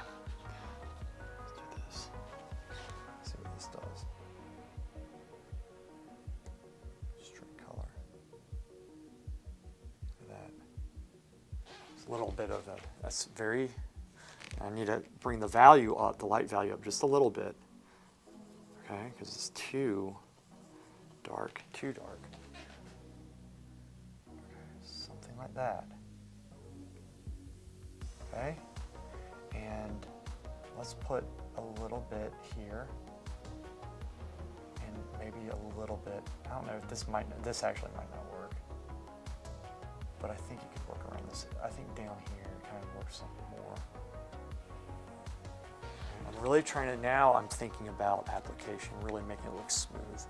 let's do this. Let's see what this does. Straight color. Look at that. It's a little bit of that. That's very. I need to bring the value up, the light value up just a little bit. Okay, because it's too dark, Okay, something like that. Okay, and let's put a little bit here, and maybe a little bit. I don't know if this actually might not work, but I think you could work around this. I think down here kind of works something more. I'm really trying to, now I'm thinking about application, really making it look smooth.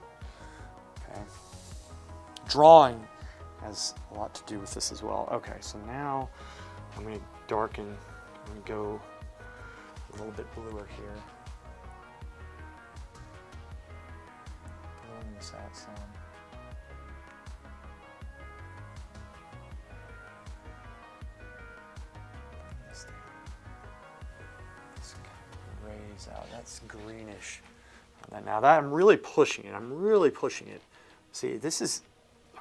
Okay. Drawing has a lot to do with this as well. Okay, so now I'm going to darken, I'm going to go a little bit bluer here. Blowing this out some. Bring this down. This kind of rays out. That's greenish. Now that I'm really pushing it. See, this is,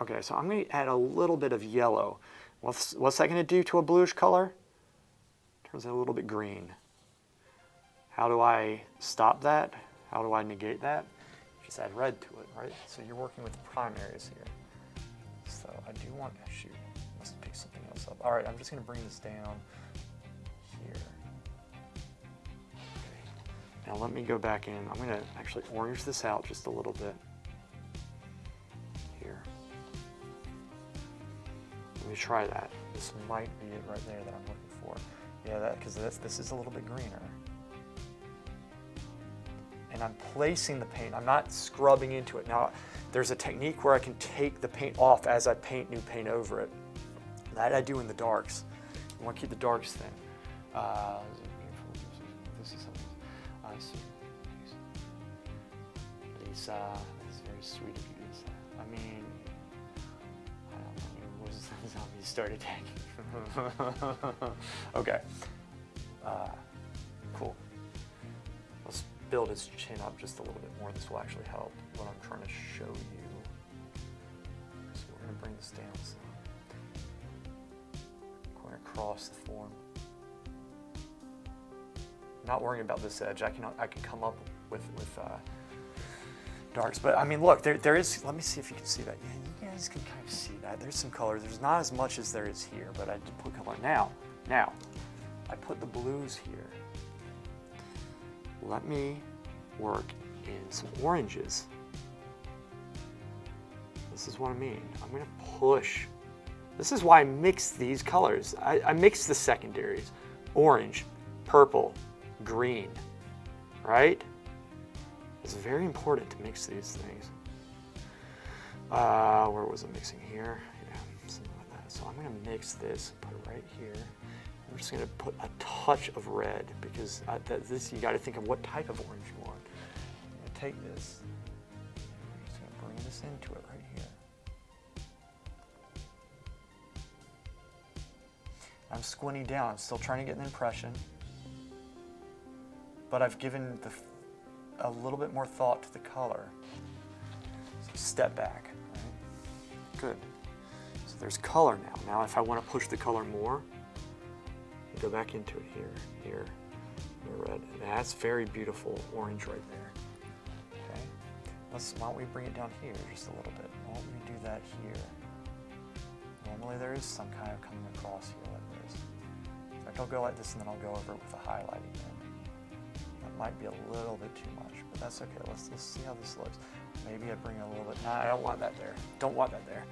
okay, so I'm going to add a little bit of yellow. What's that going to do to a bluish color? Turns it a little bit green. How do I stop that? How do I negate that? Just add red to it, right? So you're working with the primaries here. So I do want, shoot, I must pick something else up. All right, I'm just going to bring this down here. Now let me go back in. I'm going to actually orange this out just a little bit. Here. Let me try that. This might be it right there that I'm looking for. Yeah, because this is a little bit greener. And I'm placing the paint. I'm not scrubbing into it. Now, there's a technique where I can take the paint off as I paint new paint over it. That I do in the darks. You want to keep the darks thin. This is something. Lisa, that's very sweet of you, Lisa. I mean, I don't know, what was the zombie started attacking? Okay. Cool. Let's build his chin up just a little bit more. This will actually help what I'm trying to show you. So we're going to bring this down some. Going across the form. Not worrying about this edge. I can come up with darks, but I mean, look, there is. Let me see if you can see that. Yeah, you guys can kind of see that. There's some color. There's not as much as there is here, but I did put color. Now, I put the blues here. Let me work in some oranges. This is what I mean. I'm going to push. This is why I mix these colors. I mix the secondaries: orange, purple, green, right? It's very important to mix these things. Where was it mixing here? Yeah, something like that. So I'm gonna mix this, put it right here. I'm just gonna put a touch of red because this, you gotta think of what type of orange you want. I'm gonna take this, I'm just gonna bring this into it right here. I'm squinting down, I'm still trying to get an impression, but I've given a little bit more thought to the color. So step back, right? Good. So there's color now. Now if I want to push the color more, I go back into it here, the red. And that's very beautiful orange right there. Okay. Why don't we bring it down here just a little bit? Why don't we do that here? Normally there is some kind of coming across here like this. In fact, I'll go like this and then I'll go over it with a highlighting pen. That might be a little bit too much, but that's okay. Let's see how this looks. Maybe I bring it a little bit. No, I don't want that there. Don't want that there.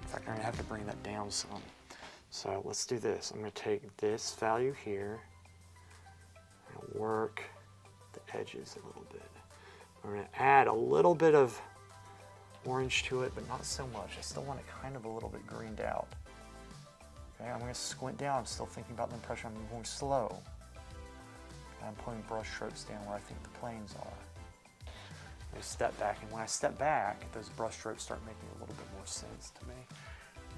In fact, I'm gonna have to bring that down some. So let's do this. I'm gonna take this value here. I'm gonna work the edges a little bit. We're gonna add a little bit of orange to it, but not so much. I still want it kind of a little bit greened out. Okay, I'm gonna squint down. I'm still thinking about the impression. I'm going slow. And I'm putting brush strokes down where I think the planes are. I step back, and when I step back, those brush strokes start making a little bit more sense to me.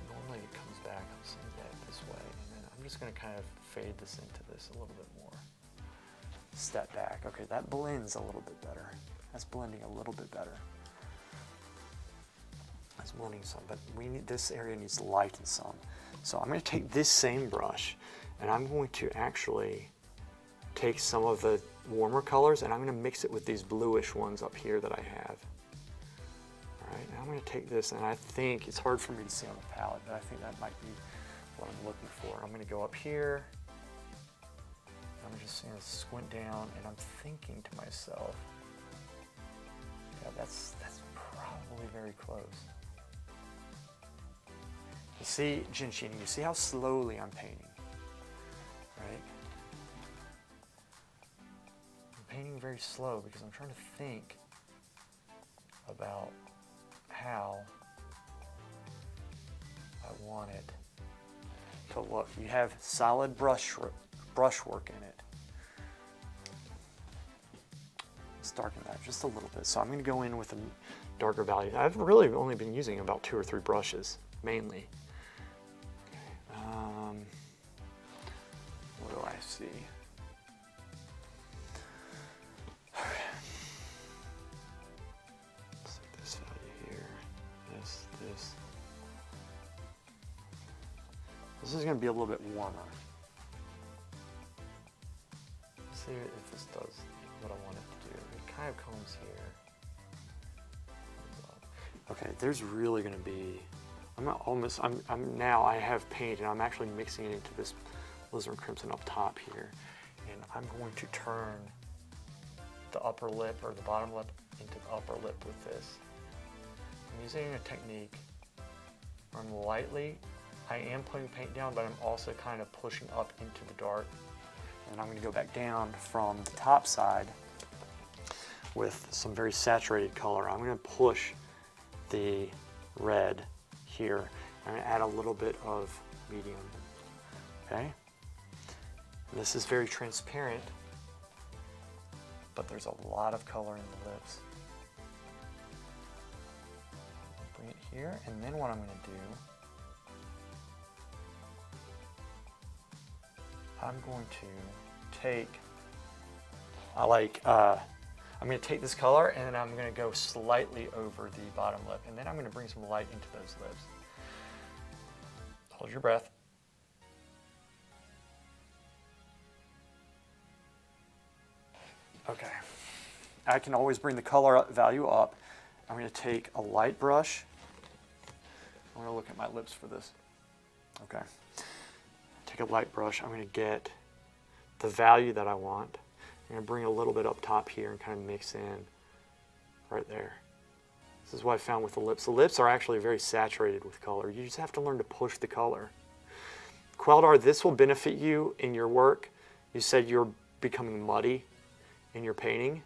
Normally it comes back, I'm seeing that this way, and then I'm just gonna kind of fade this into this a little bit more. Step back, okay, that blends a little bit better. That's blending a little bit better. That's blending some, but this area needs to lighten some. So I'm gonna take this same brush, and I'm going to actually take some of the warmer colors and I'm going to mix it with these bluish ones up here that I have. All right, now I'm going to take this, and I think it's hard for me to see on the palette, but I think that might be what I'm looking for. I'm going to go up here. I'm just going to squint down, and I'm thinking to myself, yeah, that's probably very close. You see, Jinshin, you see how slowly I'm painting, right? Painting very slow because I'm trying to think about how I want it to look. You have solid brushwork in it. Let's darken that just a little bit. So I'm going to go in with a darker value. I've really only been using about 2 or 3 brushes, mainly. Okay. What do I see? This is going to be a little bit warmer. Let's see if this does what I want it to do. It kind of comes here. Okay, there's really going to be, now I have paint and I'm actually mixing it into this alizarin crimson up top here. And I'm going to turn the upper lip or the bottom lip into the upper lip with this. I'm using a technique where I am putting paint down, but I'm also kind of pushing up into the dark. And I'm going to go back down from the top side with some very saturated color. I'm going to push the red here. I'm going to add a little bit of medium. Okay? And this is very transparent, but there's a lot of color in the lips. Bring it here, and then what I'm going to do, I'm going to take, I'm going to take this color and then I'm going to go slightly over the bottom lip, and then I'm going to bring some light into those lips. Hold your breath. Okay, I can always bring the color value up. I'm going to take a light brush. I'm going to look at my lips for this. Okay. Take a light brush. I'm going to get the value that I want. I'm going to bring a little bit up top here and kind of mix in right there. This is what I found with the lips. The lips are actually very saturated with color. You just have to learn to push the color. Queldar, this will benefit you in your work. You said you're becoming muddy in your painting,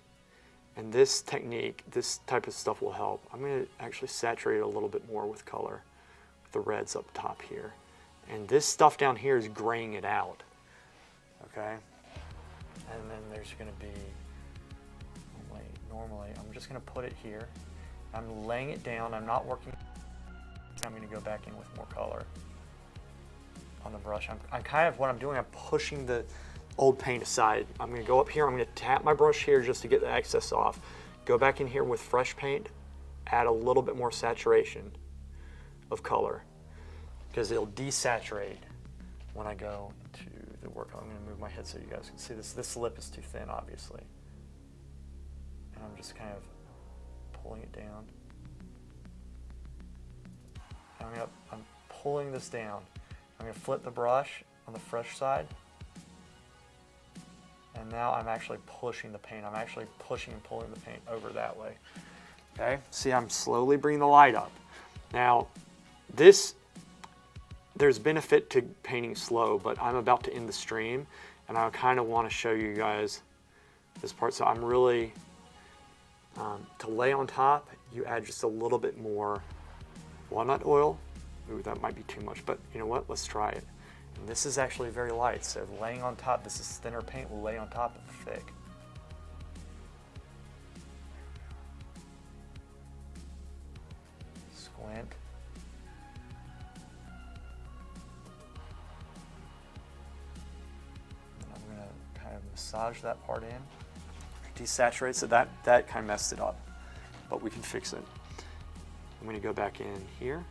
And this technique, this type of stuff will help. I'm going to actually saturate it a little bit more with color, with the reds up top here. And this stuff down here is graying it out, okay? And then there's going to be, normally I'm just going to put it here. I'm laying it down. I'm not working. I'm going to go back in with more color on the brush. I'm kind of, what I'm doing, I'm pushing the old paint aside. I'm going to go up here, I'm going to tap my brush here just to get the excess off. Go back in here with fresh paint, add a little bit more saturation of color because it'll desaturate when I go to the work. I'm going to move my head so you guys can see this. This lip is too thin, obviously. And I'm just kind of pulling it down. I'm pulling this down. I'm going to flip the brush on the fresh side. And now I'm actually pushing the paint. I'm actually pushing and pulling the paint over that way. Okay, see, I'm slowly bringing the light up. Now, there's benefit to painting slow, but I'm about to end the stream, and I kind of want to show you guys this part. So I'm really, to lay on top, you add just a little bit more walnut oil. Ooh, that might be too much, but you know what? Let's try it. And this is actually very light, so laying on top, this is thinner paint, will lay on top of the thick. Squint. And I'm going to kind of massage that part in. Desaturate, so that kind of messed it up, but we can fix it. I'm going to go back in here.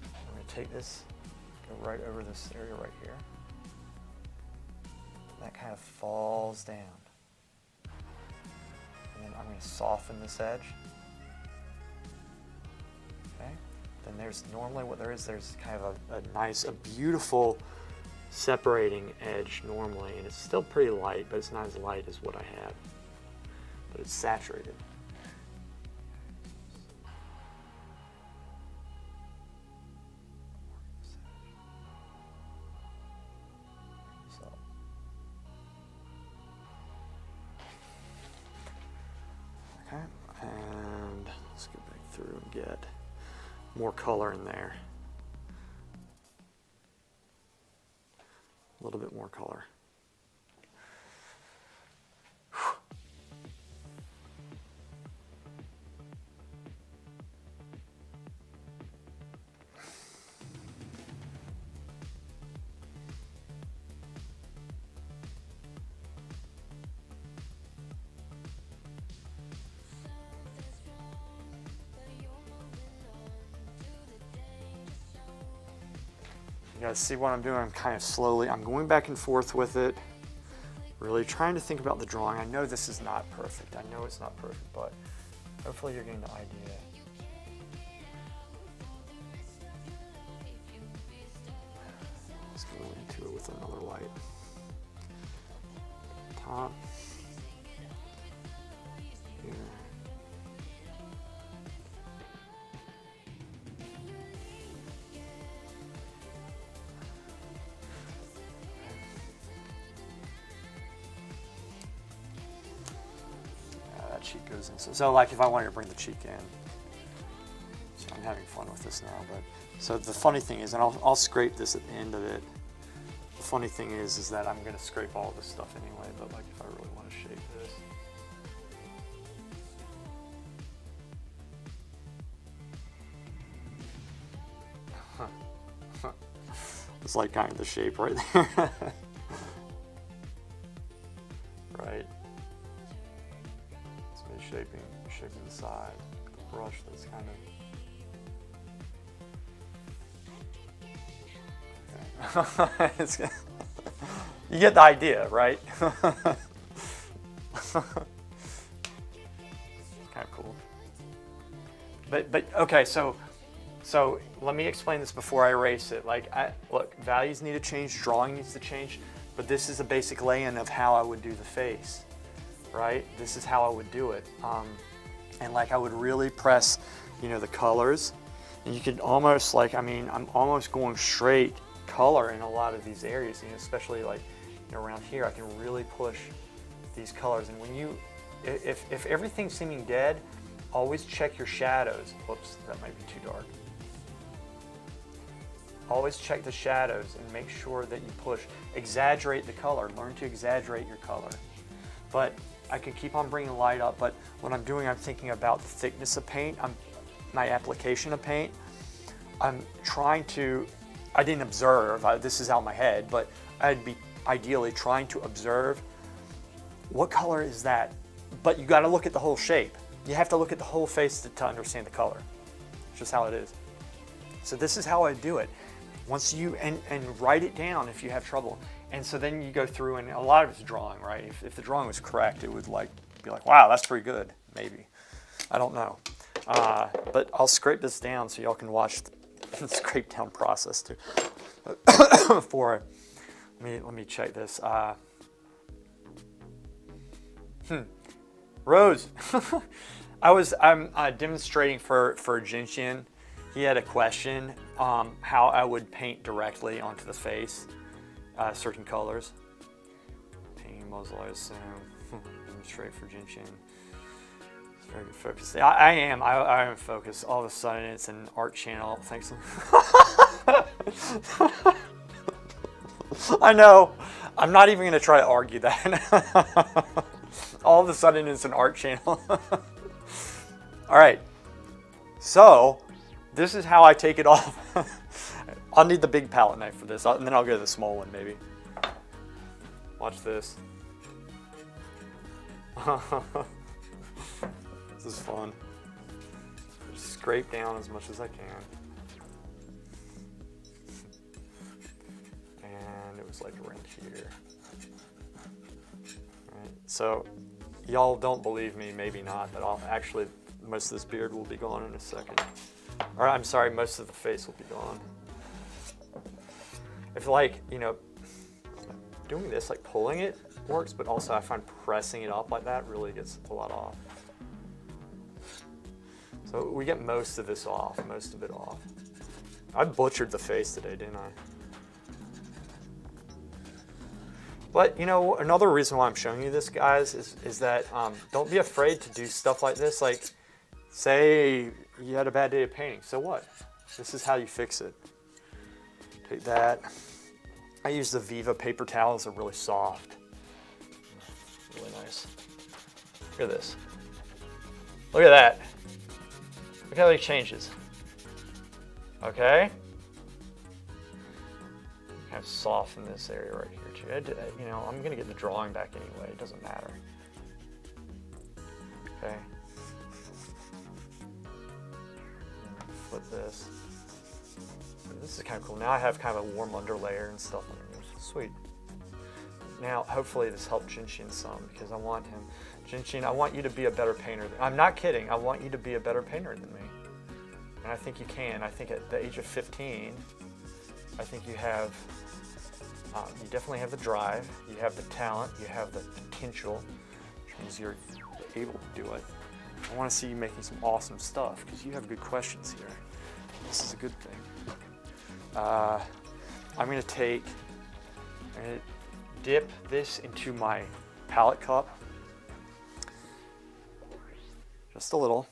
I'm going to take this, go right over this area right here. That kind of falls down. And then I'm going to soften this edge. Okay. Then there's normally what there is, there's kind of a beautiful separating edge normally, and it's still pretty light, but it's not as light as what I have. But it's saturated. Okay, and let's go back through and get more color in there. A little bit more color. You guys see what I'm doing? I'm kind of slowly, I'm going back and forth with it, really trying to think about the drawing. I know this is not perfect. I know it's not perfect, but hopefully you're getting the idea. Let's go into it with another light. Top. Here. Cheek goes in. So like if I wanted to bring the cheek in, so I'm having fun with this now, but so the funny thing is, and I'll scrape this at the end of it. The funny thing is that I'm going to scrape all this stuff anyway, but like if I really want to shape this. It's like kind of the shape right there. Right. Shaping the side, the brush that's kind of. Okay. You get the idea, right? Kind of cool. But okay, so let me explain this before I erase it. Like, look, values need to change, drawing needs to change, but this is a basic lay-in of how I would do the face. Right? This is how I would do it. And like I would really press, you know, the colors. And you could almost like, I mean, I'm almost going straight color in a lot of these areas, you know, especially like, you know, around here, I can really push these colors. And when you if everything's seeming dead, always check your shadows. Whoops, that might be too dark. Always check the shadows and make sure that you push. Exaggerate the color. Learn to exaggerate your color. But I can keep on bringing light up, but what I'm doing, I'm thinking about the thickness of paint, my application of paint. I'm trying to, I didn't observe, this is out of my head, but I'd be ideally trying to observe what color is that. But you got to look at the whole shape. You have to look at the whole face to understand the color. It's just how it is. So this is how I do it. Once you, and write it down if you have trouble. And so then you go through, and a lot of it's drawing, right? If the drawing was correct, it would be like, wow, that's pretty good, maybe. I don't know. But I'll scrape this down so y'all can watch the scrape down process too. Let me check this. Rose. I'm demonstrating for Jinshin. He had a question how I would paint directly onto the face certain colors. Painting mausoleum, demonstrate for Jinshin. It's very good focus. I am focused. All of a sudden, it's an art channel. Thanks. I know. I'm not even going to try to argue that. All of a sudden, it's an art channel. All right. So, this is how I take it off. I'll need the big palette knife for this, and then I'll go to the small one, maybe. Watch this. This is fun. Just scrape down as much as I can. And it was like right here. Right. So, y'all don't believe me, maybe not, but I'll actually, most of this beard will be gone in a second. Or I'm sorry, most of the face will be gone. If doing this, like pulling it works, but also I find pressing it up like that really gets a lot off. So we get most of this off, most of it off. I butchered the face today, didn't I? But another reason why I'm showing you this, guys, is that don't be afraid to do stuff like this. Like, say you had a bad day of painting, so what? This is how you fix it. Take that. I use the Viva paper towels. They're really soft. Really nice. Look at this. Look at that. Look how he changes. Okay? Kind of soften this area right here too. I'm gonna get the drawing back anyway. It doesn't matter. Okay. Flip this. This is kind of cool. Now I have kind of a warm underlayer and stuff underneath. Sweet. Now, hopefully this helped Jinshin some, because I want him. Jinshin, I want you to be a better painter. I'm not kidding. I want you to be a better painter than me. And I think you can. I think at the age of 15, I think you have, you definitely have the drive, you have the talent, you have the potential, which means you're able to do it. I want to see you making some awesome stuff, because you have good questions here. This is a good thing. I'm going to dip this into my palette cup. Just a little.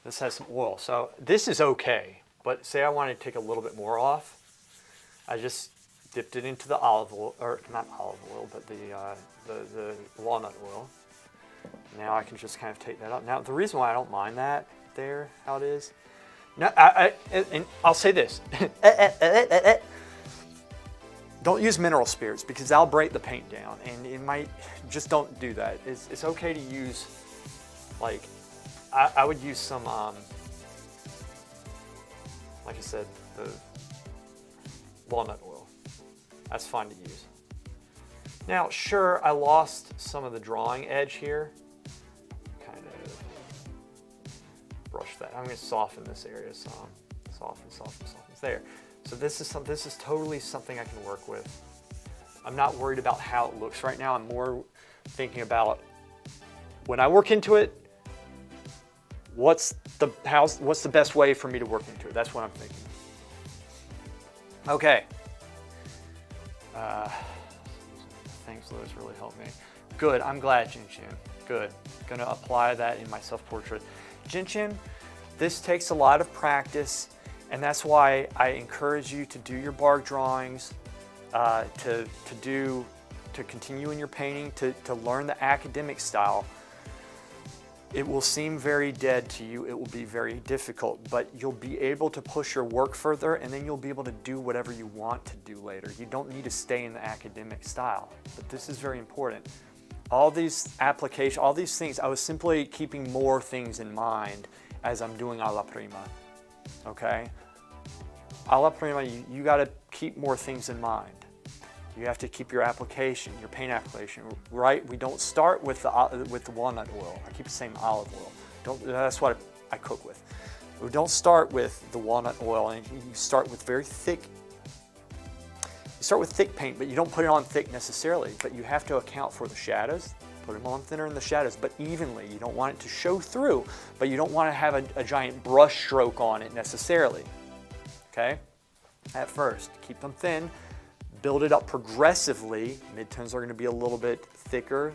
This has some oil. So this is okay, but say I want to take a little bit more off. I just dipped it into the olive oil, or not olive oil, but the walnut oil. Now I can just kind of take that up. Now the reason why I don't mind that there, how it is, no, and I'll say this. Don't use mineral spirits, because that'll break the paint down, and it might, just don't do that. It's okay to use, like, I would use some, like I said, the walnut oil. That's fine to use. Now, sure, I lost some of the drawing edge here. Kind of brush that. I'm going to soften this area some. Soften. There. So this is totally something I can work with. I'm not worried about how it looks right now. I'm more thinking about, when I work into it, what's the best way for me to work into it? That's what I'm thinking. Okay. Thanks. those really helped me. Good, I'm glad, Jinshin. Good. Gonna apply that in my self-portrait. Jinshin, this takes a lot of practice, and that's why I encourage you to do your bark drawings, to continue in your painting, to learn the academic style. It will seem very dead to you, it will be very difficult, but you'll be able to push your work further, and then you'll be able to do whatever you want to do later. You don't need to stay in the academic style, but this is very important. All these applications, all these things, I was simply keeping more things in mind as I'm doing alla prima, okay? Alla prima, you gotta keep more things in mind. You have to keep your application, your paint application, right? We don't start with the walnut oil. I keep saying olive oil. That's what I cook with. We don't start with the walnut oil, and you start with very thick. You start with thick paint, but you don't put it on thick necessarily. But you have to account for the shadows. Put them on thinner in the shadows, but evenly. You don't want it to show through, but you don't want to have a giant brush stroke on it necessarily. Okay? At first, keep them thin. Build it up progressively. Midtones are going to be a little bit thicker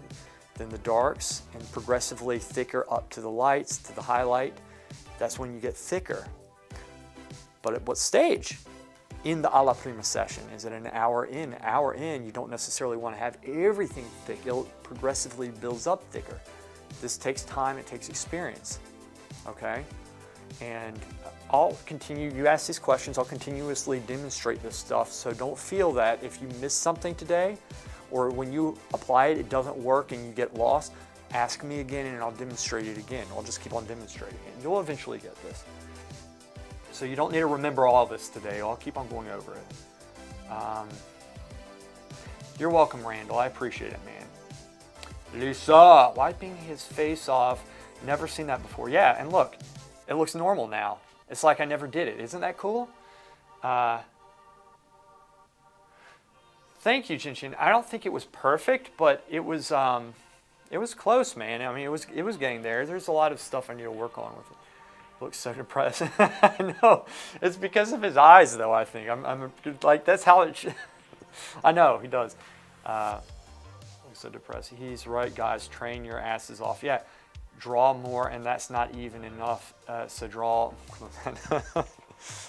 than the darks, and progressively thicker up to the lights, to the highlight. That's when you get thicker. But at what stage? In the alla prima session. Is it an hour in? Hour in, you don't necessarily want to have everything thick. It progressively builds up thicker. This takes time, it takes experience. Okay? And I'll continue, you ask these questions, I'll continuously demonstrate this stuff, so don't feel that if you miss something today, or when you apply it, it doesn't work and you get lost, ask me again and I'll demonstrate it again. I'll just keep on demonstrating it. You'll eventually get this. So you don't need to remember all this today, I'll keep on going over it. You're welcome, Randall, I appreciate it, man. Lisa, wiping his face off, never seen that before. Yeah, and look, it looks normal now. It's like I never did it. Isn't that cool? Thank you, Jinshin. I don't think it was perfect, but it was close, man. I mean, it was getting there. There's a lot of stuff I need to work on with it. Looks so depressed. I know. It's because of his eyes, though. I think I'm like that's how it. I know he does. Looks so depressed. He's right, guys. Train your asses off. Yeah. Draw more, and that's not even enough, so draw.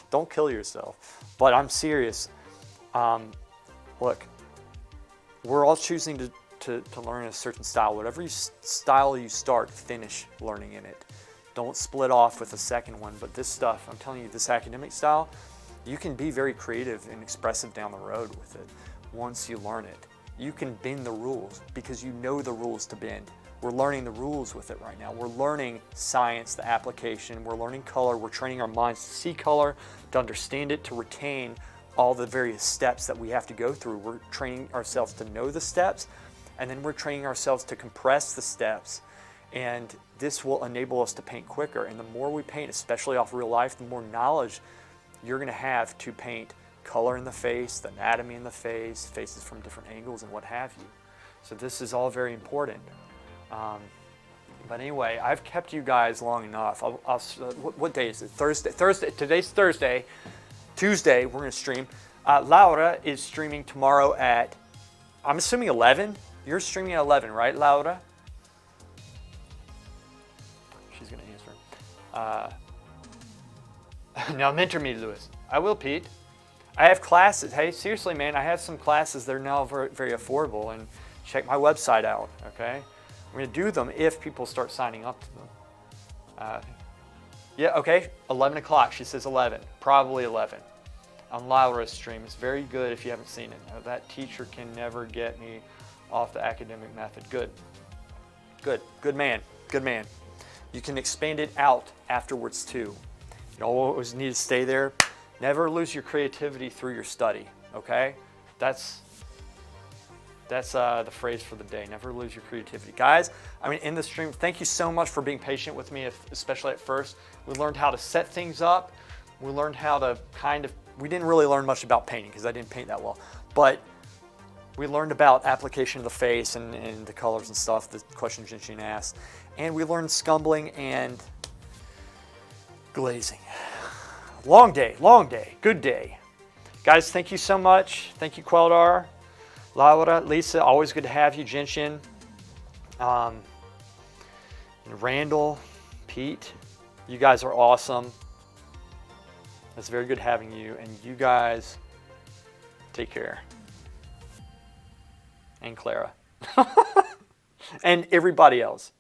Don't kill yourself. But I'm serious. Look, we're all choosing to learn a certain style. Whatever style you start, finish learning in it. Don't split off with a second one, but this stuff, I'm telling you, this academic style, you can be very creative and expressive down the road with it once you learn it. You can bend the rules because you know the rules to bend. We're learning the rules with it right now. We're learning science, the application. We're learning color. We're training our minds to see color, to understand it, to retain all the various steps that we have to go through. We're training ourselves to know the steps, and then we're training ourselves to compress the steps. And this will enable us to paint quicker. And the more we paint, especially off real life, the more knowledge you're going to have to paint color in the face, the anatomy in the face, faces from different angles, and what have you. So this is all very important. But anyway, I've kept you guys long enough. What day is it? Thursday. Today's Thursday. Tuesday, we're going to stream. Laura is streaming tomorrow at, I'm assuming 11? You're streaming at 11, right, Laura? She's going to answer. Now mentor me, Lewis. I will, Pete. I have classes. Hey, seriously, man, I have some classes that are now very, very affordable, and check my website out, okay? I'm going to do them if people start signing up to them. Yeah, okay, 11 o'clock. She says 11, probably 11. On Laura's stream. It's very good if you haven't seen it. Now, that teacher can never get me off the academic method. Good. Good. Good man. Good man. You can expand it out afterwards too. You don't always need to stay there. Never lose your creativity through your study, okay? That's the phrase for the day. Never lose your creativity. Guys, I mean, in the stream, thank you so much for being patient with me, especially at first. We learned how to set things up. We learned how to we didn't really learn much about painting because I didn't paint that well. But we learned about application of the face and the colors and stuff, the question Jinshin asked. And we learned scumbling and glazing. Long day, good day. Guys, thank you so much. Thank you, Queldar. Laura, Lisa, always good to have you. Genshin, and Randall, Pete, you guys are awesome. It's very good having you, and you guys take care. And Clara. And everybody else.